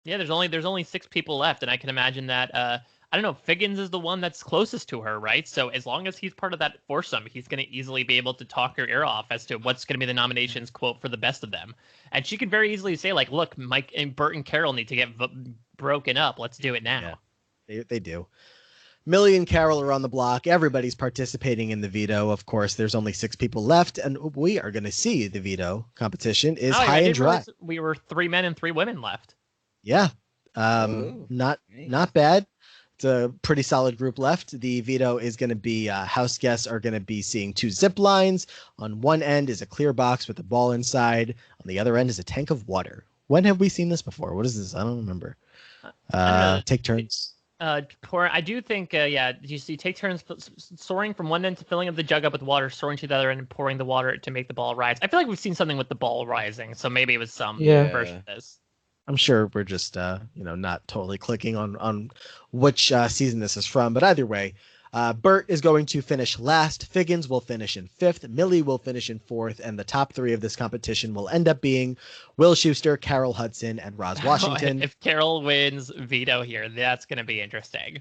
Yeah, there's only 6 people left, and I can imagine that I don't know, Figgins is the one that's closest to her, right? So as long as he's part of that foursome, he's going to easily be able to talk her ear off as to what's going to be the nominations, quote, for the best of them. And she could very easily say, like, look, Mike and Burt and Carol need to get broken up. Let's do it now. Yeah, they do. Millie and Carol are on the block. Everybody's participating in the veto. Of course, there's only 6 people left, and we are going to see the veto competition is high and dry. We were 3 men and 3 women left. Yeah. Not bad. It's a pretty solid group left. The veto is going to be house guests are going to be seeing 2 zip lines. On one end is a clear box with a ball inside. On the other end is a tank of water. When have we seen this before? What is this? I don't remember. Take turns. I do think, you see, take turns soaring from one end to filling up the jug up with water, soaring to the other end and pouring the water to make the ball rise. I feel like we've seen something with the ball rising, so maybe it was some version of this. I'm sure we're just, not totally clicking on which season this is from. But either way, Burt is going to finish last. Figgins will finish in 5th. Millie will finish in 4th. And the top 3 of this competition will end up being Will Scheuster, Carol Hudson, and Roz Washington. If Carol wins veto here, that's going to be interesting.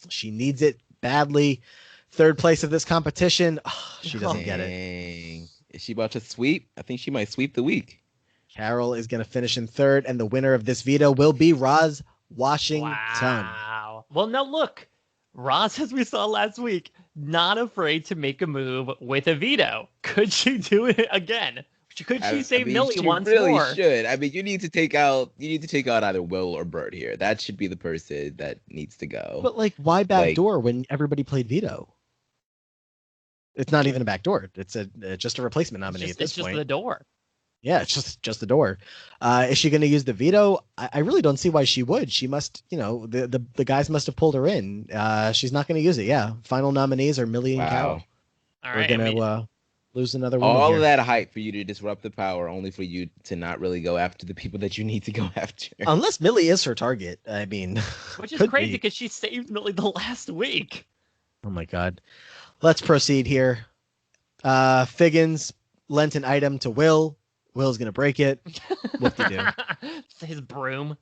She needs it badly. 3rd place of this competition. Oh, she doesn't get it. Is she about to sweep? I think she might sweep the week. Carol is going to finish in 3rd, and the winner of this veto will be Roz Washington. Wow. Well, now look, Roz, as we saw last week, not afraid to make a move with a veto. Could she do it again? Could she save Millie once more? She really should. I mean, you need to take out either Will or Burt here. That should be the person that needs to go. But why backdoor when everybody played veto? It's not even a backdoor. It's just a replacement nominee at this point. It's just the door. Yeah, it's just the door. Is she going to use the veto? I really don't see why she would. She must, the guys must have pulled her in. She's not going to use it. Yeah. Final nominees are Millie and Carol. All right. We're going to lose another one. All of that hype for you to disrupt the power, only for you to not really go after the people that you need to go after. Unless Millie is her target. I mean, which is crazy because she saved Millie the last week. Oh my God. Let's proceed here. Figgins lent an item to Will. Will's gonna break it. What to do? His broom.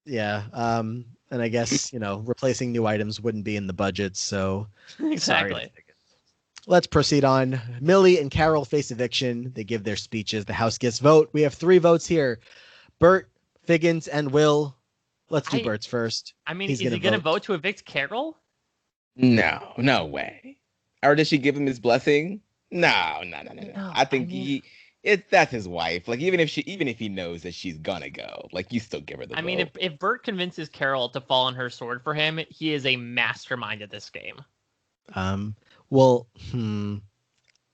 Yeah. And I guess replacing new items wouldn't be in the budget. So exactly. Let's proceed on. Millie and Carol face eviction. They give their speeches. The house gets vote. We have 3 votes here: Burt, Figgins, and Will. Let's do Burt's first. I mean, is he gonna vote to evict Carol? No way. Or did she give him his blessing? No. I think that's his wife. Even if he knows that she's gonna go, you still give her the vote. I mean, if Burt convinces Carol to fall on her sword for him, he is a mastermind at this game. Well,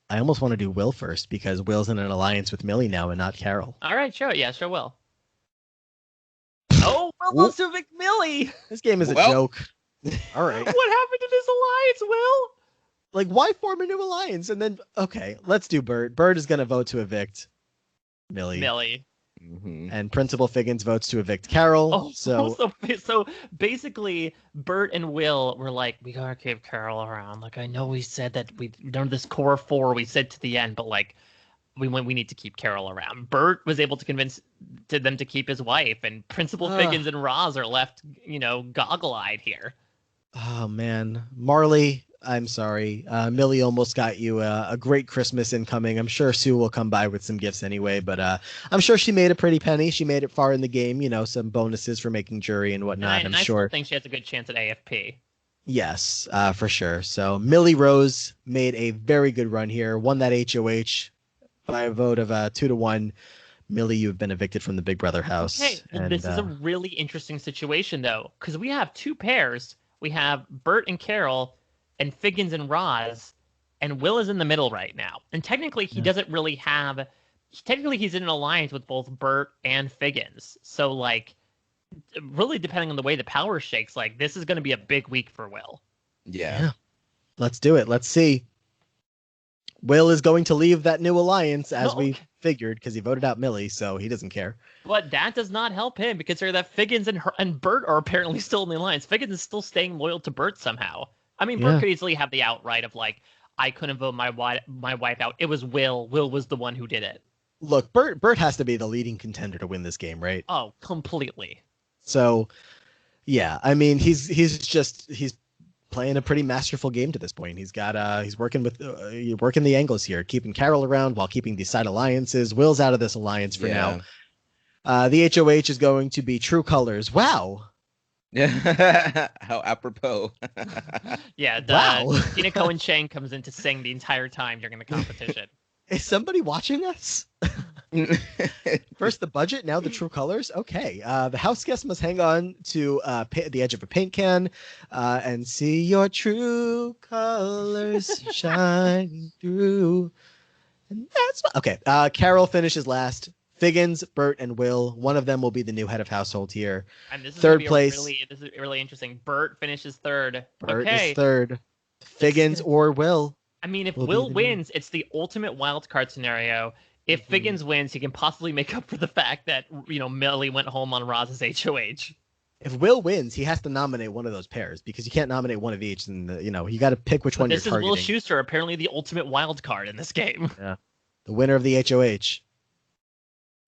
I almost want to do Will first because Will's in an alliance with Millie now and not Carol. All right, sure. Yeah, sure will. Oh, Will wants to evict Millie. This game is a joke. All right. What happened to this alliance, Will? Why form a new alliance? And then, okay, let's do Burt. Burt is going to vote to evict Millie. Mm-hmm. And Principal Figgins votes to evict Carol. So basically, Burt and Will were like, we gotta keep Carol around. I know we said that this core 4 we said to the end, but we need to keep Carol around. Burt was able to convince them to keep his wife, and Principal Figgins and Roz are left, goggle-eyed here. Oh man, Marley. I'm sorry. Millie almost got you a great Christmas incoming. I'm sure Sue will come by with some gifts anyway, but I'm sure she made a pretty penny. She made it far in the game, some bonuses for making jury and whatnot. And I'm sure. I still think she has a good chance at AFP. Yes, for sure. So Millie Rose made a very good run here, won that HOH by a vote of 2-1. Millie, you've been evicted from the Big Brother house. Okay, well, this is a really interesting situation, though, because we have two pairs. We have Burt and Carol and Figgins and Roz, and Will is in the middle right now. And technically, he doesn't really have... Technically, he's in an alliance with both Burt and Figgins. So, really depending on the way the power shakes, this is going to be a big week for Will. Yeah. Let's do it. Let's see. Will is going to leave that new alliance, as we figured, because he voted out Millie, so he doesn't care. But that does not help him, because that Figgins and Burt are apparently still in the alliance. Figgins is still staying loyal to Burt somehow. I mean, Burt could easily have the outright of, I couldn't vote my wife out. It was Will. Will was the one who did it. Look, Burt has to be the leading contender to win this game, right? Oh, completely. So, yeah, I mean, he's playing a pretty masterful game to this point. He's working the angles here, keeping Carol around while keeping these side alliances. Will's out of this alliance for now. The HOH is going to be True Colors. Wow. Yeah. How apropos. Yeah. Wow. Tina Cohen Chang comes in to sing the entire time during the competition. Is somebody watching us? First the budget, now the True Colors. Okay. The house guest must hang on to the edge of a paint can and see your true colors shining through. And that's okay. Carol finishes last. Figgins, Burt, and Will. One of them will be the new head of household here. And this is third place. This is really interesting. Burt finishes third. Burt is third. Figgins or Will. I mean, if Will wins, it's the ultimate wild card scenario. If Figgins wins, he can possibly make up for the fact that, Millie went home on Roz's HOH. If Will wins, he has to nominate one of those pairs because you can't nominate one of each. And, you got to pick which one you're targeting. This is Will Scheuster, apparently the ultimate wild card in this game. Yeah. The winner of the HOH.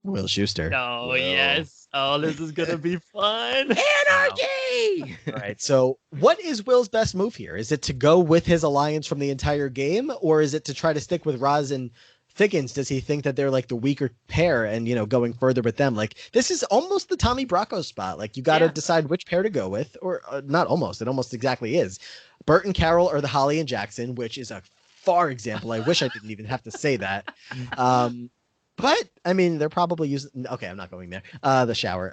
Will Scheuster. Oh, Will. Yes. Oh, this is going to be fun. Anarchy! All right. So what is Will's best move here? Is it to go with his alliance from the entire game, or is it to try to stick with Roz and Figgins? Does he think that they're the weaker pair and, going further with them? This is almost the Tommy Bracco spot. You got to decide which pair to go with, or not almost. It almost exactly is. Burt and Carol are the Holly and Jackson, which is a far example. I wish I didn't even have to say that. But I mean, they're probably using. Okay, I'm not going there. The shower.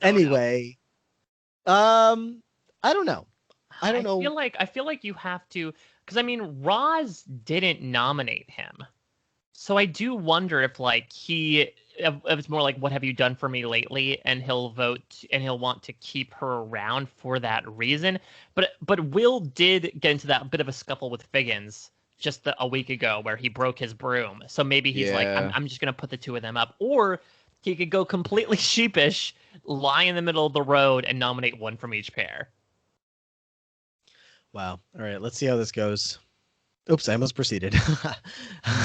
Anyway, I don't know. I feel like you have to, because I mean, Roz didn't nominate him, so I do wonder if if it's more what have you done for me lately, and he'll vote and he'll want to keep her around for that reason. But Will did get into that bit of a scuffle with Figgins just a week ago where he broke his broom. So maybe he's I'm just going to put the two of them up. Or he could go completely sheepish, lie in the middle of the road, and nominate one from each pair. Wow. All right, let's see how this goes. Oops, I almost proceeded.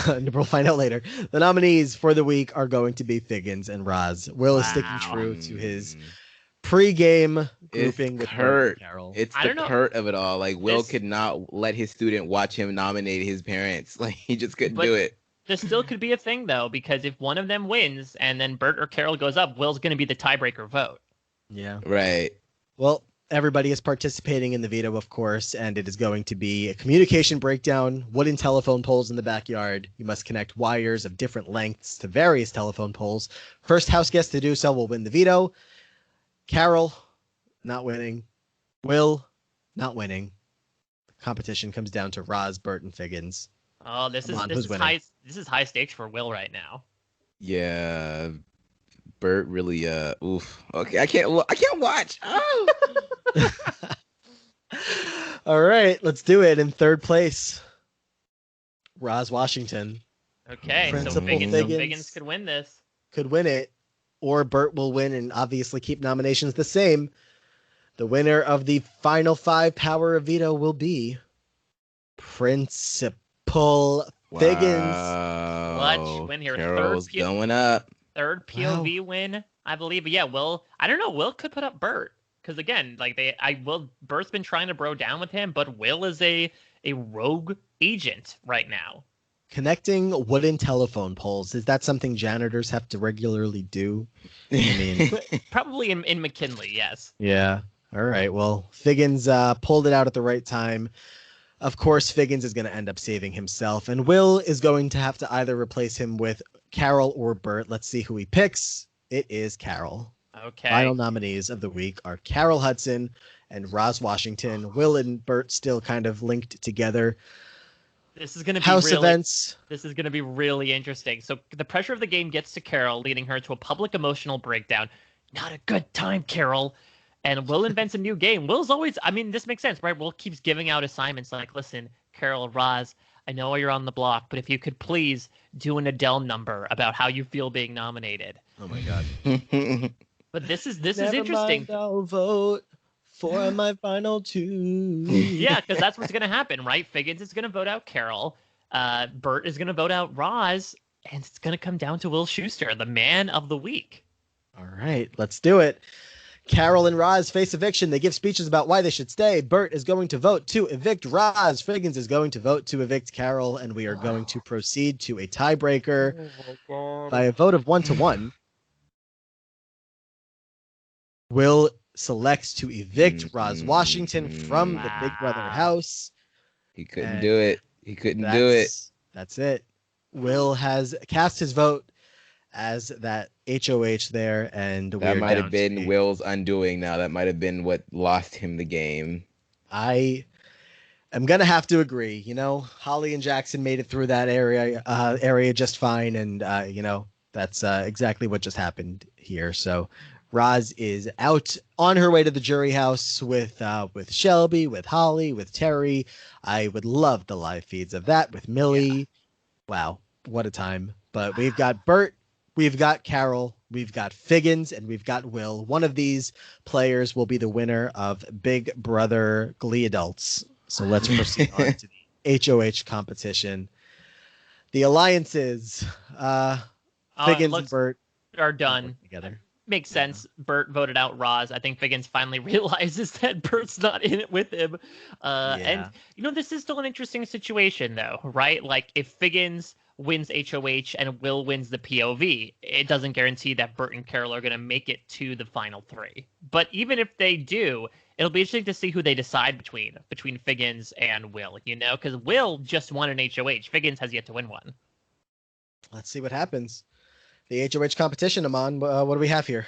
We'll find out later. The nominees for the week are going to be Figgins and Roz. Will is sticking true to his pre-game grouping with Burt and Carol. It's the Kurt of it all. Will could not let his student watch him nominate his parents. He just couldn't do it. This still could be a thing, though, because if one of them wins and then Burt or Carol goes up, Will's going to be the tiebreaker vote. Yeah. Right. Well, everybody is participating in the veto, of course, and it is going to be a communication breakdown, wooden telephone poles in the backyard. You must connect wires of different lengths to various telephone poles. First house guest to do so will win the veto. Carol, not winning. Will, not winning. The competition comes down to Roz, Burt, and Figgins. Oh, this is high stakes for Will right now. Yeah, Burt really. Oof. Okay, I can't watch. Oh. All right, let's do it. In third place, Roz Washington. Okay, so Figgins could win this. Could win it. Or Burt will win and obviously keep nominations the same. The winner of the final 5 Power of Veto will be Principal Figgins. Clutch win here. Carol's going up. Third POV win, I believe. But yeah, Will, I don't know. Will could put up Burt. Because again, Burt's been trying to bro down with him, but Will is a a rogue agent right now. Connecting wooden telephone poles. Is that something janitors have to regularly do? I mean, Probably in McKinley, yes. yeah. All right. Well, Figgins pulled it out at the right time. Of course, Figgins is going to end up saving himself, and Will is going to have to either replace him with Carol or Burt. Let's see who he picks. It is Carol. Okay. Final nominees of the week are Carol Hudson and Roz Washington. Will and Burt still kind of linked together. This is going to be House events. This is going to be really interesting. So the pressure of the game gets to Carol, leading her to a public emotional breakdown. Not a good time, Carol. And Will invents a new game. Will's always, I mean, this makes sense, right? Will keeps giving out assignments like, listen, Carol, Roz, I know you're on the block, but if you could please do an Adele number about how you feel being nominated. Oh my God. But this is interesting. Mind, I'll vote for my final two. Yeah, because that's what's going to happen, right? Figgins is going to vote out Carol. Burt is going to vote out Roz. And it's going to come down to Will Scheuster, the man of the week. All right, let's do it. Carol and Roz face eviction. They give speeches about why they should stay. Burt is going to vote to evict Roz. Figgins is going to vote to evict Carol. And we are going to proceed to a tiebreaker by a vote of 1-1. Will selects to evict Roz Washington from the Big Brother house. He couldn't do it. He couldn't do it. That's it. Will has cast his vote as that HOH there, and that might have been Will's undoing now. That might have been what lost him the game. I am going to have to agree. You know, Holly and Jackson made it through that area just fine, and, you know, that's exactly what just happened here. So Roz is out on her way to the jury house with Shelby, with Holly, with Terry. I would love the live feeds of that with Millie. Yeah. Wow, what a time. But we've got Burt, we've got Carol, we've got Figgins, and we've got Will. One of these players will be the winner of Big Brother Glee Adults. So let's proceed on to the HOH competition. The alliances, Figgins and Burt are done together. Makes sense. Burt voted out Roz. I think Figgins finally realizes that Burt's not in it with him. And, you know, this is still an interesting situation, though, right? Like, if Figgins wins HOH and Will wins the POV, it doesn't guarantee that Burt and Carol are going to make it to the final three. But even if they do, it'll be interesting to see who they decide between Figgins and Will, you know? Because Will just won an HOH. Figgins has yet to win one. Let's see what happens. The HOH competition, Aman, what do we have here?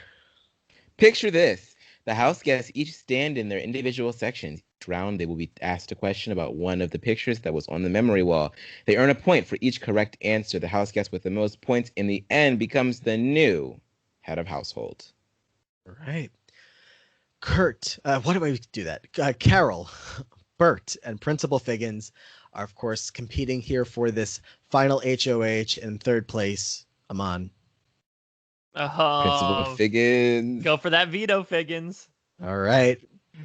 Picture this. The house guests each stand in their individual sections. Each round, they will be asked a question about one of the pictures that was on the memory wall. They earn a point for each correct answer. The house guest with the most points in the end becomes the new head of household. All right. Kurt, what do we do that? Carol, Burt, and Principal Figgins are, of course, competing here for this final HOH in third place. Aman. Principal Figgins. Go for that veto, Figgins. All right.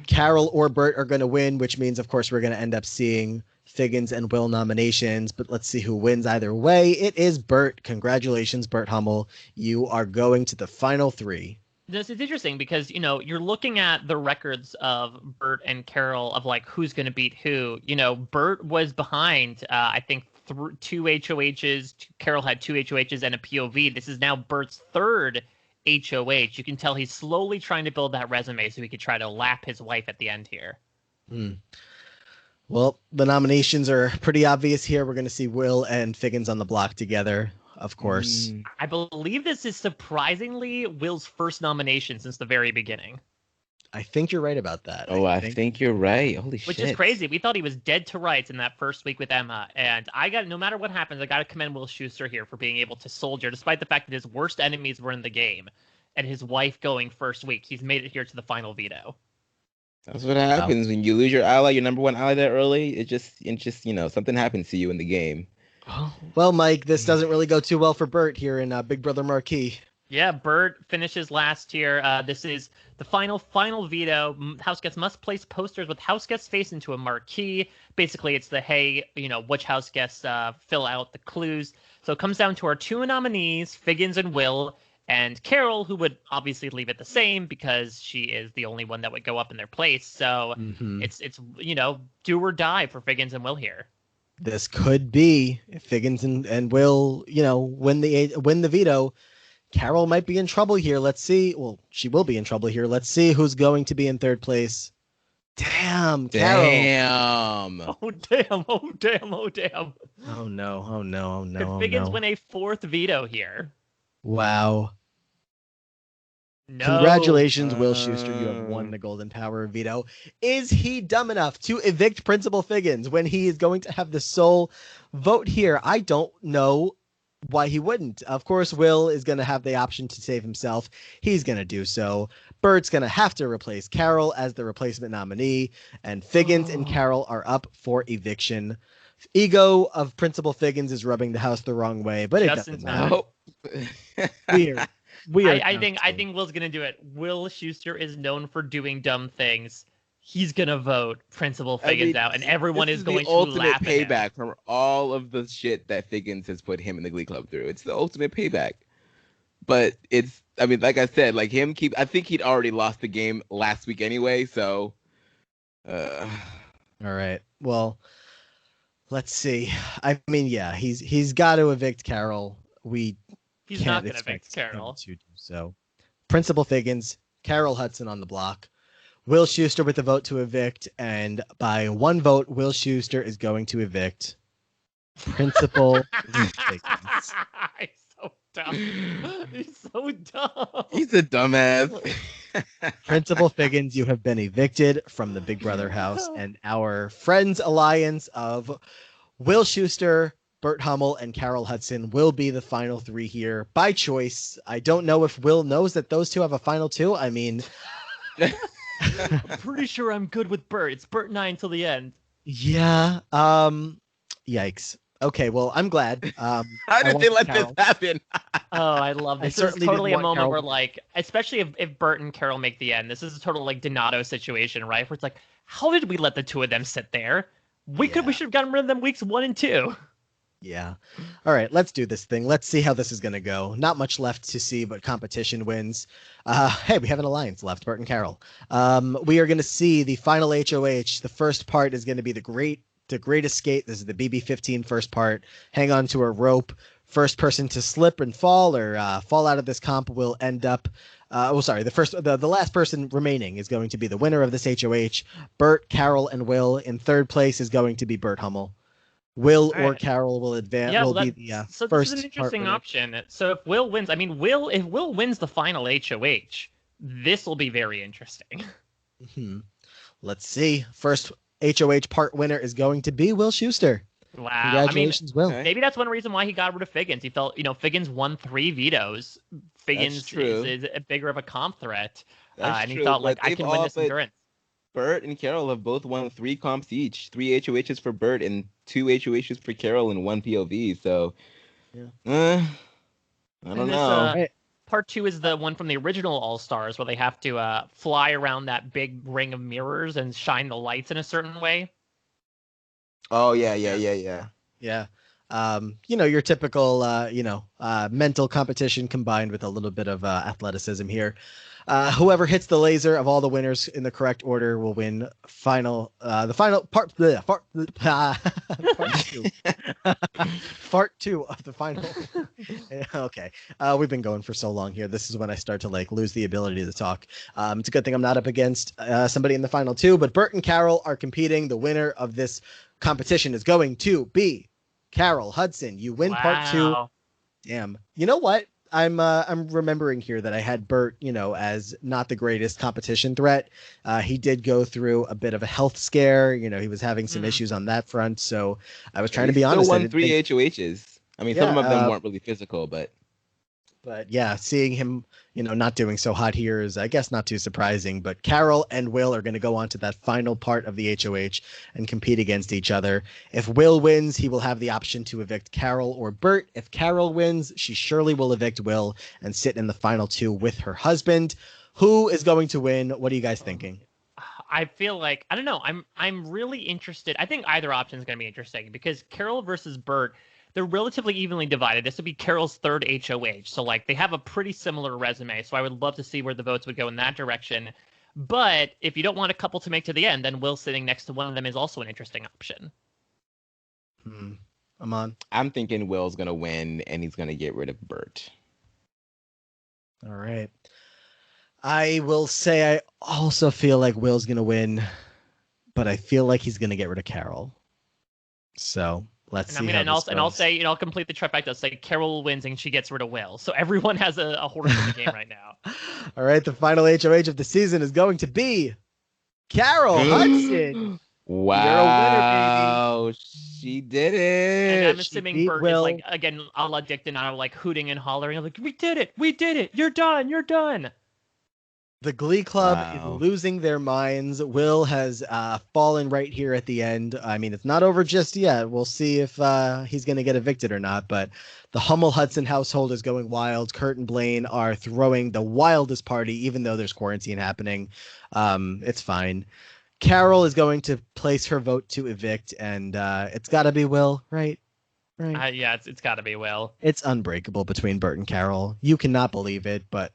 Carol or Burt are going to win, which means, of course, we're going to end up seeing Figgins and Will nominations. But let's see who wins either way. It is Burt. Congratulations, Burt Hummel. You are going to the final three. This is interesting because, you know, you're looking at the records of Burt and Carol of, like, who's going to beat who. You know, Burt was behind, I think, two HOHs. Carol had two HOHs and a POV. This is now Burt's third HOH. You can tell he's slowly trying to build that resume so he could try to lap his wife at the end here. Well, the nominations are pretty obvious here. We're going to see Will and Figgins on the block together, of course. I believe this is surprisingly Will's first nomination since the very beginning. I think you're right about that. Oh, I think you're right. Holy shit. Which is crazy. We thought he was dead to rights in that first week with Emma. And no matter what happens, I got to commend Will Scheuster here for being able to soldier, despite the fact that his worst enemies were in the game and his wife going first week. He's made it here to the final veto. That's what happens when you lose your ally, your number one ally that early. It just, you know, something happens to you in the game. Well, Mike, this doesn't really go too well for Burt here in Big Brother Marquee. Yeah, Burt finishes last here. This is the final veto. House guests must place posters with house guests face into a marquee. Basically, it's the, hey, you know, which house guests fill out the clues. So it comes down to our two nominees, Figgins and Will. and Carol, who would obviously leave it the same because she is the only one that would go up in their place. So it's do or die for Figgins and Will here. This could be if Figgins and Will, win the veto. Carol might be in trouble here. Let's see. Well, she will be in trouble here. Let's see who's going to be in third place. Damn, Carol. Damn. Oh, damn. Oh, damn. Oh, damn. Oh, no. Oh, no. Oh, no. Could Figgins win a fourth veto here? Wow. No. Congratulations, Will Scheuster. You have won the Golden Power of Veto. Is he dumb enough to evict Principal Figgins when he is going to have the sole vote here? I don't know why he wouldn't. Of course, Will is going to have the option to save himself. He's going to do so. Burt's going to have to replace Carol as the replacement nominee, and Figgins and Carol are up for eviction. Ego of Principal Figgins is rubbing the house the wrong way, but it doesn't matter. Weird. I think Will's gonna do it. Will Scheuster is known for doing dumb things. He's gonna vote Principal Figgins out, and everyone is going to laugh at him. The ultimate payback from all of the shit that Figgins has put him in the Glee Club through. It's the ultimate payback. But like I said, like I think he'd already lost the game last week anyway. So, all right. Well, let's see. I mean, yeah, he's got to evict Carol. He's not going to evict Carol. To do so. Principal Figgins, Carol Hudson on the block. Will Scheuster with the vote to evict, and by one vote, Will Scheuster is going to evict Principal Figgins. He's so dumb. He's so dumb. He's a dumbass. Principal Figgins, you have been evicted from the Big Brother house, and our Friends Alliance of Will Scheuster, Burt Hummel, and Carol Hudson will be the final three here by choice. I don't know if Will knows that those two have a final two. I mean, I'm pretty sure I'm good with Burt. It's Burt and I until the end. Yeah. Yikes. Okay, well, I'm glad. How did they let Carol. this happen? Oh, I love this. This is totally a moment where, like, especially if Burt and Carol make the end, this is a total, like, Donato situation, right? Where it's like, how did we let the two of them sit there? We should have gotten rid of them weeks 1 and 2. Yeah. All right, let's do this thing. Let's see how this is going to go. Not much left to see, but competition wins. Hey, we have an alliance left, Burt and Carol. We are going to see the final HOH. The first part is going to be the Great Escape. This is the BB15 first part. Hang on to a rope. First person to slip and fall or fall out of this comp will end up. The last person remaining is going to be the winner of this HOH. Burt, Carol, and Will. In third place is going to be Burt Hummel. Will or Carol will advance. Yeah, will be the so first. This is an interesting option. So if Will wins, if Will wins the final HOH, this will be very interesting. Mm-hmm. Let's see. First HOH part winner is going to be Will Scheuster. Wow. Congratulations, Will. Maybe that's one reason why he got rid of Figgins. He felt, Figgins won 3 vetoes. Figgins is a bigger of a comp threat. And he thought, like, I can win this endurance. Burt and Carol have both won 3 comps each. 3 HOHs for Burt and 2 HOHs for Carol and 1 POV. So, I don't know. Part 2 is the one from the original All-Stars where they have to fly around that big ring of mirrors and shine the lights in a certain way. Oh, yeah. Yeah. Your typical, mental competition combined with a little bit of athleticism here. Whoever hits the laser of all the winners in the correct order will win the final part 2. Part 2 of the final. Okay. We've been going for so long here. This is when I start to lose the ability to talk. It's a good thing I'm not up against somebody in the final 2, but Burt and Carol are competing. The winner of this competition is going to be Carol Hudson. You win part 2. Damn. You know what? I'm remembering here that I had Burt, as not the greatest competition threat. He did go through a bit of a health scare. He was having some issues on that front. So I was trying to be honest. He still won 3 HOHs. I mean, some of them weren't really physical, but yeah, seeing him, not doing so hot here is, I guess, not too surprising. But Carol and Will are going to go on to that final part of the HOH and compete against each other. If Will wins, he will have the option to evict Carol or Burt. If Carol wins, she surely will evict Will and sit in the final 2 with her husband. Who is going to win? What are you guys thinking? I feel like, I don't know. I'm really interested. I think either option is going to be interesting because Carol versus Burt, they're relatively evenly divided. This would be Carol's third HOH. So like they have a pretty similar resume. So I would love to see where the votes would go in that direction. But if you don't want a couple to make to the end, then Will sitting next to one of them is also an interesting option. Aman? I'm thinking Will's going to win and he's going to get rid of Burt. All right. I will say I also feel like Will's going to win, but I feel like he's going to get rid of Carol. So let's see. I'll say, I'll complete the trifecta. I'll say Carol wins and she gets rid of Will. So everyone has a horse in the game right now. All right. The final HOH of the season is going to be Carol Hudson. Wow. You're a winner, baby. She did it. And I'm assuming Burt is like, again, a la Dick Donato, like hooting and hollering. I'm like, we did it. We did it. You're done. You're done. The Glee Club is losing their minds. Will has fallen right here at the end. I mean, it's not over just yet. We'll see if he's going to get evicted or not. But the Hummel Hudson household is going wild. Kurt and Blaine are throwing the wildest party, even though there's quarantine happening. It's fine. Carol is going to place her vote to evict, and it's got to be Will, right? Right. Yeah, it's got to be Will. It's unbreakable between Burt and Carol. You cannot believe it, but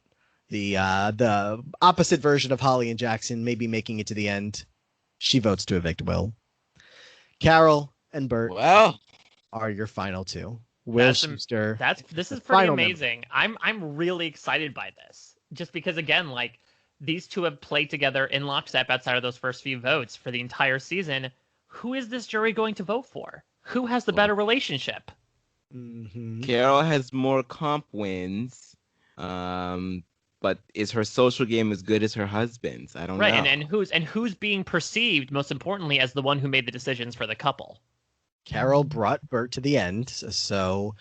the opposite version of Holly and Jackson may be making it to the end. She votes to evict Will. Carol and Burt are your final two. Will Scheuster. This is pretty amazing. I'm really excited by this, just because again, like these two have played together in lockstep outside of those first few votes for the entire season. Who is this jury going to vote for? Who has the better relationship? Mm-hmm. Carol has more comp wins. But is her social game as good as her husband's? I don't know. Right, and who's being perceived, most importantly, as the one who made the decisions for the couple? Carol brought Burt to the end, so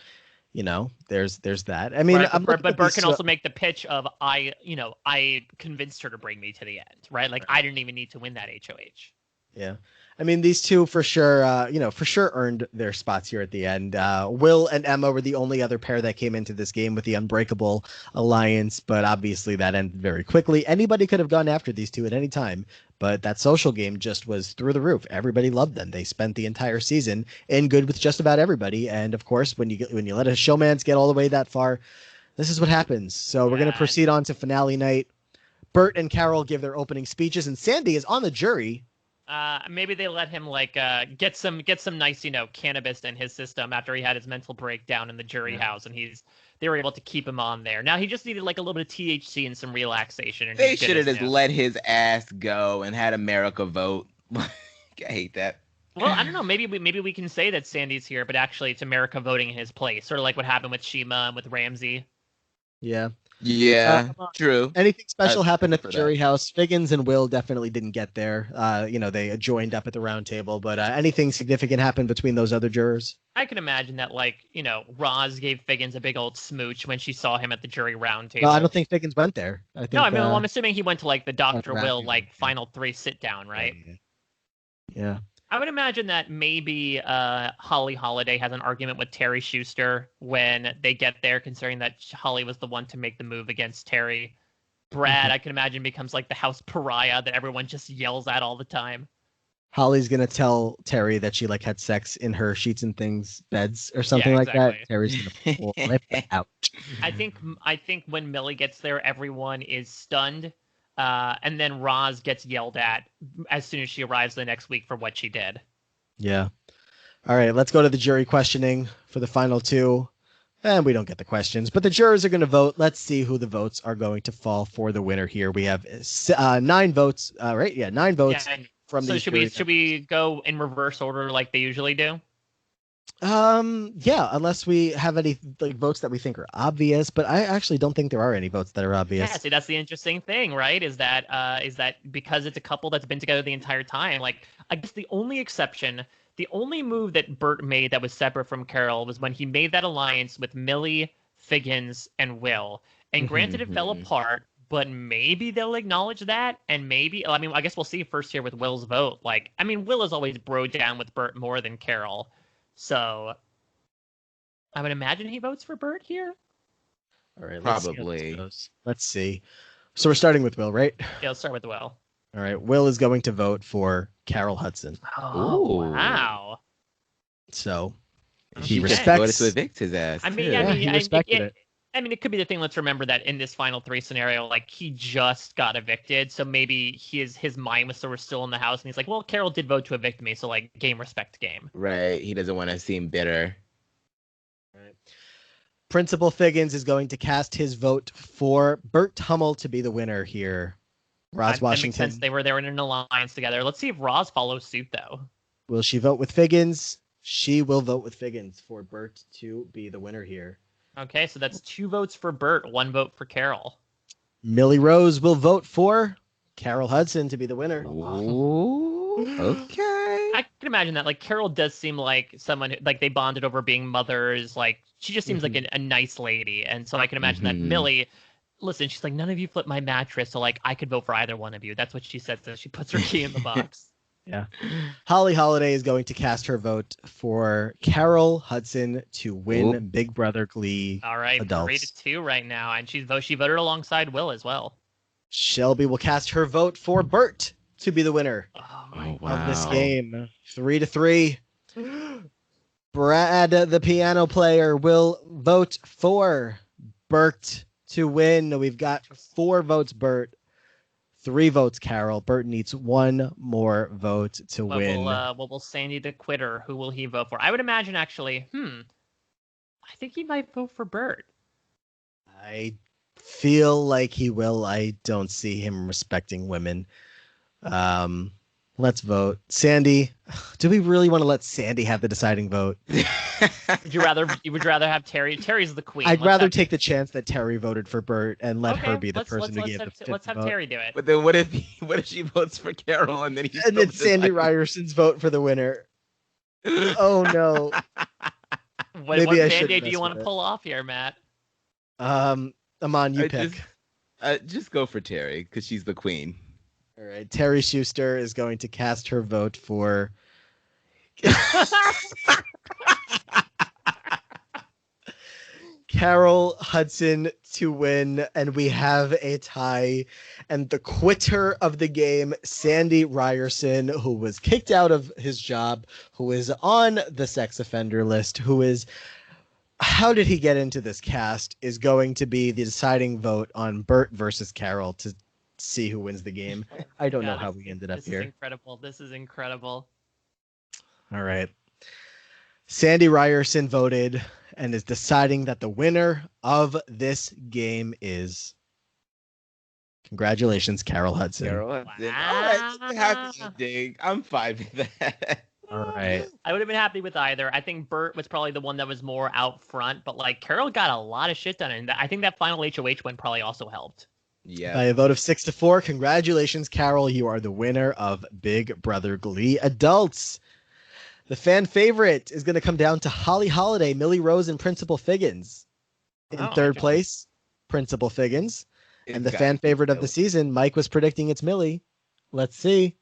there's that. I mean, right, but Burt can also make the pitch of I convinced her to bring me to the end, right? Like I didn't even need to win that HOH. Yeah. I mean, these two for sure, earned their spots here at the end. Will and Emma were the only other pair that came into this game with the Unbreakable Alliance, but obviously that ended very quickly. Anybody could have gone after these two at any time, but that social game just was through the roof. Everybody loved them. They spent the entire season in good with just about everybody, and of course, when you let a showmance get all the way that far, this is what happens. So we're going to proceed on to finale night. Burt and Carol give their opening speeches, and Sandy is on the jury. Maybe they let him get some nice, cannabis in his system after he had his mental breakdown in the jury house, and they were able to keep him on there. Now he just needed like a little bit of THC and some relaxation. And they should have just let his ass go and had America vote. I hate that. Well, I don't know. Maybe we can say that Sandy's here, but actually it's America voting in his place, sort of like what happened with Shima and with Ramsey. Yeah. Yeah, true. Anything special happened at the jury house? Figgins and Will definitely didn't get there. They joined up at the round table, but anything significant happened between those other jurors? I can imagine that, Roz gave Figgins a big old smooch when she saw him at the jury round table. No, I don't think Figgins went there. I'm assuming he went to the Dr. Will final three sit down, right? Yeah. I would imagine that maybe Holly Holiday has an argument with Terri Scheuster when they get there, considering that Holly was the one to make the move against Terri. Brad, I can imagine, becomes like the house pariah that everyone just yells at all the time. Holly's going to tell Terri that she had sex in her sheets and things, beds or something like that. Terri's going to flip out. I think when Millie gets there, everyone is stunned. And then Roz gets yelled at as soon as she arrives the next week for what she did. Yeah. All right, let's go to the jury questioning for the final two. And we don't get the questions, but the jurors are going to vote. Let's see who the votes are going to fall for the winner here. We have 9 votes, right? Yeah, 9 votes from the. So should we go in reverse order like they usually do? Yeah, unless we have any votes that we think are obvious, but I actually don't think there are any votes that are obvious. Yeah, see, that's the interesting thing, right? Is that because it's a couple that's been together the entire time. I guess the only exception, the only move that Burt made that was separate from Carol was when he made that alliance with Millie, Figgins, and Will. And granted, it fell apart, but maybe they'll acknowledge that, and maybe, I guess we'll see first here with Will's vote. Will has always broed down with Burt more than Carol. So I would imagine he votes for Burt here. All right, probably. Let's see. So we're starting with Will, right? Yeah, let's start with Will. All right, Will is going to vote for Carol Hudson. Oh, wow. So He She just respects. voted to evict his ass. I mean, too. Yeah, he respected it. I mean, it could be the thing. Let's remember that in this final three scenario, like he just got evicted, so maybe his mind was sort of still in the house, and he's like, "Well, Carol did vote to evict me, so like, game respect game." Right. He doesn't want to seem bitter. Right. Principal Figgins is going to cast his vote for Burt Hummel to be the winner here. Roz That makes Washington. sense. They were in an alliance together. Let's see if Roz follows suit, though. Will she vote with Figgins? She will vote with Figgins for Burt to be the winner here. Okay, so that's 2 votes for Burt, 1 vote for Carol. Millie Rose will vote for Carol Hudson to be the winner. Ooh, okay. I can imagine that. Like, Carol does seem like someone like they bonded over being mothers. Like, she just seems like a nice lady, and so I can imagine that Millie. Listen, she's like, none of you flip my mattress, so like I could vote for either one of you. That's what she says. So she puts her key in the box. Yeah. Holly Holiday is going to cast her vote for Carol Hudson to win Big Brother Glee. All right, Adults. rated 2 right now, and she voted alongside Will as well. Shelby will cast her vote for Burt to be the winner Oh, of this game. 3-3. Brad, the piano player, will vote for Burt to win. We've got 4 votes, Burt. 3 votes, Carol. Burt needs 1 more vote to win. What will Sandy the quitter? Who will he vote for? I would imagine, actually, I think he might vote for Burt. I feel like he will. I don't see him respecting women. Let's vote. Sandy. Do we really want to let Sandy have the deciding vote? Would you rather have Terri? Terry's the queen. I'd rather take the chance that Terri voted for Burt and let her be the person who gave the fifth Let's have vote. Terri do it. But then what if she votes for Carol and then he And it's Sandy Ryerson's vote for the winner. Oh no. What Maybe I should Band-Aid do mess you want with to it. pull off here, Matt? Aman, you pick. Just go for Terri because she's the queen. All right. Terri Scheuster is going to cast her vote for Carol Hudson to win, and we have a tie. And the quitter of the game, Sandy Reyerson, who was kicked out of his job, who is on the sex offender list, who is, how did he get into this cast, is going to be the deciding vote on Burt versus Carol to see who wins the game. I don't know how we ended up here. This is incredible. This is incredible. All right. Sandy Reyerson voted and is deciding that the winner of this game is, congratulations, Carol Hudson. Carol Hudson. All right, just a happy ending. I'm fine with that. All right. I would have been happy with either. I think Burt was probably the one that was more out front, but like Carol got a lot of shit done, and I think that final HOH win probably also helped. Yeah. By a vote of 6-4, congratulations, Carol. You are the winner of Big Brother Glee Adults. The fan favorite is going to come down to Holly Holiday, Millie Rose, and Principal Figgins. In third place, Principal Figgins. And the fan favorite of the season, Mike was predicting it's Millie. Let's see.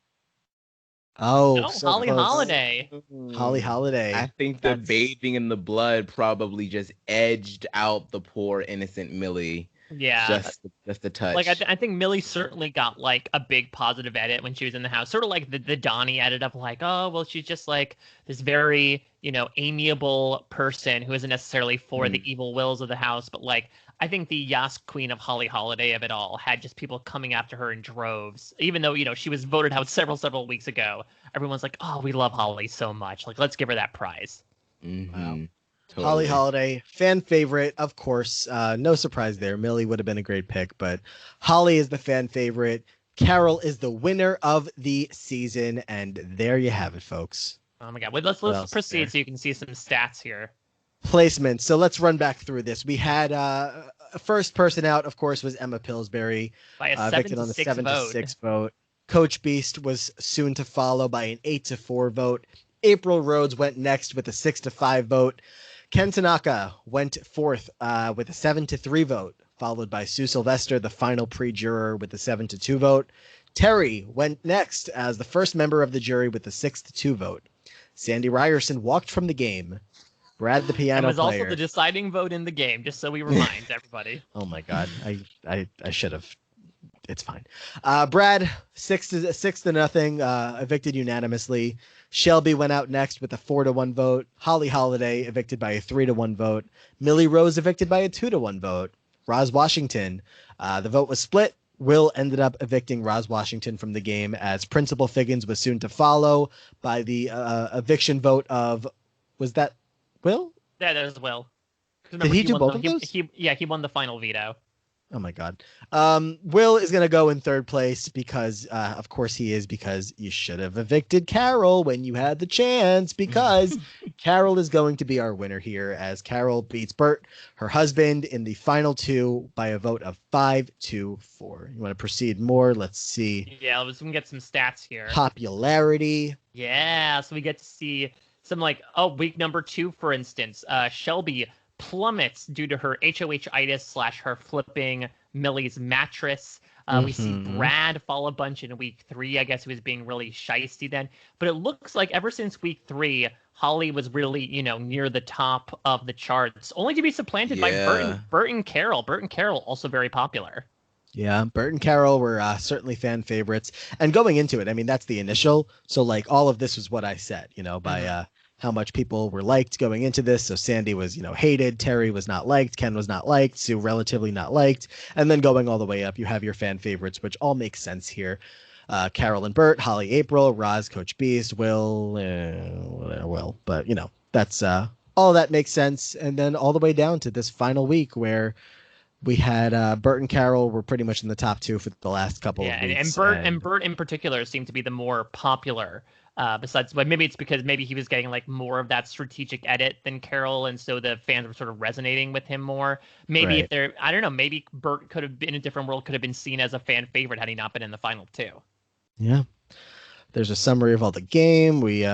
Oh, no, so Holly close. Holliday. Holly Holiday. I think the bathing in the blood probably just edged out the poor innocent Millie. Yeah. Just a touch. Like, I think Millie certainly got, like, a big positive edit when she was in the house. Sort of like the Donnie edit of, like, oh, well, she's just, like, this very, amiable person who isn't necessarily for the evil wills of the house. But, like, I think the Yas Queen of Holly Holiday of it all had just people coming after her in droves. Even though, she was voted out several weeks ago. Everyone's like, oh, we love Holly so much. Like, let's give her that prize. Wow. Totally. Holly Holiday, fan favorite, of course. No surprise there. Millie would have been a great pick, but Holly is the fan favorite. Carol is the winner of the season, and there you have it, folks. Oh my God! Wait, let's proceed so you can see some stats here. Placement. So let's run back through this. We had first person out, of course, was Emma Pillsbury, by a evicted on a 7-6 vote. Coach Beiste was soon to follow by an 8-4 vote. April Rhodes went next with a 6-5 vote. Ken Tenaka went fourth with a 7-3 vote, followed by Sylvester, the final pre-juror, with a 7-2 vote. Terri went next as the first member of the jury with a 6-2 vote. Sandy Reyerson walked from the game. Brad, the piano player, was also the deciding vote in the game, just so we remind everybody. Oh my God, I should have. It's fine. Brad, 6-0, evicted unanimously. Shelby went out next with a 4-1 vote. Holly Holiday evicted by a 3-1 vote. Millie Rose evicted by a 2-1 vote. Roz Washington, the vote was split. Will ended up evicting Roz Washington from the game, as Principal Figgins was soon to follow by the eviction vote of, was that Will? Yeah, that was Will. Did he do both of those? He won the final veto. Oh my God. Will is going to go in third place because, of course he is, because you should have evicted Carol when you had the chance, because Carol is going to be our winner here, as Carol beats Burt, her husband, in the final two by a vote of 5-4. You want to proceed more? Let's see. Yeah, we can get some stats here. Popularity. Yeah, so we get to see some week number 2, for instance, Shelby plummets due to her HOH-itis / her flipping Millie's mattress. We see Brad fall a bunch in week 3. I guess he was being really shisty then. But it looks like ever since week 3, Holly was really, near the top of the charts, only to be supplanted by Burt and Carol. Burt and Carol also very popular. Yeah, Burt and Carol were certainly fan favorites. And going into it, I mean, that's the initial. So, all of this was what I said, by how much people were liked going into this. So Sandy was, hated. Terry was not liked. Ken was not liked. Sue relatively not liked. And then going all the way up, you have your fan favorites, which all make sense here. Carol and Burt, Holly, April, Roz, Coach Beiste, Will. But, that's all that makes sense. And then all the way down to this final week where we had Burt and Carol were pretty much in the top 2 for the last couple of weeks. And Burt in particular seemed to be the more popular. Besides, but maybe it's because he was getting more of that strategic edit than Carol, and so the fans were sort of resonating with him more. Maybe I don't know, maybe Burt could have been in a different world, could have been seen as a fan favorite had he not been in the final 2. Yeah. There's a summary of all the game. We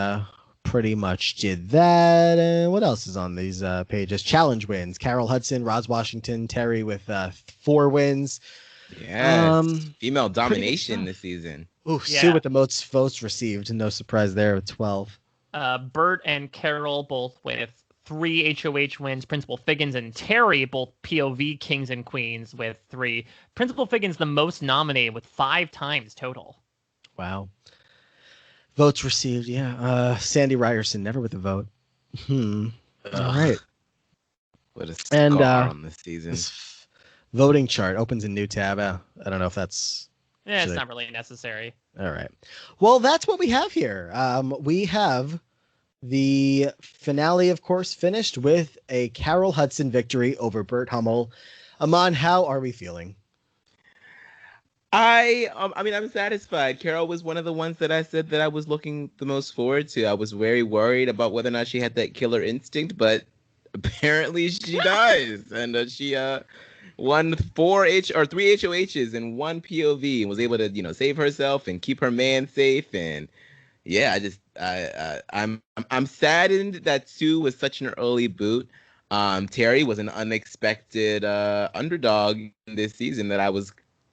pretty much did that. And what else is on these pages? Challenge wins. Carol, Hudson, Roz Washington, Terry with 4 wins. Yeah, female domination this season. Ooh, yeah. Sue with the most votes received. No surprise there with 12. Burt and Carol both with 3 HOH wins. Principal Figgins and Terry both POV kings and queens with 3. Principal Figgins the most nominated with 5 times total. Wow. Votes received, yeah. Sandy Reyerson never with a vote. All right. What a scar on this season. This voting chart opens a new tab. I don't know if that's... Yeah, it's not really necessary. All right. Well, that's what we have here. We have the finale, of course, finished with a Carol Hudson victory over Burt Hummel. Aman, how are we feeling? I'm satisfied. Carol was one of the ones that I said that I was looking the most forward to. I was very worried about whether or not she had that killer instinct, but apparently she does. And she won 3 HOHs and 1 POV and was able to, save herself and keep her man safe. And yeah, I'm saddened that Sue was such an early boot. Terry was an unexpected underdog this season that I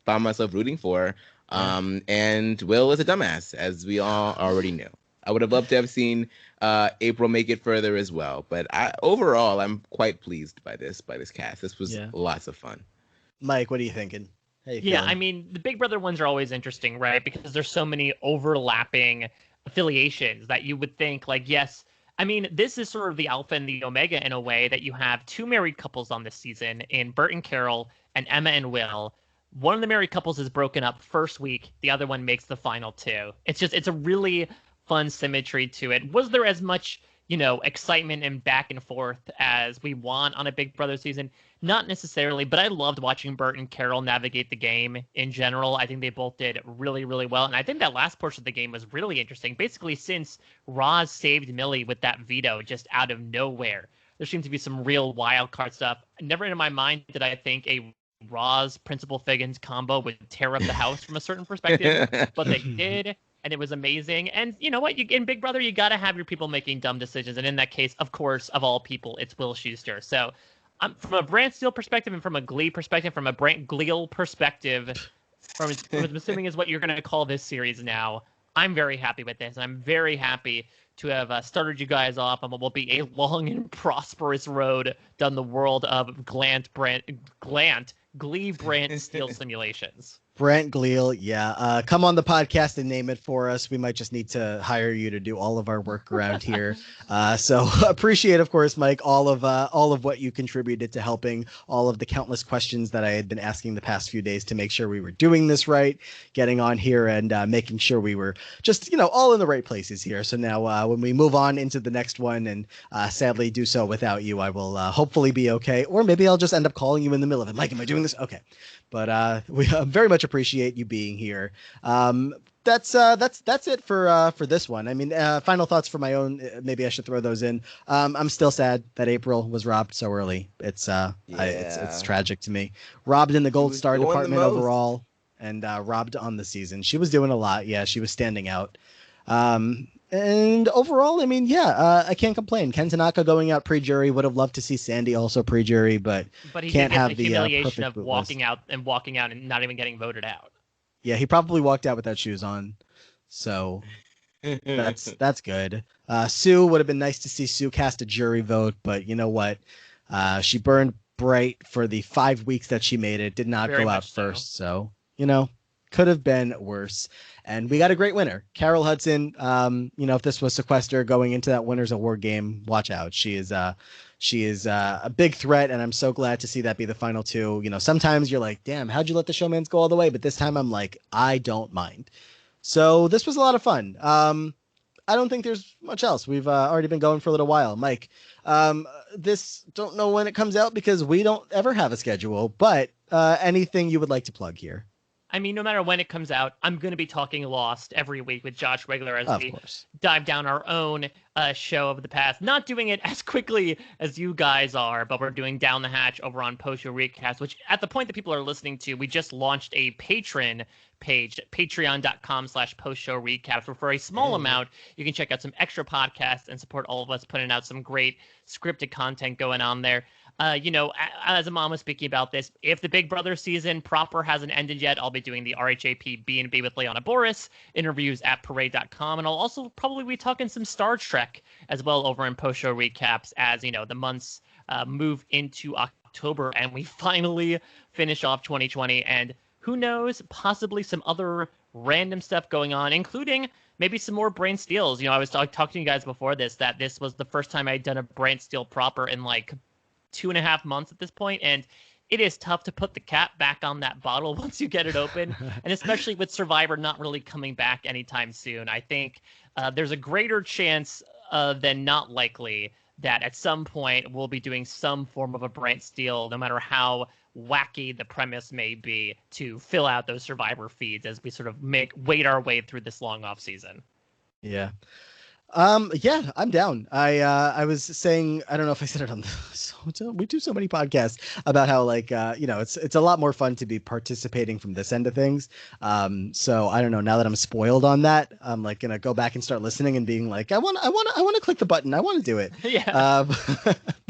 found myself rooting for. And Will is a dumbass, as we all already knew. I would have loved to have seen April make it further as well. But overall, I'm quite pleased by this cast. This was lots of fun. Mike, what are you thinking? How you feeling? I mean, the Big Brother ones are always interesting, right? Because there's so many overlapping affiliations that you would think, yes, I mean, this is sort of the alpha and the omega in a way, that you have 2 married couples on this season in Burt and Carol and Emma and Will. One of the married couples is broken up first week. The other one makes the final 2. It's a really fun symmetry to it. Was there as much, excitement and back and forth as we want on a Big Brother season? Not necessarily, but I loved watching Burt and Carol navigate the game in general. I think they both did really, really well. And I think that last portion of the game was really interesting. Basically, since Roz saved Millie with that veto just out of nowhere, there seemed to be some real wild card stuff. Never in my mind did I think a Roz Principal Figgins combo would tear up the house from a certain perspective, but they did, and it was amazing. And you know what? In Big Brother, you got to have your people making dumb decisions, and in that case, of course, of all people, it's Will Scheuster. So, from a Brant Steele perspective, and from a Glee perspective, from a Brant Gleal perspective, from I'm assuming is what you're going to call this series now, I'm very happy with this, and I'm very happy to have started you guys off on what will be a long and prosperous road down the world of Glee, Brant, Steele simulations. Brant Gleal, yeah. Come on the podcast and name it for us. We might just need to hire you to do all of our work around here. So appreciate, of course, Mike, all of what you contributed to helping all of the countless questions that I had been asking the past few days to make sure we were doing this right, getting on here and making sure we were just, all in the right places here. So now when we move on into the next one and sadly do so without you, I will hopefully be okay. Or maybe I'll just end up calling you in the middle of it. Mike, am I doing this? Okay. But we very much appreciate you being here. That's it for this one. I mean, final thoughts for my own. Maybe I should throw those in. I'm still sad that April was robbed so early. It's tragic to me. Robbed in the Gold Star department overall, and robbed on the season. She was doing a lot. Yeah, she was standing out. And overall, I mean, I can't complain. Ken Tanaka going out pre-jury. Would have loved to see Sandy also pre-jury, but he can't have the humiliation of walking out and not even getting voted out. Yeah, he probably walked out without shoes on, so that's good. Sue, would have been nice to see Sue cast a jury vote, but you know what? She burned bright for the 5 weeks that she made it. Did not go out first, so could have been worse. And we got a great winner, Carol Hudson. If this was Sequester going into that winner's award game, watch out. She is a big threat, and I'm so glad to see that be the final two. Sometimes you're like, damn, how'd you let the showmans go all the way? But this time I'm like, I don't mind. So this was a lot of fun. I don't think there's much else. We've already been going for a little while. Mike, this don't know when it comes out because we don't ever have a schedule, but anything you would like to plug here? I mean, no matter when it comes out, I'm going to be talking Lost every week with Josh Wigler as we dive down our own show of the past. Not doing it as quickly as you guys are, but we're doing Down the Hatch over on Post Show Recaps, which at the point that people are listening to, we just launched a Patreon page, patreon.com/Post Show Recaps, where for a small amount, you can check out some extra podcasts and support all of us putting out some great scripted content going on there. As Aman was speaking about this, if the Big Brother season proper hasn't ended yet, I'll be doing the RHAP B&B with Leona Boris interviews at parade.com. And I'll also probably be talking some Star Trek as well over in post-show recaps as, the months move into October and we finally finish off 2020. And who knows, possibly some other random stuff going on, including maybe some more Brant Steeles. I was talking to you guys before this, that this was the first time I'd done a Brant Steele proper in 2.5 months at this point, and it is tough to put the cap back on that bottle once you get it open, and especially with Survivor not really coming back anytime soon. I think there's a greater chance than not likely that at some point we'll be doing some form of a Brant Steele, no matter how wacky the premise may be, to fill out those Survivor feeds as we sort of wait our way through this long off season. Yeah. I'm down. I was saying, I don't know if I said it on we do so many podcasts about how it's a lot more fun to be participating from this end of things. So I don't know, now that I'm spoiled on that, I'm gonna go back and start listening and being like, I want to click the button. I want to do it. Yeah.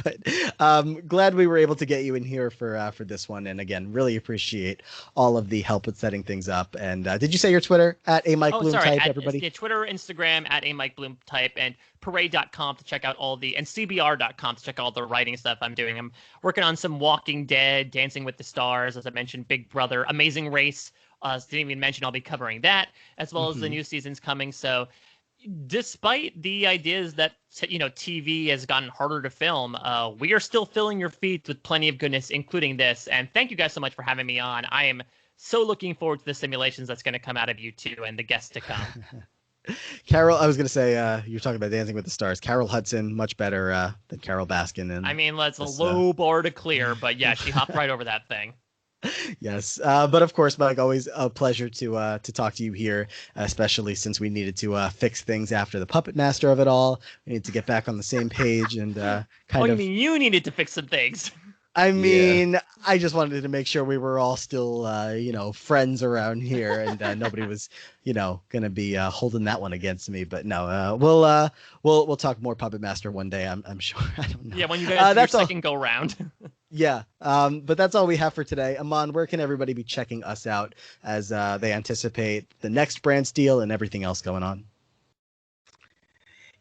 But glad we were able to get you in here for this one. And again, really appreciate all of the help with setting things up. And did you say your Twitter at a Mike Bloom type, everybody? Yeah, Twitter, Instagram at a Mike Bloom type, and parade.com to check out and cbr.com to check out all the writing stuff I'm doing. I'm working on some Walking Dead, Dancing with the Stars, as I mentioned, Big Brother, Amazing Race. Didn't even mention I'll be covering that, as well as the new seasons coming. So despite the ideas that TV has gotten harder to film, we are still filling your feeds with plenty of goodness, including this. And thank you guys so much for having me on. I am so looking forward to the simulations that's going to come out of you two and the guests to come. Carol, I was going to say, you're talking about Dancing with the Stars. Carol Hudson, much better than Carol Baskin. And I mean, that's a low bar to clear, but yeah, she hopped right over that thing. Yes. But of course, Mike, always a pleasure to talk to you here, especially since we needed to fix things after the puppet master of it all. We need to get back on the same page and you mean you needed to fix some things? I mean, I just wanted to make sure we were all still, friends around here, and nobody was, going to be holding that one against me. But no, we'll talk more Puppet Master one day. I'm sure. I don't know. Yeah, when you guys do your second go round. Yeah, but that's all we have for today. Aman, where can everybody be checking us out as they anticipate the next Brant Steele and everything else going on?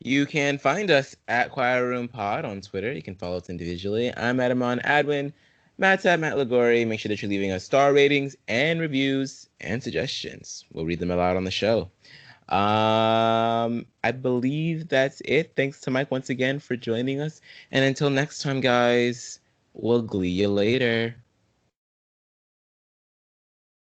You can find us at Choir Room Pod on Twitter. You can follow us individually. I'm at Aman Adwin. Matt's at Matt Ligori. Make sure that you're leaving us star ratings and reviews and suggestions. We'll read them aloud on the show. I believe that's it. Thanks to Mike once again for joining us. And until next time, guys, we'll glee you later.